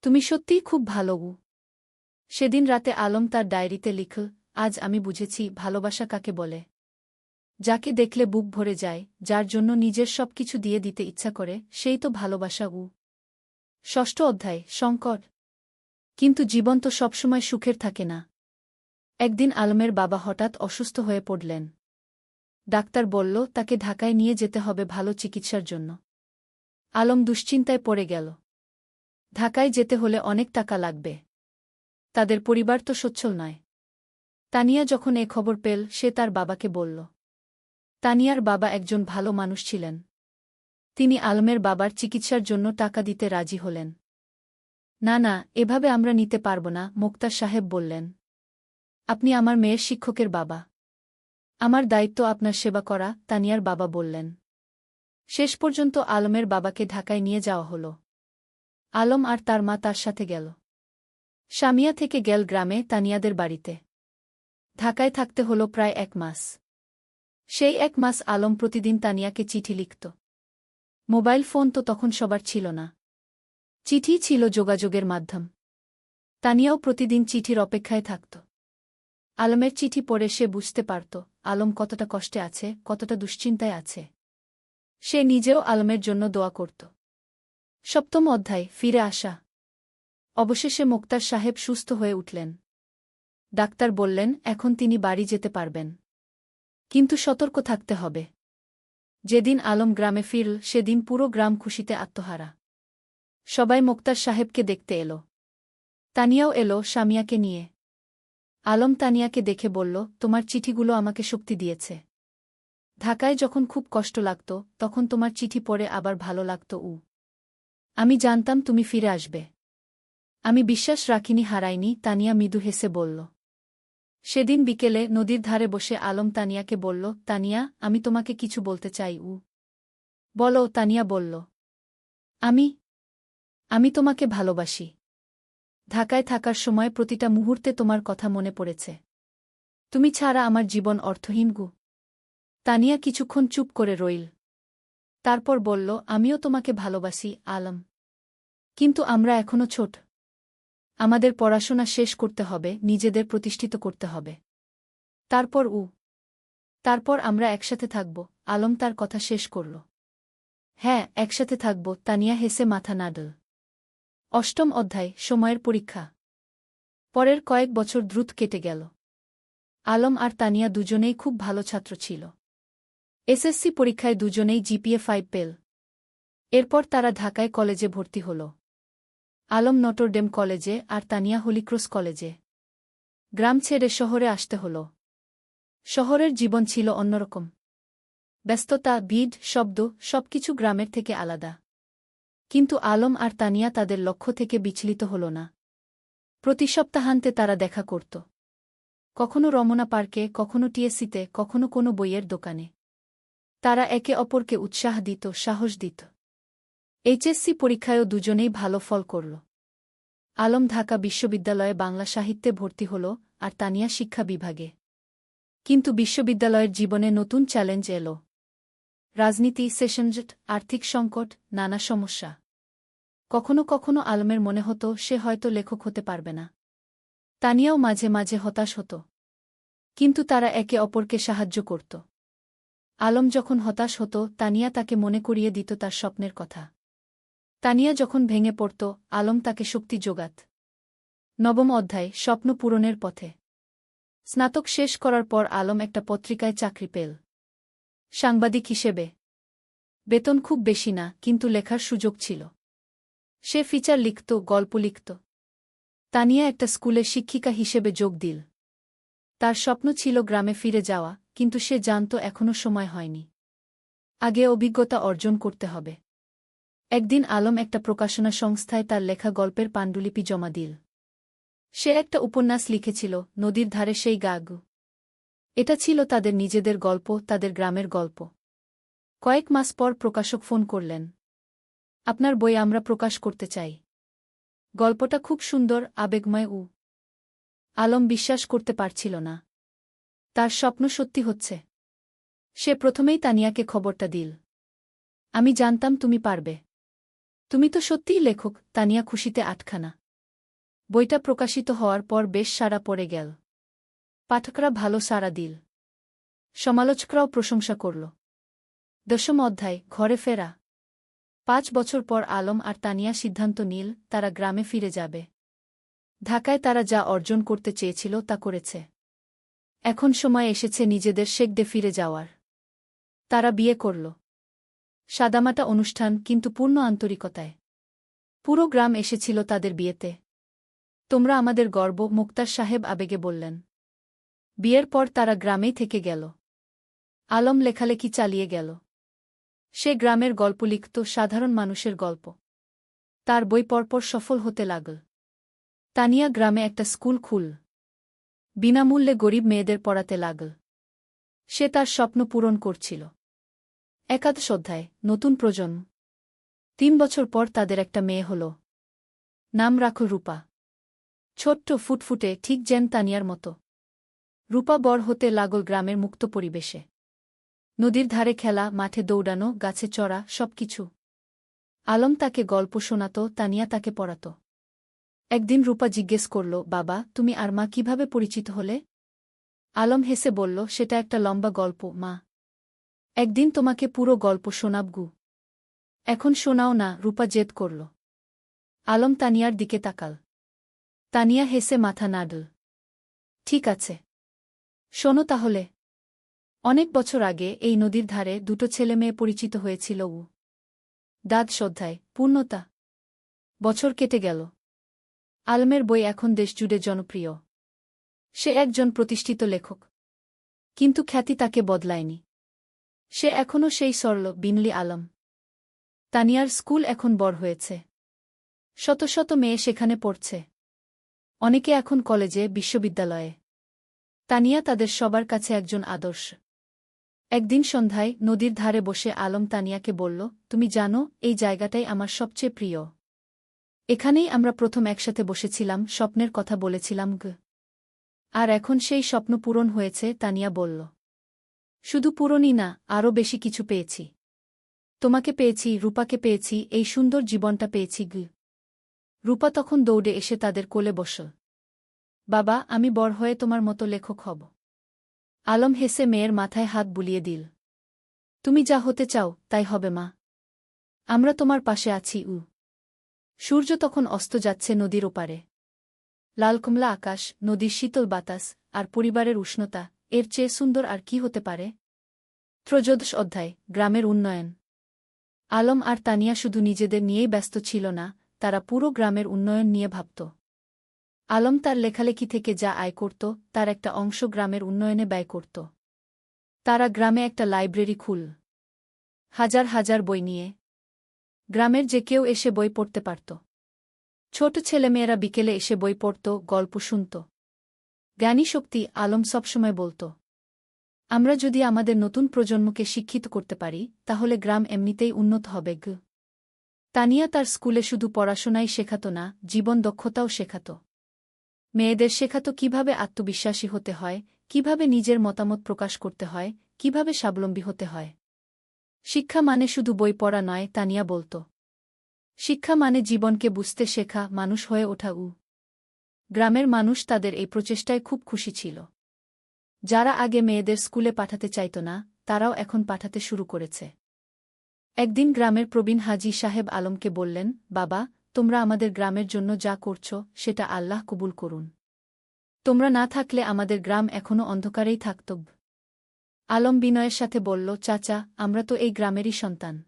তুমি সত্যিই খুব ভালো। সেদিন রাতে আলম তার ডায়েরিতে লিখল, আজ আমি বুঝেছি ভালোবাসা কাকে বলে। যাকে দেখলে বুক ভরে যায়, যার জন্য নিজের সবকিছু দিয়ে দিতে ইচ্ছা করে, সেই তো ভালোবাসা। ষষ্ঠ অধ্যায়, সংকট। কিন্তু জীবন তো সবসময় সুখের থাকে না। একদিন আলমের বাবা হঠাৎ অসুস্থ হয়ে পড়লেন। ডাক্তার বলল তাকে ঢাকায় নিয়ে যেতে হবে ভালো চিকিৎসার জন্য। আলম দুশ্চিন্তায় পড়ে গেল। ঢাকায় যেতে হলে অনেক টাকা লাগবে। তাদের পরিবার তো সচ্ছল নয়। তানিয়া যখন এ খবর পেল সে তার বাবাকে বলল। তানিয়ার বাবা একজন ভালো মানুষ ছিলেন। তিনি আলমের বাবার চিকিৎসার জন্য টাকা দিতে রাজি হলেন। না না, এভাবে আমরা নিতে পারব না, মোক্তার সাহেব বললেন। আপনি আমার মেয়ের শিক্ষকের বাবা। আমার দায়িত্ব আপনার সেবা করা, তানিয়ার বাবা বললেন। শেষ পর্যন্ত আলমের বাবাকে ঢাকায় নিয়ে যাওয়া হল। আলম আর তার মা তার সাথে গেল। স্বামিয়া থেকে গেল গ্রামে তানিয়াদের বাড়িতে। ঢাকায় থাকতে হল প্রায় 1 মাস। সেই 1 মাস আলম প্রতিদিন তানিয়াকে চিঠি লিখত। মোবাইল ফোন তো তখন সবার ছিল না। চিঠি ছিল যোগাযোগের মাধ্যম। তানিয়াও প্রতিদিন চিঠির অপেক্ষায় থাকত। আলমের চিঠি পড়ে সে বুঝতে পারত আলম কতটা কষ্টে আছে, কতটা দুশ্চিন্তায় আছে। সে নিজেও আলমের জন্য দোয়া করত। সপ্তম অধ্যায়, ফিরে আসা। অবশেষে মোক্তার সাহেব সুস্থ হয়ে উঠলেন। ডাক্তার বললেন এখন তিনি বাড়ি যেতে পারবেন। কিন্তু সতর্ক থাকতে হবে। যেদিন আলম গ্রামে ফিরল সেদিন পুরো গ্রাম খুশিতে আত্মহারা। সবাই মোক্তার সাহেবকে দেখতে এলো। তানিয়াও এলো স্বামিয়াকে নিয়ে। আলম তানিয়াকে দেখে বলল, তোমার চিঠিগুলো আমাকে শক্তি দিয়েছে। ঢাকায় যখন খুব কষ্ট লাগত তখন তোমার চিঠি পড়ে আবার ভালো লাগত। আমি জানতাম তুমি ফিরে আসবে। আমি বিশ্বাস রাখিনি, হারাইনি, তানিয়া মৃদু হেসে বলল। সেদিন বিকেলে নদীর ধারে বসে আলম তানিয়াকে বলল, তানিয়া, আমি তোমাকে কিছু বলতে চাই। বলো, তানিয়া বলল। আমি আমি তোমাকে ভালোবাসি। ঢাকায় থাকার সময় প্রতিটা মুহূর্তে তোমার কথা মনে পড়েছে। তুমি ছাড়া আমার জীবন অর্থহীন। তানিয়া কিছুক্ষণ চুপ করে রইল। তারপর বলল, আমিও তোমাকে ভালোবাসি আলম। কিন্তু আমরা এখনো ছোট। আমাদের পড়াশোনা শেষ করতে হবে, নিজেদের প্রতিষ্ঠিত করতে হবে। তারপর আমরা একসাথে থাকব। আলম তার কথা শেষ করল। হ্যাঁ, একসাথে থাকব, তানিয়া হেসে মাথা নাড়ল। অষ্টম অধ্যায়, সময়ের পরীক্ষা। পরের কয়েক বছর দ্রুত কেটে গেল। আলম আর তানিয়া দুজনেই খুব ভালো ছাত্র ছিল। এসএসসি পরীক্ষায় দুজনেই জিপিএ 5 পেল। এরপর তারা ঢাকায় কলেজে ভর্তি হল। আলম নটরডেম কলেজে আর তানিয়া হলিক্রস কলেজে। গ্রাম ছেড়ে শহরে আসতে হল। শহরের জীবন ছিল অন্যরকম। ব্যস্ততা, ভিড়, শব্দ, সবকিছু গ্রামের থেকে আলাদা। কিন্তু আলম আর তানিয়া তাদের লক্ষ্য থেকে বিচলিত হল না। প্রতি সপ্তাহান্তে তারা দেখা করত। কখনো রমনা পার্কে, কখনো টিএসসিতে, কখনো কোনো বইয়ের দোকানে। তারা একে অপরকে উৎসাহ দিত, সাহস দিত। এইচএসসি পরীক্ষায়ও দুজনেই ভালো ফল করল। আলম ঢাকা বিশ্ববিদ্যালয়ে বাংলা সাহিত্যে ভর্তি হল আর তানিয়া শিক্ষা বিভাগে। কিন্তু বিশ্ববিদ্যালয়ের জীবনে নতুন চ্যালেঞ্জ এল। রাজনীতি, সেশনজট, আর্থিক সংকট, নানা সমস্যা। কখনো কখনো আলমের মনে হতো সে হয়তো লেখক হতে পারবে না। তানিয়াও মাঝে মাঝে হতাশ হতো। কিন্তু তারা একে অপরকে সাহায্য করত। আলম যখন হতাশ হতো তানিয়া তাকে মনে করিয়ে দিত তার স্বপ্নের কথা। তানিয়া যখন ভেঙে পড়ত আলম তাকে শক্তি যোগাত। নবম অধ্যায়, স্বপ্ন পূরণের পথে। স্নাতক শেষ করার পর আলম একটা পত্রিকায় চাকরি পেল, সাংবাদিক হিসেবে। বেতন খুব বেশি না, কিন্তু লেখার সুযোগ ছিল। সে ফিচার লিখত, গল্প লিখত। তানিয়া একটা স্কুলে শিক্ষিকা হিসেবে যোগ দিল। তার স্বপ্ন ছিল গ্রামে ফিরে যাওয়া, কিন্তু সে জানত এখনও সময় হয়নি। আগে অভিজ্ঞতা অর্জন করতে হবে। একদিন আলম একটা প্রকাশনা সংস্থায় তার লেখা গল্পের পাণ্ডুলিপি জমা দিল। সে একটা উপন্যাস লিখেছিল, নদীর ধারে সেই গাগু। এটা ছিল তাদের নিজেদের গল্প, তাদের গ্রামের গল্প। কয়েক মাস পর প্রকাশক ফোন করলেন। আপনার বই আমরা প্রকাশ করতে চাই। গল্পটা খুব সুন্দর, আবেগময়। আলম বিশ্বাস করতে পারছিল না। তার স্বপ্ন সত্যি হচ্ছে। সে প্রথমেই তানিয়াকে খবরটা দিল। আমি জানতাম তুমি পারবে। তুমি তো সত্যিই লেখক। তানিয়া খুশিতে আটখানা। বইটা প্রকাশিত হওয়ার পর বেশ সাড়া পড়ে গেল। পাঠকরা ভালো সাড়া দিল। সমালোচকরাও প্রশংসা করল। দশম অধ্যায়, ঘরে ফেরা। 5 বছর পর আলম আর তানিয়া সিদ্ধান্ত নিল তারা গ্রামে ফিরে যাবে। ঢাকায় তারা যা অর্জন করতে চেয়েছিল তা করেছে। এখন সময় এসেছে নিজেদের শেকডে ফিরে যাওয়ার। তারা বিয়ে করল। সাদামাটা অনুষ্ঠান, কিন্তু পূর্ণ আন্তরিকতায়। পুরো গ্রাম এসেছিল তাদের বিয়েতে। তোমরা আমাদের গর্ব, মুক্তার সাহেব আবেগে বললেন। বিয়ের পর তারা গ্রামেই থেকে গেল। আলম লেখালেখি চালিয়ে গেল। সে গ্রামের গল্প লিখত, সাধারণ মানুষের গল্প। তার বই পরপর সফল হতে লাগল। তানিয়া গ্রামে একটা স্কুল খুল। বিনামূল্যে গরিব মেয়েদের পড়াতে লাগল। সে তার স্বপ্ন পূরণ করছিল। একাদশ অধ্যায়, নতুন প্রজন্ম। 3 বছর পর তাদের একটা মেয়ে হল। নাম রাখল রূপা। ছোট্ট, ফুটফুটে, ঠিক যেন তানিয়ার মতো। রূপা বড় হতে লাগল গ্রামের মুক্ত পরিবেশে। নদীর ধারে খেলা, মাঠে দৌড়ানো, গাছে চড়া, সবকিছু। আলম তাকে গল্প শোনাত, তানিয়া তাকে পড়াত। একদিন রূপা জিজ্ঞেস করল, বাবা, তুমি আর মা কিভাবে পরিচিত হলে? আলম হেসে বলল, সেটা একটা লম্বা গল্প মা। একদিন তোমাকে পুরো গল্প শোনাবগু। এখন শোনাও না, রূপা জেদ করল। আলম তানিয়ার দিকে তাকাল। তানিয়া হেসে মাথা নাড়ল। ঠিক আছে, শোনো তাহলে। অনেক বছর আগে এই নদীর ধারে 2 ছেলেমেয়ে পরিচিত হয়েছিল। দ্বাদশ অধ্যায়, পূর্ণতা। বছর কেটে গেল। আলমের বই এখন দেশজুড়ে জনপ্রিয়। সে একজন প্রতিষ্ঠিত লেখক। কিন্তু খ্যাতি তাকে বদলায়নি। সে এখনও সেই সরল, বিনলি আলম। তানিয়ার স্কুল এখন বড় হয়েছে। শত শত মেয়ে সেখানে পড়ছে। অনেকে এখন কলেজে, বিশ্ববিদ্যালয়ে। তানিয়া তাদের সবার কাছে একজন আদর্শ। একদিন সন্ধ্যায় নদীর ধারে বসে আলম তানিয়াকে বলল, তুমি জানো, এই জায়গাটাই আমার সবচেয়ে প্রিয়। এখানেই আমরা প্রথম একসাথে বসেছিলাম, স্বপ্নের কথা বলেছিলাম। আর এখন সেই স্বপ্ন পূরণ হয়েছে, তানিয়া বলল। শুধু পূরণই না, আরও বেশি কিছু পেয়েছি। তোমাকে পেয়েছি, রূপাকে পেয়েছি, এই সুন্দর জীবনটা পেয়েছি। রূপা তখন দৌড়ে এসে তাদের কোলে বসল। বাবা, আমি বড় হয়ে তোমার মতো লেখক হব। আলম হেসে মেয়ের মাথায় হাত বুলিয়ে দিল। তুমি যা হতে চাও তাই হবে মা। আমরা তোমার পাশে আছি। সূর্য তখন অস্ত যাচ্ছে নদীর ওপারে। লালকমলা আকাশ, নদীর শীতল বাতাস, আর পরিবারের উষ্ণতা, এর চেয়ে সুন্দর আর কি হতে পারে? ত্রয়োদশ অধ্যায়, গ্রামের উন্নয়ন। আলম আর তানিয়া শুধু নিজেদের নিয়েই ব্যস্ত ছিল না, তারা পুরো গ্রামের উন্নয়ন নিয়ে ভাবত। আলম তার লেখালেখি থেকে যা আয় করত তার একটা অংশ গ্রামের উন্নয়নে ব্যয় করত। তারা গ্রামে একটা লাইব্রেরি খুল। হাজার হাজার বই নিয়ে। গ্রামের যে কেউ এসে বই পড়তে পারত। ছোট ছেলেমেয়েরা বিকেলে এসে বই পড়ত, গল্প শুনত। জ্ঞানী শক্তি, আলম সবসময় বলত। আমরা যদি আমাদের নতুন প্রজন্মকে শিক্ষিত করতে পারি, তাহলে গ্রাম এমনিতেই উন্নত হবে। তানিয়া তার স্কুলে শুধু পড়াশোনাই শেখাত না, জীবন দক্ষতাও শেখাত। মেয়েদের শেখাত কিভাবে আত্মবিশ্বাসী হতে হয়, কিভাবে নিজের মতামত প্রকাশ করতে হয়, কিভাবে স্বাবলম্বী হতে হয়। শিক্ষা মানে শুধু বই পড়া নয়, তানিয়া বলত। শিক্ষা মানে জীবনকে বুঝতে শেখা, মানুষ হয়ে ওঠা। গ্রামের মানুষ তাদের এই প্রচেষ্টায় খুব খুশি ছিল। যারা আগে মেয়েদের স্কুলে পাঠাতে চাইত না, তারাও এখন পাঠাতে শুরু করেছে। একদিন গ্রামের প্রবীণ হাজী সাহেব আলমকে বললেন, বাবা, তোমরা আমাদের গ্রামের জন্য যা করছ সেটা আল্লাহ কবুল করুন। তোমরা না থাকলে আমাদের গ্রাম এখনও অন্ধকারেই থাকত। আলম বিনয়ের সাথে বলল, চাচা, আমরা তো এই গ্রামেরই সন্তান।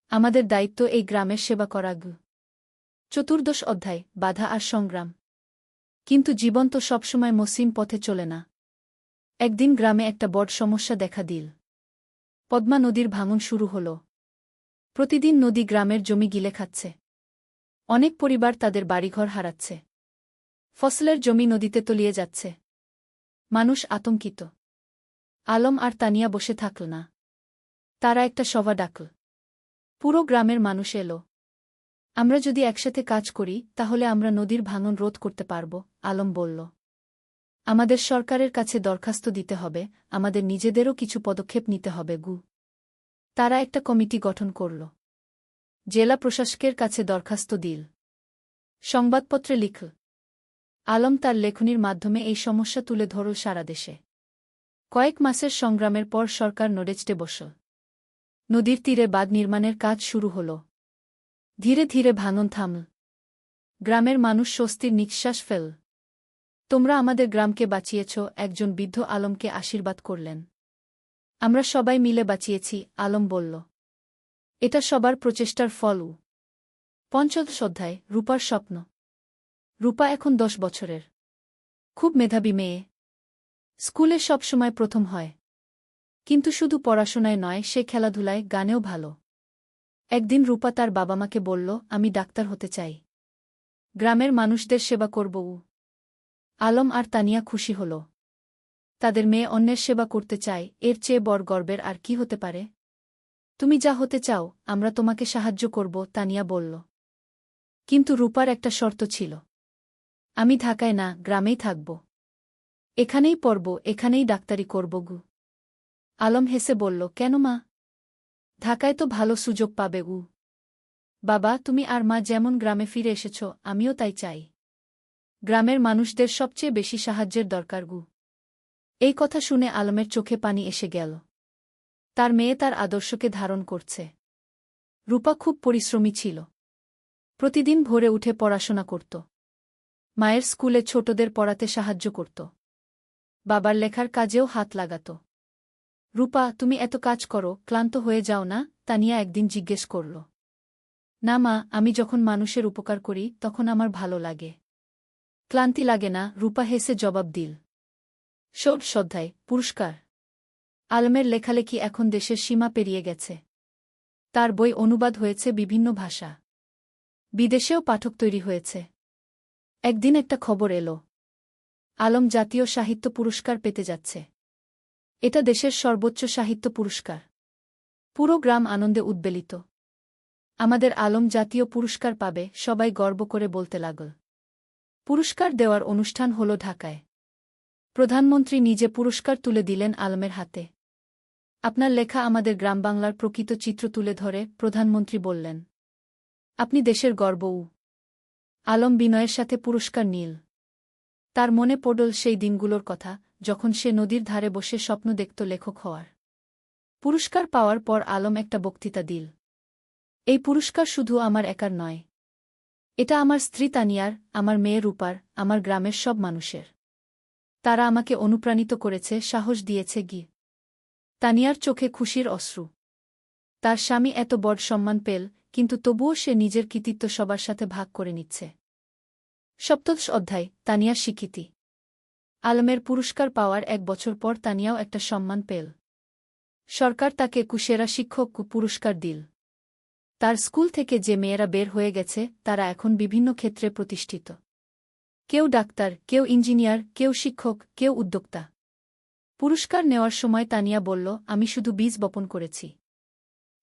আমাদের দায়িত্ব এই গ্রামের সেবা করা। 14 অধ্যায়, বাধা আর সংগ্রাম। কিন্তু জীবন তো সবসময় মসৃণ পথে চলে না। একদিন গ্রামে একটা বড় সমস্যা দেখা দিল। পদ্মা নদীর ভাঙন শুরু হল। প্রতিদিন নদী গ্রামের জমি গিলে খাচ্ছে। অনেক পরিবার তাদের বাড়িঘর হারাচ্ছে। ফসলের জমি নদীতে তলিয়ে যাচ্ছে। মানুষ আতঙ্কিত। আলম আর তানিয়া বসে থাকল না। তারা একটা সভা ডাকল। পুরো গ্রামের মানুষ এলো। আমরা যদি একসাথে কাজ করি তাহলে আমরা নদীর ভাঙন রোধ করতে পারব, আলম বলল। আমাদের সরকারের কাছে দরখাস্ত দিতে হবে, আমাদের নিজেদেরও কিছু পদক্ষেপ নিতে হবে। তারা একটা কমিটি গঠন করল। জেলা প্রশাসকের কাছে দরখাস্ত দিল। সংবাদপত্রে লিখল। আলম তার লেখনীর মাধ্যমে এই সমস্যা তুলে ধরল সারা দেশে। কয়েক মাসের সংগ্রামের পর সরকার নড়েচড়ে বসল। নদীর তীরে বাঁধ নির্মাণের কাজ শুরু হল। ধীরে ধীরে ভাঙন থামল। গ্রামের মানুষ স্বস্তির নিঃশ্বাস ফেল। তোমরা আমাদের গ্রামকে বাঁচিয়েছ, একজন বৃদ্ধ আলমকে আশীর্বাদ করলেন। আমরা সবাই মিলে বাঁচিয়েছি, আলম বলল। এটা সবার প্রচেষ্টার ফল। 15 অধ্যায়, রূপার স্বপ্ন। রূপা এখন 10 বছরের। খুব মেধাবী মেয়ে। স্কুলে সবসময় প্রথম হয়। কিন্তু শুধু পড়াশোনায় নয়, সে খেলাধুলায়, গানেও ভালো। একদিন রূপা তার বাবা-মাকে বলল, আমি ডাক্তার হতে চাই। গ্রামের মানুষদের সেবা করব। আলম আর তানিয়া খুশি হল। তাদের মেয়ে অন্যের সেবা করতে চায়, এর চেয়ে বড় গর্বের আর কি হতে পারে? তুমি যা হতে চাও, আমরা তোমাকে সাহায্য করব, তানিয়া বলল। কিন্তু রূপার একটা শর্ত ছিল। আমি ঢাকায় না, গ্রামেই থাকব। এখানেই পড়ব, এখানেই ডাক্তারি করব। আলম হেসে বলল, কেন মা? ঢাকায় তো ভালো সুযোগ পাবে। বাবা, তুমি আর মা যেমন গ্রামে ফিরে এসেছ, আমিও তাই চাই। গ্রামের মানুষদের সবচেয়ে বেশি সাহায্যের দরকার। এই কথা শুনে আলমের চোখে পানি এসে গেল। তার মেয়ে তার আদর্শকে ধারণ করছে। রূপা খুব পরিশ্রমী ছিল। প্রতিদিন ভোরে উঠে পড়াশোনা করত। মায়ের স্কুলে ছোটদের পড়াতে সাহায্য করত। বাবার লেখার কাজেও হাত লাগাত। রূপা, তুমি এত কাজ করো, ক্লান্ত হয়ে যাও না? তানিয়া একদিন জিজ্ঞেস করল। না মা, আমি যখন মানুষের উপকার করি তখন আমার ভালো লাগে। ক্লান্তি লাগে না, রূপা হেসে জবাব দিল। 16 অধ্যায়, পুরস্কার। আলমের লেখালেখি এখন দেশের সীমা পেরিয়ে গেছে। তার বই অনুবাদ হয়েছে বিভিন্ন ভাষা। বিদেশেও পাঠক তৈরি হয়েছে। একদিন একটা খবর এলো। আলম জাতীয় সাহিত্য পুরস্কার পেতে যাচ্ছে। এটা দেশের সর্বোচ্চ সাহিত্য পুরস্কার। পুরো গ্রাম আনন্দে উদ্বেলিত। আমাদের আলম জাতীয় পুরস্কার পাবে, সবাই গর্ব করে বলতে লাগল। পুরস্কার দেওয়ার অনুষ্ঠান হল ঢাকায়। প্রধানমন্ত্রী নিজে পুরস্কার তুলে দিলেন আলমের হাতে। আপনার লেখা আমাদের গ্রামবাংলার প্রকৃত চিত্র তুলে ধরে, প্রধানমন্ত্রী বললেন। আপনি দেশের গর্ব। আলম বিনয়ের সাথে পুরস্কার নিল। তার মনে পড়ল সেই দিনগুলোর কথা, যখন সে নদীর ধারে বসে স্বপ্ন দেখত লেখক হওয়ার। পুরস্কার পাওয়ার পর আলম একটা বক্তৃতা দিল। এই পুরস্কার শুধু আমার একার নয়। এটা আমার স্ত্রী তানিয়ার, আমার মেয়ে রূপার, আমার গ্রামের সব মানুষের। তারা আমাকে অনুপ্রাণিত করেছে, সাহস দিয়েছে। তানিয়ার চোখে খুশির অশ্রু। তার স্বামী এত বড় সম্মান পেল, কিন্তু তবুও সে নিজের কৃতিত্ব সবার সাথে ভাগ করে নিচ্ছে। 17 অধ্যায়, তানিয়ার স্বীকৃতি। আলমের পুরস্কার পাওয়ার 1 বছর পর তানিয়াও একটা সম্মান পেল। সরকার তাকে সেরা শিক্ষক পুরস্কার দিল। তার স্কুল থেকে যে মেয়েরা বের হয়ে গেছে তারা এখন বিভিন্ন ক্ষেত্রে প্রতিষ্ঠিত। কেউ ডাক্তার, কেউ ইঞ্জিনিয়ার, কেউ শিক্ষক, কেউ উদ্যোক্তা। পুরস্কার নেওয়ার সময় তানিয়া বলল, আমি শুধু বীজ বপন করেছি।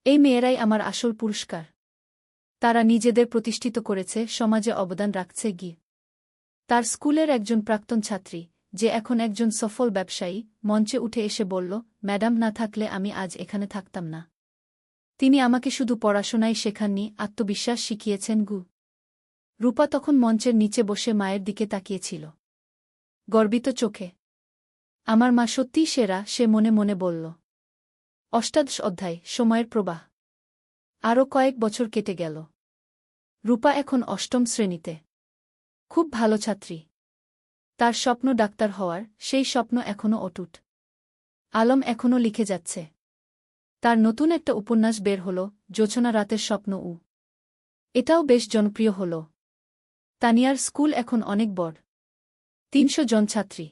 এই মেয়েরাই আমার আসল পুরস্কার। তারা নিজেদের প্রতিষ্ঠিত করেছে, সমাজে অবদান রাখছে। তার স্কুলের একজন প্রাক্তন ছাত্রী, যে এখন একজন সফল ব্যবসায়ী, মঞ্চে উঠে এসে বলল, ম্যাডাম না থাকলে আমি আজ এখানে থাকতাম না। তিনি আমাকে শুধু পড়াশোনাই শেখাননি, আত্মবিশ্বাস শিখিয়েছেন গু। রূপা তখন মঞ্চের নিচে বসে মায়ের দিকে তাকিয়েছিল গর্বিত চোখে। আমার মা সত্যিই সেরা, সে মনে মনে বলল। অষ্টাদশ অধ্যায়, সময়ের প্রবাহ। আরও কয়েক বছর কেটে গেল। রূপা এখন অষ্টম শ্রেণীতে। খুব ভালো ছাত্রী। তার স্বপ্ন ডাক্তার হওয়ার, সেই স্বপ্ন এখনও অটুট। আলম এখনও লিখে যাচ্ছে। তার নতুন একটা উপন্যাস বের হল, জোছনা রাতের স্বপ্ন উ। এটাও বেশ জনপ্রিয় হল। তানিয়ার স্কুল এখন অনেক বড়। ৩০০ জন ছাত্রী,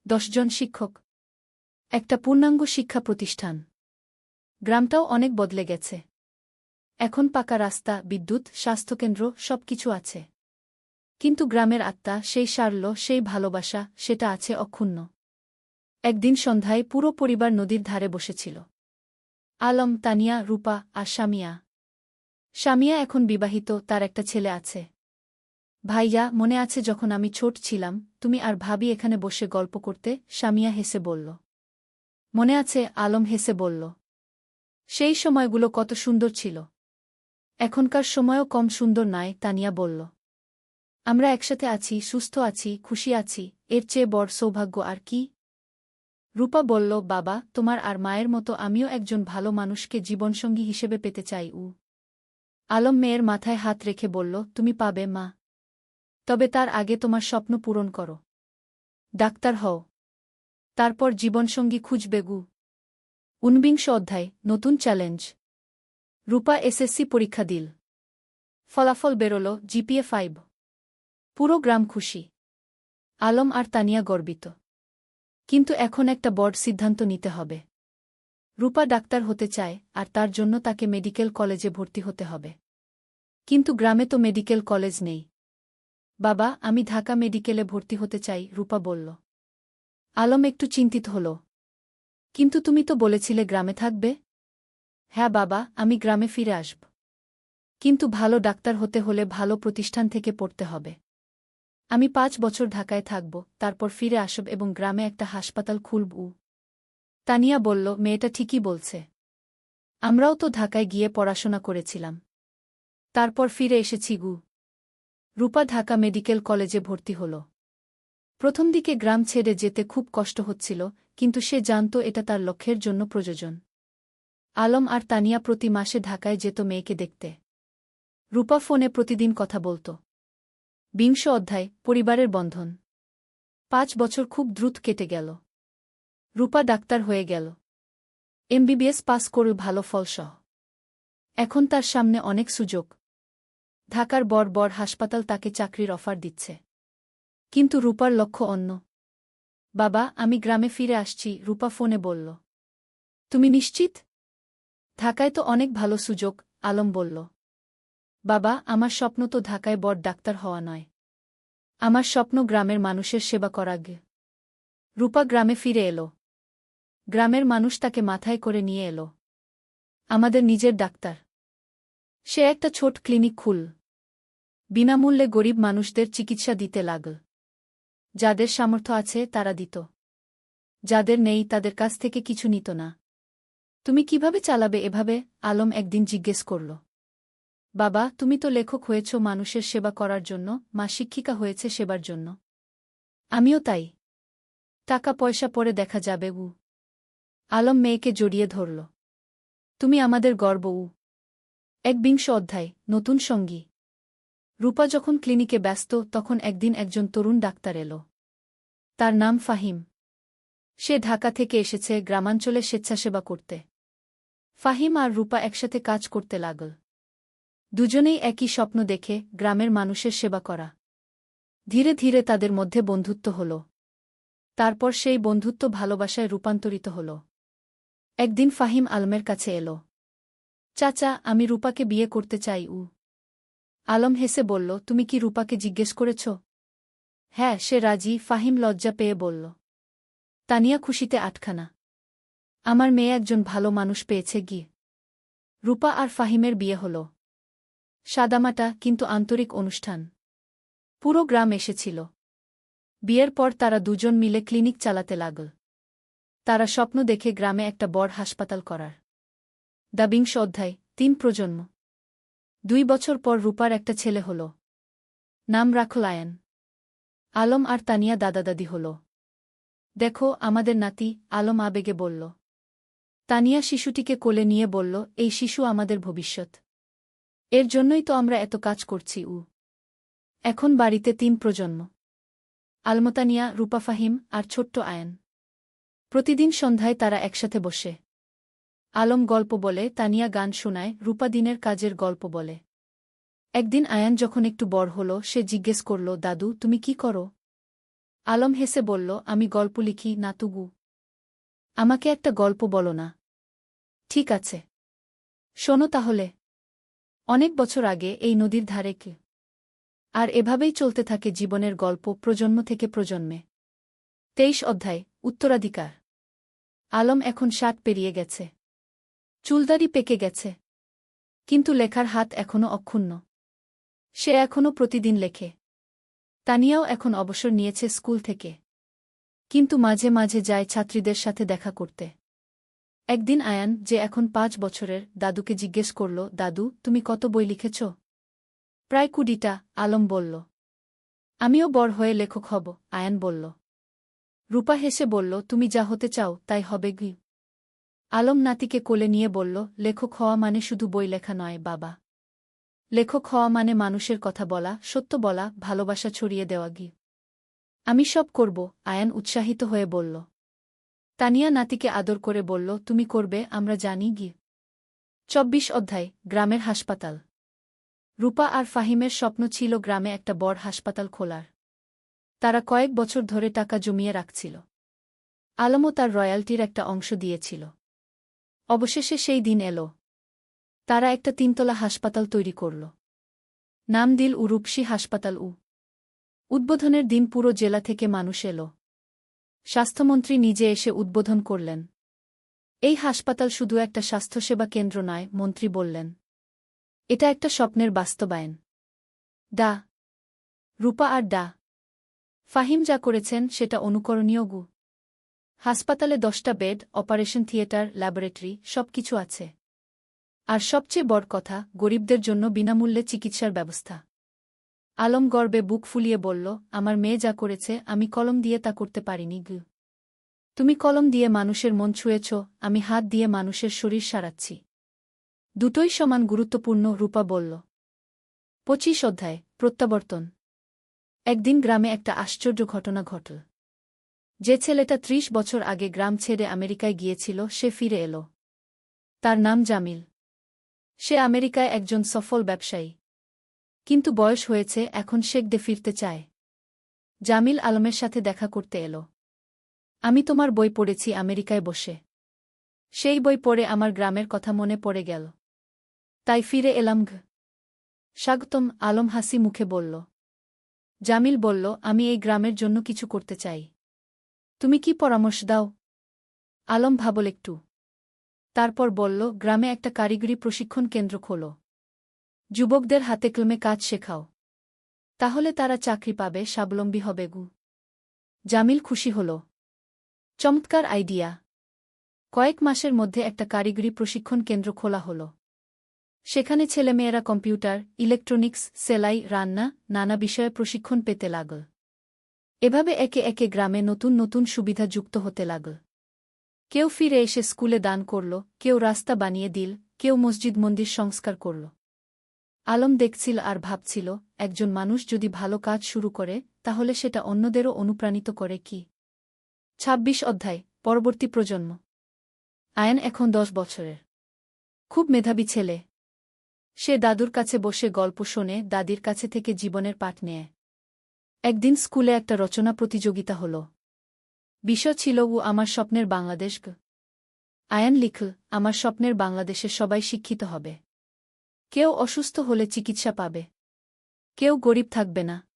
১০ জন শিক্ষক, একটা পূর্ণাঙ্গ শিক্ষা প্রতিষ্ঠান। গ্রামটাও অনেক বদলে গেছে। এখন পাকা রাস্তা, বিদ্যুৎ, স্বাস্থ্যকেন্দ্র, সবকিছু আছে। কিন্তু গ্রামের আত্মা, সেই সারল্য, সেই ভালোবাসা, সেটা আছে অক্ষুণ্ণ। একদিন সন্ধ্যায় পুরো পরিবার নদীর ধারে বসেছিল। আলম, তানিয়া, রূপা আর শামিয়া। শামিয়া এখন বিবাহিত, তার একটা ছেলে আছে। ভাইয়া, মনে আছে যখন আমি ছোট ছিলাম, তুমি আর ভাবি এখানে বসে গল্প করতে? শামিয়া হেসে বলল। মনে আছে, আলম হেসে বলল। সেই সময়গুলো কত সুন্দর ছিল। এখনকার সময়ও কম সুন্দর নয়, তানিয়া বলল। আমরা একসাথে আছি, সুস্থ আছি, খুশি আছি, এর চেয়ে বড় সৌভাগ্য আর কি? রূপা বলল, বাবা, তোমার আর মায়ের মতো আমিও একজন ভালো মানুষকে জীবনসঙ্গী হিসেবে পেতে চাই উ। আলম মেয়ের মাথায় হাত রেখে বলল, তুমি পাবে মা। তবে তার আগে তোমার স্বপ্ন পূরণ করো। ডাক্তার হও। তারপর জীবনসঙ্গী খুঁজবে গু। ১৯ অধ্যায়, নতুন চ্যালেঞ্জ। রূপা এসএসসি পরীক্ষা দিল। ফলাফল বেরোল, জিপিএ ৫। পুরো গ্রাম খুশি। আলম আর তানিয়া গর্বিত। কিন্তু এখন একটা বড় সিদ্ধান্ত নিতে হবে। রূপা ডাক্তার হতে চায়, আর তার জন্য তাকে মেডিকেল কলেজে ভর্তি হতে হবে। কিন্তু গ্রামে তো মেডিকেল কলেজ নেই। বাবা, আমি ঢাকা মেডিকেলে ভর্তি হতে চাই, রূপা বলল। আলম একটু চিন্তিত হল। কিন্তু তুমি তো বলেছিলে গ্রামে থাকবে। হ্যাঁ বাবা, আমি গ্রামে ফিরে আসব। কিন্তু ভালো ডাক্তার হতে হলে ভালো প্রতিষ্ঠান থেকে পড়তে হবে। আমি ৫ বছর ঢাকায় থাকব, তারপর ফিরে আসব এবং গ্রামে একটা হাসপাতাল খুলব। তানিয়া বলল, মেয়েটা ঠিকই বলছে। আমরাও তো ঢাকায় গিয়ে পড়াশোনা করেছিলাম। তারপর ফিরে এসেছি গু। রূপা ঢাকা মেডিকেল কলেজে ভর্তি হল। প্রথম দিকে গ্রাম ছেড়ে যেতে খুব কষ্ট হচ্ছিল, কিন্তু সে জানত এটা তার লক্ষ্যের জন্য প্রয়োজন। আলম আর তানিয়া প্রতি মাসে ঢাকায় যেত মেয়েকে দেখতে। রূপা ফোনে প্রতিদিন কথা বলত। ২০ অধ্যায়, পরিবারের বন্ধন। ৫ বছর খুব দ্রুত কেটে গেল। রূপা ডাক্তার হয়ে গেল। এমবিবিএস পাস করল ভালো ফলসহ। এখন তার সামনে অনেক সুযোগ। ঢাকার বড় বড় হাসপাতাল তাকে চাকরির অফার দিচ্ছে। কিন্তু রূপার লক্ষ্য অন্য। বাবা, আমি গ্রামে ফিরে আসছি, রূপা ফোনে বলল। তুমি নিশ্চিত? ঢাকায় তো অনেক ভালো সুযোগ, আলম বলল। বাবা, আমার স্বপ্ন তো ঢাকায় বড় ডাক্তার হওয়া নয়। আমার স্বপ্ন গ্রামের মানুষের সেবা করা গে। রূপা গ্রামে ফিরে এলো। গ্রামের মানুষ তাকে মাথায় করে নিয়ে এলো। আমাদের নিজের ডাক্তার। সে একটা ছোট ক্লিনিক খুল। বিনামূল্যে গরিব মানুষদের চিকিৎসা দিতে লাগল। যাদের সামর্থ্য আছে তারা দিত। যাদের নেই তাদের কাছ থেকে কিছু নিত না। তুমি কিভাবে চালাবে এভাবে? আলম একদিন জিজ্ঞেস করল। বাবা, তুমি তো লেখক হয়েছ মানুষের সেবা করার জন্য, মা শিক্ষিকা হয়েছে সেবার জন্য। আমিও তাই। টাকা পয়সা পরে দেখা যাবে উ। আলম মেয়েকে জড়িয়ে ধরল। তুমি আমাদের গর্ব উ। ২১ অধ্যায়, নতুন সঙ্গী। রূপা যখন ক্লিনিকে ব্যস্ত, তখন একদিন একজন তরুণ ডাক্তার এলো। তার নাম ফাহিম। সে ঢাকা থেকে এসেছে গ্রামাঞ্চলে স্বেচ্ছাসেবা করতে। ফাহিম আর রূপা একসাথে কাজ করতে লাগল। দুজনেই একই স্বপ্ন দেখে, গ্রামের মানুষের সেবা করা। ধীরে ধীরে তাদের মধ্যে বন্ধুত্ব হল। তারপর সেই বন্ধুত্ব ভালোবাসায় রূপান্তরিত হল। একদিন ফাহিম আলমের কাছে এলো। চাচা, আমি রূপাকে বিয়ে করতে চাই উ। আলম হেসে বলল, তুমি কি রূপাকে জিজ্ঞেস করেছ? হ্যাঁ, সে রাজি, ফাহিম লজ্জা পেয়ে বলল। তানিয়া খুশিতে আটখানা। আমার মেয়ে একজন ভালো মানুষ পেয়েছে গিয়ে। রূপা আর ফাহিমের বিয়ে হল। সাদামাটা কিন্তু আন্তরিক অনুষ্ঠান। পুরো গ্রাম এসেছিল। বিয়ের পর তারা দুজন মিলে ক্লিনিক চালাতে লাগল। তারা স্বপ্ন দেখে গ্রামে একটা বড় হাসপাতাল করার। দ্বাবিংশ অধ্যায় ৩ প্রজন্ম। ২ বছর পর রূপার একটা ছেলে হল। নাম রাখল আয়ান। আলম আর তানিয়া দাদা-দাদি হল। দেখো আমাদের নাতি, আলম আবেগে বলল। তানিয়া শিশুটিকে কোলে নিয়ে বলল, এই শিশু আমাদের ভবিষ্যৎ। এর জন্যই তো আমরা এত কাজ করছি। এখন বাড়িতে ৩ প্রজন্ম। আলমতানিয়া, রূপা, ফাহিম আর ছোট্ট আয়ান। প্রতিদিন সন্ধ্যায় তারা একসাথে বসে। আলম গল্প বলে, তানিয়া গান শোনায়, রূপা দিনের কাজের গল্প বলে। একদিন আয়ান যখন একটু বড় হল, সে জিজ্ঞেস করল, দাদু তুমি কি করো? আলম হেসে বলল, আমি গল্প লিখি, নাতুগু। আমাকে একটা গল্প বলো না? ঠিক আছে, শোনো তাহলে। অনেক বছর আগে এই নদীর ধারে কে। আর এভাবেই চলতে থাকে জীবনের গল্প প্রজন্ম থেকে প্রজন্মে। ২৩ অধ্যায় উত্তরাধিকার। আলম এখন ৬০ পেরিয়ে গেছে। চুলদাড়ি পেকে গেছে। কিন্তু লেখার হাত এখনও অক্ষুণ্ণ। সে এখনও প্রতিদিন লেখে। তানিয়াও এখন অবসর নিয়েছে স্কুল থেকে। কিন্তু মাঝে মাঝে যায় ছাত্রীদের সাথে দেখা করতে। একদিন আয়ান, যে এখন ৫ বছরের, দাদুকে জিজ্ঞেস করল, দাদু তুমি কত বই লিখেছ? প্রায় ২০টা, আলম বলল। আমিও বড় হয়ে লেখক হব, আয়ান বলল। রূপা হেসে বলল, তুমি যা হতে চাও তাই হবে গি। আলম নাতিকে কোলে নিয়ে বলল, লেখক হওয়া মানে শুধু বই লেখা নয় বাবা। লেখক হওয়া মানে মানুষের কথা বলা, সত্য বলা, ভালোবাসা ছড়িয়ে দেওয়া গি। আমি সব করব, আয়ান উৎসাহিত হয়ে বলল। তানিয়া নাতিকে আদর করে বলল, তুমি করবে, আমরা জানি গি। ২৪ অধ্যায় গ্রামের হাসপাতাল। রূপা আর ফাহিমের স্বপ্ন ছিল গ্রামে একটা বড় হাসপাতাল খোলার। তারা কয়েক বছর ধরে টাকা জমিয়ে রাখছিল। আলমও তার রয়্যালটির একটা অংশ দিয়েছিল। অবশেষে সেই দিন এল। তারা একটা ৩তলা হাসপাতাল তৈরি করল। নাম দিল রূপসী হাসপাতাল। উদ্বোধনের দিন পুরো জেলা থেকে মানুষ এল। স্বাস্থ্যমন্ত্রী নিজে এসে উদ্বোধন করলেন। এই হাসপাতাল শুধু একটা স্বাস্থ্যসেবা কেন্দ্র নয়, মন্ত্রী বললেন। এটা একটা স্বপ্নের বাস্তবায়ন। ডা রূপা আর ডা ফাহিম যা করেছেন সেটা অনুকরণীয়। হাসপাতালে ১০টা বেড, অপারেশন থিয়েটার, ল্যাবরেটরি, সবকিছু আছে। আর সবচেয়ে বড় কথা, গরিবদের জন্য বিনামূল্যে চিকিৎসার ব্যবস্থা। আলম গর্বে বুক ফুলিয়ে বলল, আমার মেয়ে যা করেছে আমি কলম দিয়ে তা করতে পারিনি গু। তুমি কলম দিয়ে মানুষের মন ছুঁয়েছ, আমি হাত দিয়ে মানুষের শরীর সারাচ্ছি। দুটোই সমান গুরুত্বপূর্ণ, রূপা বলল। ২৫ অধ্যায় প্রত্যাবর্তন। একদিন গ্রামে একটা আশ্চর্য ঘটনা ঘটল। যে ছেলেটা ৩০ বছর আগে গ্রাম ছেড়ে আমেরিকায় গিয়েছিল সে ফিরে এল। তার নাম জামিল। সে আমেরিকায় একজন সফল ব্যবসায়ী। কিন্তু বয়স হয়েছে, এখন শেখদে ফিরতে চায়। জামিল আলমের সাথে দেখা করতে এল। আমি তোমার বই পড়েছি আমেরিকায় বসে। সেই বই পড়ে আমার গ্রামের কথা মনে পড়ে গেল। তাই ফিরে এলাম ঘ। স্বাগতম, আলম হাসি মুখে বলল। জামিল বলল, আমি এই গ্রামের জন্য কিছু করতে চাই। তুমি কি পরামর্শ দাও? আলম ভাবল একটু। তারপর বলল, গ্রামে একটা কারিগরি প্রশিক্ষণ কেন্দ্র খোলো। যুবকদের হাতে কলমে কাজ শেখাও। তাহলে তারা চাকরি পাবে, স্বাবলম্বী হবে গু। জামিল খুশি হল। চমৎকার আইডিয়া। কয়েক মাসের মধ্যে একটা কারিগরি প্রশিক্ষণ কেন্দ্র খোলা হল। সেখানে ছেলেমেয়েরা কম্পিউটার, ইলেকট্রনিক্স, সেলাই, রান্না, নানা বিষয়ে প্রশিক্ষণ পেতে লাগল। এভাবে একে একে গ্রামে নতুন নতুন সুবিধা যুক্ত হতে লাগল। কেউ ফিরে এসে স্কুলে দান করল, কেউ রাস্তা বানিয়ে দিল, কেউ মসজিদ মন্দির সংস্কার করল। আলম দেখছিল আর ভাবছিল, একজন মানুষ যদি ভালো কাজ শুরু করে তাহলে সেটা অন্যদেরও অনুপ্রাণিত করে কি। ২৬ অধ্যায় পরবর্তী প্রজন্ম। আয়ান এখন ১০ বছরের। খুব মেধাবী ছেলে। সে দাদুর কাছে বসে গল্প শোনে, দাদির কাছে থেকে জীবনের পাঠ নেয়। একদিন স্কুলে একটা রচনা প্রতিযোগিতা হল। বিষয় ছিল আমার স্বপ্নের বাংলাদেশ গ। আয়ান লিখল, আমার স্বপ্নের বাংলাদেশে সবাই শিক্ষিত হবে। কেউ অসুস্থ হলে চিকিৎসা পাবে। কেউ গরিব থাকবে না।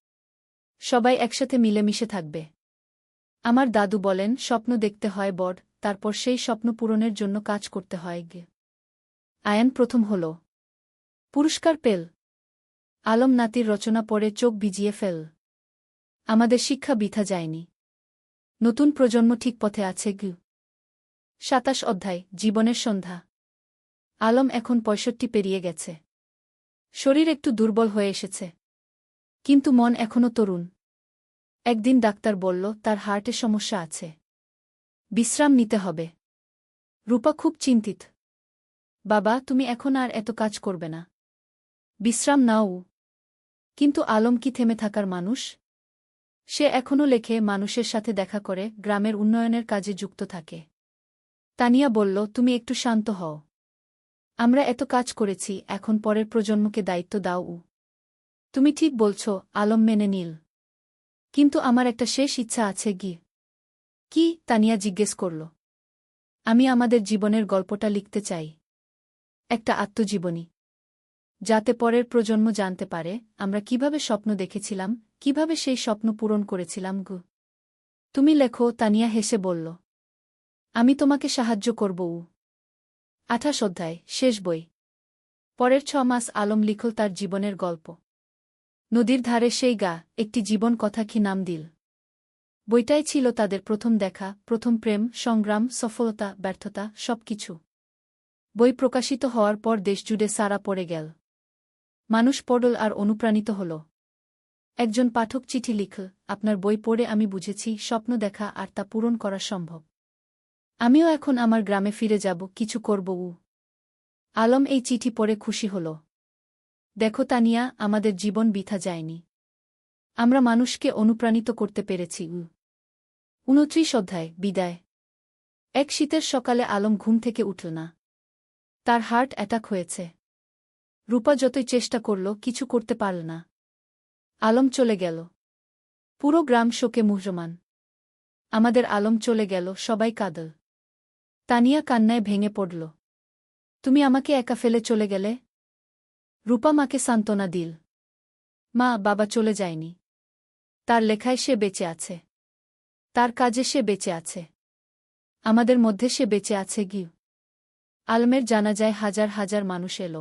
সবাই একসাথে মিলেমিশে থাকবে। আমার দাদু বলেন, স্বপ্ন দেখতে হয় বড়, তারপর সেই স্বপ্ন পূরণের জন্য কাজ করতে হয় গে। আয়ান প্রথম হল। পুরস্কার পেল। আলম নাতির রচনা পড়ে চোখ ভিজিয়ে ফেল। আমাদের শিক্ষা বৃথা যায়নি। নতুন প্রজন্ম ঠিক পথে আছে গু। ২৭ অধ্যায় জীবনের সন্ধ্যা। আলম এখন ৬৫ পেরিয়ে গেছে। শরীর একটু দুর্বল হয়ে এসেছে, কিন্তু মন এখনও তরুণ। একদিন ডাক্তার বলল তার হার্টে সমস্যা আছে, বিশ্রাম নিতে হবে। রূপা খুব চিন্তিত। বাবা, তুমি এখন আর এত কাজ করবে না, বিশ্রাম নাও। কিন্তু আলম কি থেমে থাকার মানুষ? সে এখনও লেখে, মানুষের সাথে দেখা করে, গ্রামের উন্নয়নের কাজে যুক্ত থাকে। তানিয়া বলল, তুমি একটু শান্ত হও। আমরা এত কাজ করেছি, এখন পরের প্রজন্মকে দায়িত্ব দাও। তুমি ঠিক বলছ, আলম মেনে নিল। কিন্তু আমার একটা শেষ ইচ্ছা আছে। কি? তানিয়া জিজ্ঞেস করল। আমি আমাদের জীবনের গল্পটা লিখতে চাই, একটা আত্মজীবনী, যাতে পরের প্রজন্ম জানতে পারে আমরা কিভাবে স্বপ্ন দেখেছিলাম, কিভাবে সেই স্বপ্ন পূরণ করেছিলাম। তুমি লেখো, তানিয়া হেসে বলল। আমি তোমাকে সাহায্য করব। ২৮ অধ্যায়, শেষ বই। পরের ৬ মাস আলম লিখল তার জীবনের গল্প। নদীর ধারে সেই গা, একটি জীবন কথা কি নাম দিল। বইটাই ছিল তাদের প্রথম দেখা, প্রথম প্রেম, সংগ্রাম, সফলতা, ব্যর্থতা, সবকিছু। বই প্রকাশিত হওয়ার পর দেশজুড়ে সাড়া পড়ে গেল। মানুষ পড়ল আর অনুপ্রাণিত হল। একজন পাঠক চিঠি লিখল, আপনার বই পড়ে আমি বুঝেছি স্বপ্ন দেখা আর তা পূরণ করা সম্ভব। আমিও এখন আমার গ্রামে ফিরে যাব, কিছু করব। আলম এই চিঠি পড়ে খুশি হল। দেখো তানিয়া, আমাদের জীবন বৃথা যায়নি। আমরা মানুষকে অনুপ্রাণিত করতে পেরেছি। ২৯ অধ্যায়, বিদায়। এক শীতের সকালে আলম ঘুম থেকে উঠল না। তার হার্ট অ্যাটাক হয়েছে। রূপা যতই চেষ্টা করল, কিছু করতে পারল না। আলম চলে গেল। পুরো গ্রাম শোকে মুহ্যমান। আমাদের আলম চলে গেল, সবাই কাঁদল। তানিয়া কান্নায় ভেঙে পড়ল। তুমি আমাকে একা ফেলে চলে গেলে। রূপা মাকে সান্ত্বনা দিল। মা, বাবা চলে যায়নি। তার লেখায় সে বেঁচে আছে, তার কাজে সে বেঁচে আছে, আমাদের মধ্যে সে বেঁচে আছে। আলমের জানাজায় হাজার হাজার মানুষ এল।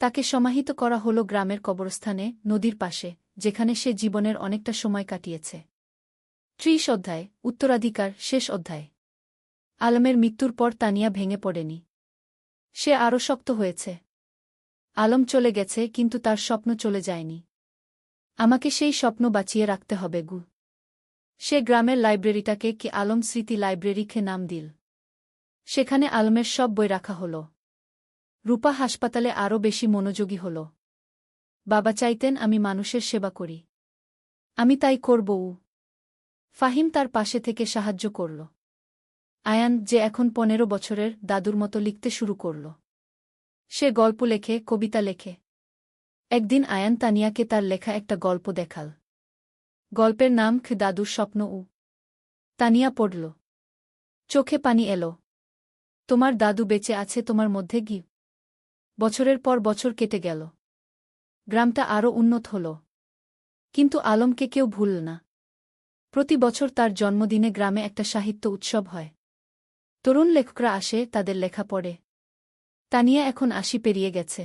তাকে সমাহিত করা হল গ্রামের কবরস্থানে, নদীর পাশে, যেখানে সে জীবনের অনেকটা সময় কাটিয়েছে। ৩০ অধ্যায়, উত্তরাধিকার, শেষ অধ্যায়। আলমের মৃত্যুর পর তানিয়া ভেঙে পড়েনি। সে আরও শক্ত হয়েছে। আলম চলে গেছে, কিন্তু তার স্বপ্ন চলে যায়নি। আমাকে সেই স্বপ্ন বাঁচিয়ে রাখতে হবে। সে গ্রামের লাইব্রেরিটাকে কি আলম স্মৃতি লাইব্রেরিকে নাম দিল। সেখানে আলমের সব বই রাখা হল। রূপা হাসপাতালে আরও বেশি মনোযোগী হল। বাবা চাইতেন আমি মানুষের সেবা করি, আমি তাই করব। ফাহিম তার পাশে থেকে সাহায্য করল। আয়ান, যে এখন ১৫ বছরের, দাদুর মতো লিখতে শুরু করল। সে গল্প লেখে, কবিতা লেখে। একদিন আয়ান তানিয়াকে তার লেখা একটা গল্প দেখাল। গল্পের নাম দাদুর স্বপ্ন। তানিয়া পড়ল। চোখে পানি এলো। তোমার দাদু বেঁচে আছে তোমার মধ্যে। বছরের পর বছর কেটে গেল। গ্রামটা আরও উন্নত হল। কিন্তু আলমকে কেউ ভুলল না। প্রতি বছর তার জন্মদিনে গ্রামে একটা সাহিত্য উৎসব হয়। তরুণ লেখকরা আসে, তাদের লেখা পড়ে। তানিয়া এখন ৮০ পেরিয়ে গেছে,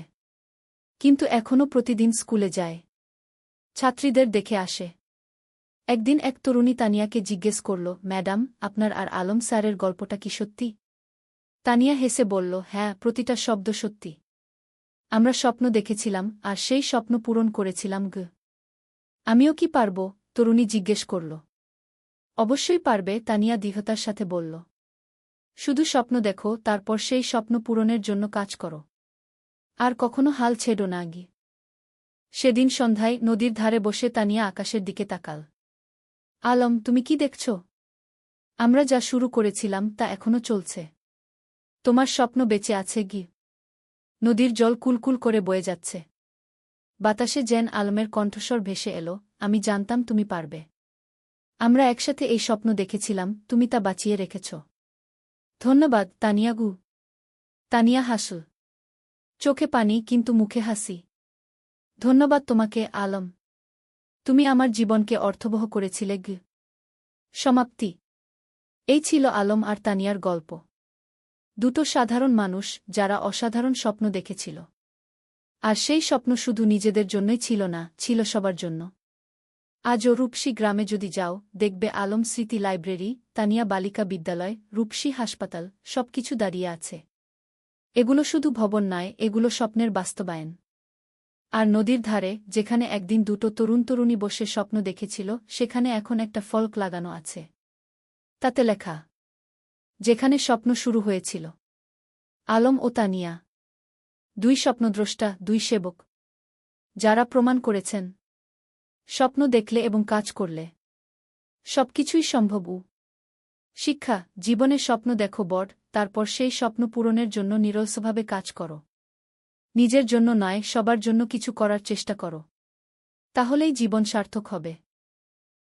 কিন্তু এখনও প্রতিদিন স্কুলে যায়, ছাত্রীদের দেখে আসে। একদিন এক তরুণী তানিয়াকে জিজ্ঞেস করল, ম্যাডাম, আপনার আর আলম স্যারের গল্পটা কি সত্যি? তানিয়া হেসে বলল, হ্যাঁ, প্রতিটা শব্দ সত্যি। আমরা স্বপ্ন দেখেছিলাম, আর সেই স্বপ্ন পূরণ করেছিলাম। আমিও কি পারব? তরুণী জিজ্ঞেস করল। অবশ্যই পারবে, তানিয়া দৃঢ়তার সাথে বলল। শুধু স্বপ্ন দেখো, তারপর সেই স্বপ্ন পূরণের জন্য কাজ করো। আর কখনো হাল ছেড়ো না। সেদিন সন্ধ্যায় নদীর ধারে বসে তানিয়া আকাশের দিকে তাকাল। আলম, তুমি কি দেখছ? আমরা যা শুরু করেছিলাম তা এখনো চলছে। তোমার স্বপ্ন বেঁচে আছে। নদীর জল কুলকুল করে বয়ে যাচ্ছে। বাতাসে যেন আলমের কণ্ঠস্বর ভেসে এলো, আমি জানতাম তুমি পারবে। আমরা একসাথে এই স্বপ্ন দেখেছিলাম, তুমি তা বাঁচিয়ে রেখেছ। ধন্যবাদ, তানিয়া। তানিয়া হাসল। চোখে পানি, কিন্তু মুখে হাসি। ধন্যবাদ তোমাকে, আলম। তুমি আমার জীবনকে অর্থবহ করেছিলে। সমাপ্তি। এই ছিল আলম আর তানিয়ার গল্প। দুটো সাধারণ মানুষ, যারা অসাধারণ স্বপ্ন দেখেছিল। আর সেই স্বপ্ন শুধু নিজেদের জন্যই ছিল না, ছিল সবার জন্য। আজও রূপসী গ্রামে যদি যাও, দেখবে আলম স্মৃতি লাইব্রেরি, তানিয়া বালিকা বিদ্যালয়, রূপসী হাসপাতাল, সবকিছু দাঁড়িয়ে আছে। এগুলো শুধু ভবন নয়, এগুলো স্বপ্নের বাস্তবায়ন। আর নদীর ধারে, যেখানে একদিন দুটো তরুণী বসে স্বপ্ন দেখেছিল, সেখানে এখন একটা ফলক লাগানো আছে। তাতে লেখা, যেখানে স্বপ্ন শুরু হয়েছিল। আলম ও তানিয়া, দুই স্বপ্নদ্রষ্টা, দুই সেবক, যারা প্রমাণ করেছেন স্বপ্ন দেখলে এবং কাজ করলে সবকিছুই সম্ভব। শিক্ষা, জীবনে স্বপ্ন দেখো বড়, তারপর সেই স্বপ্ন পূরণের জন্য নিরলসভাবে কাজ করো। নিজের জন্য নয়, সবার জন্য কিছু করার চেষ্টা করো। তাহলেই জীবন সার্থক হবে।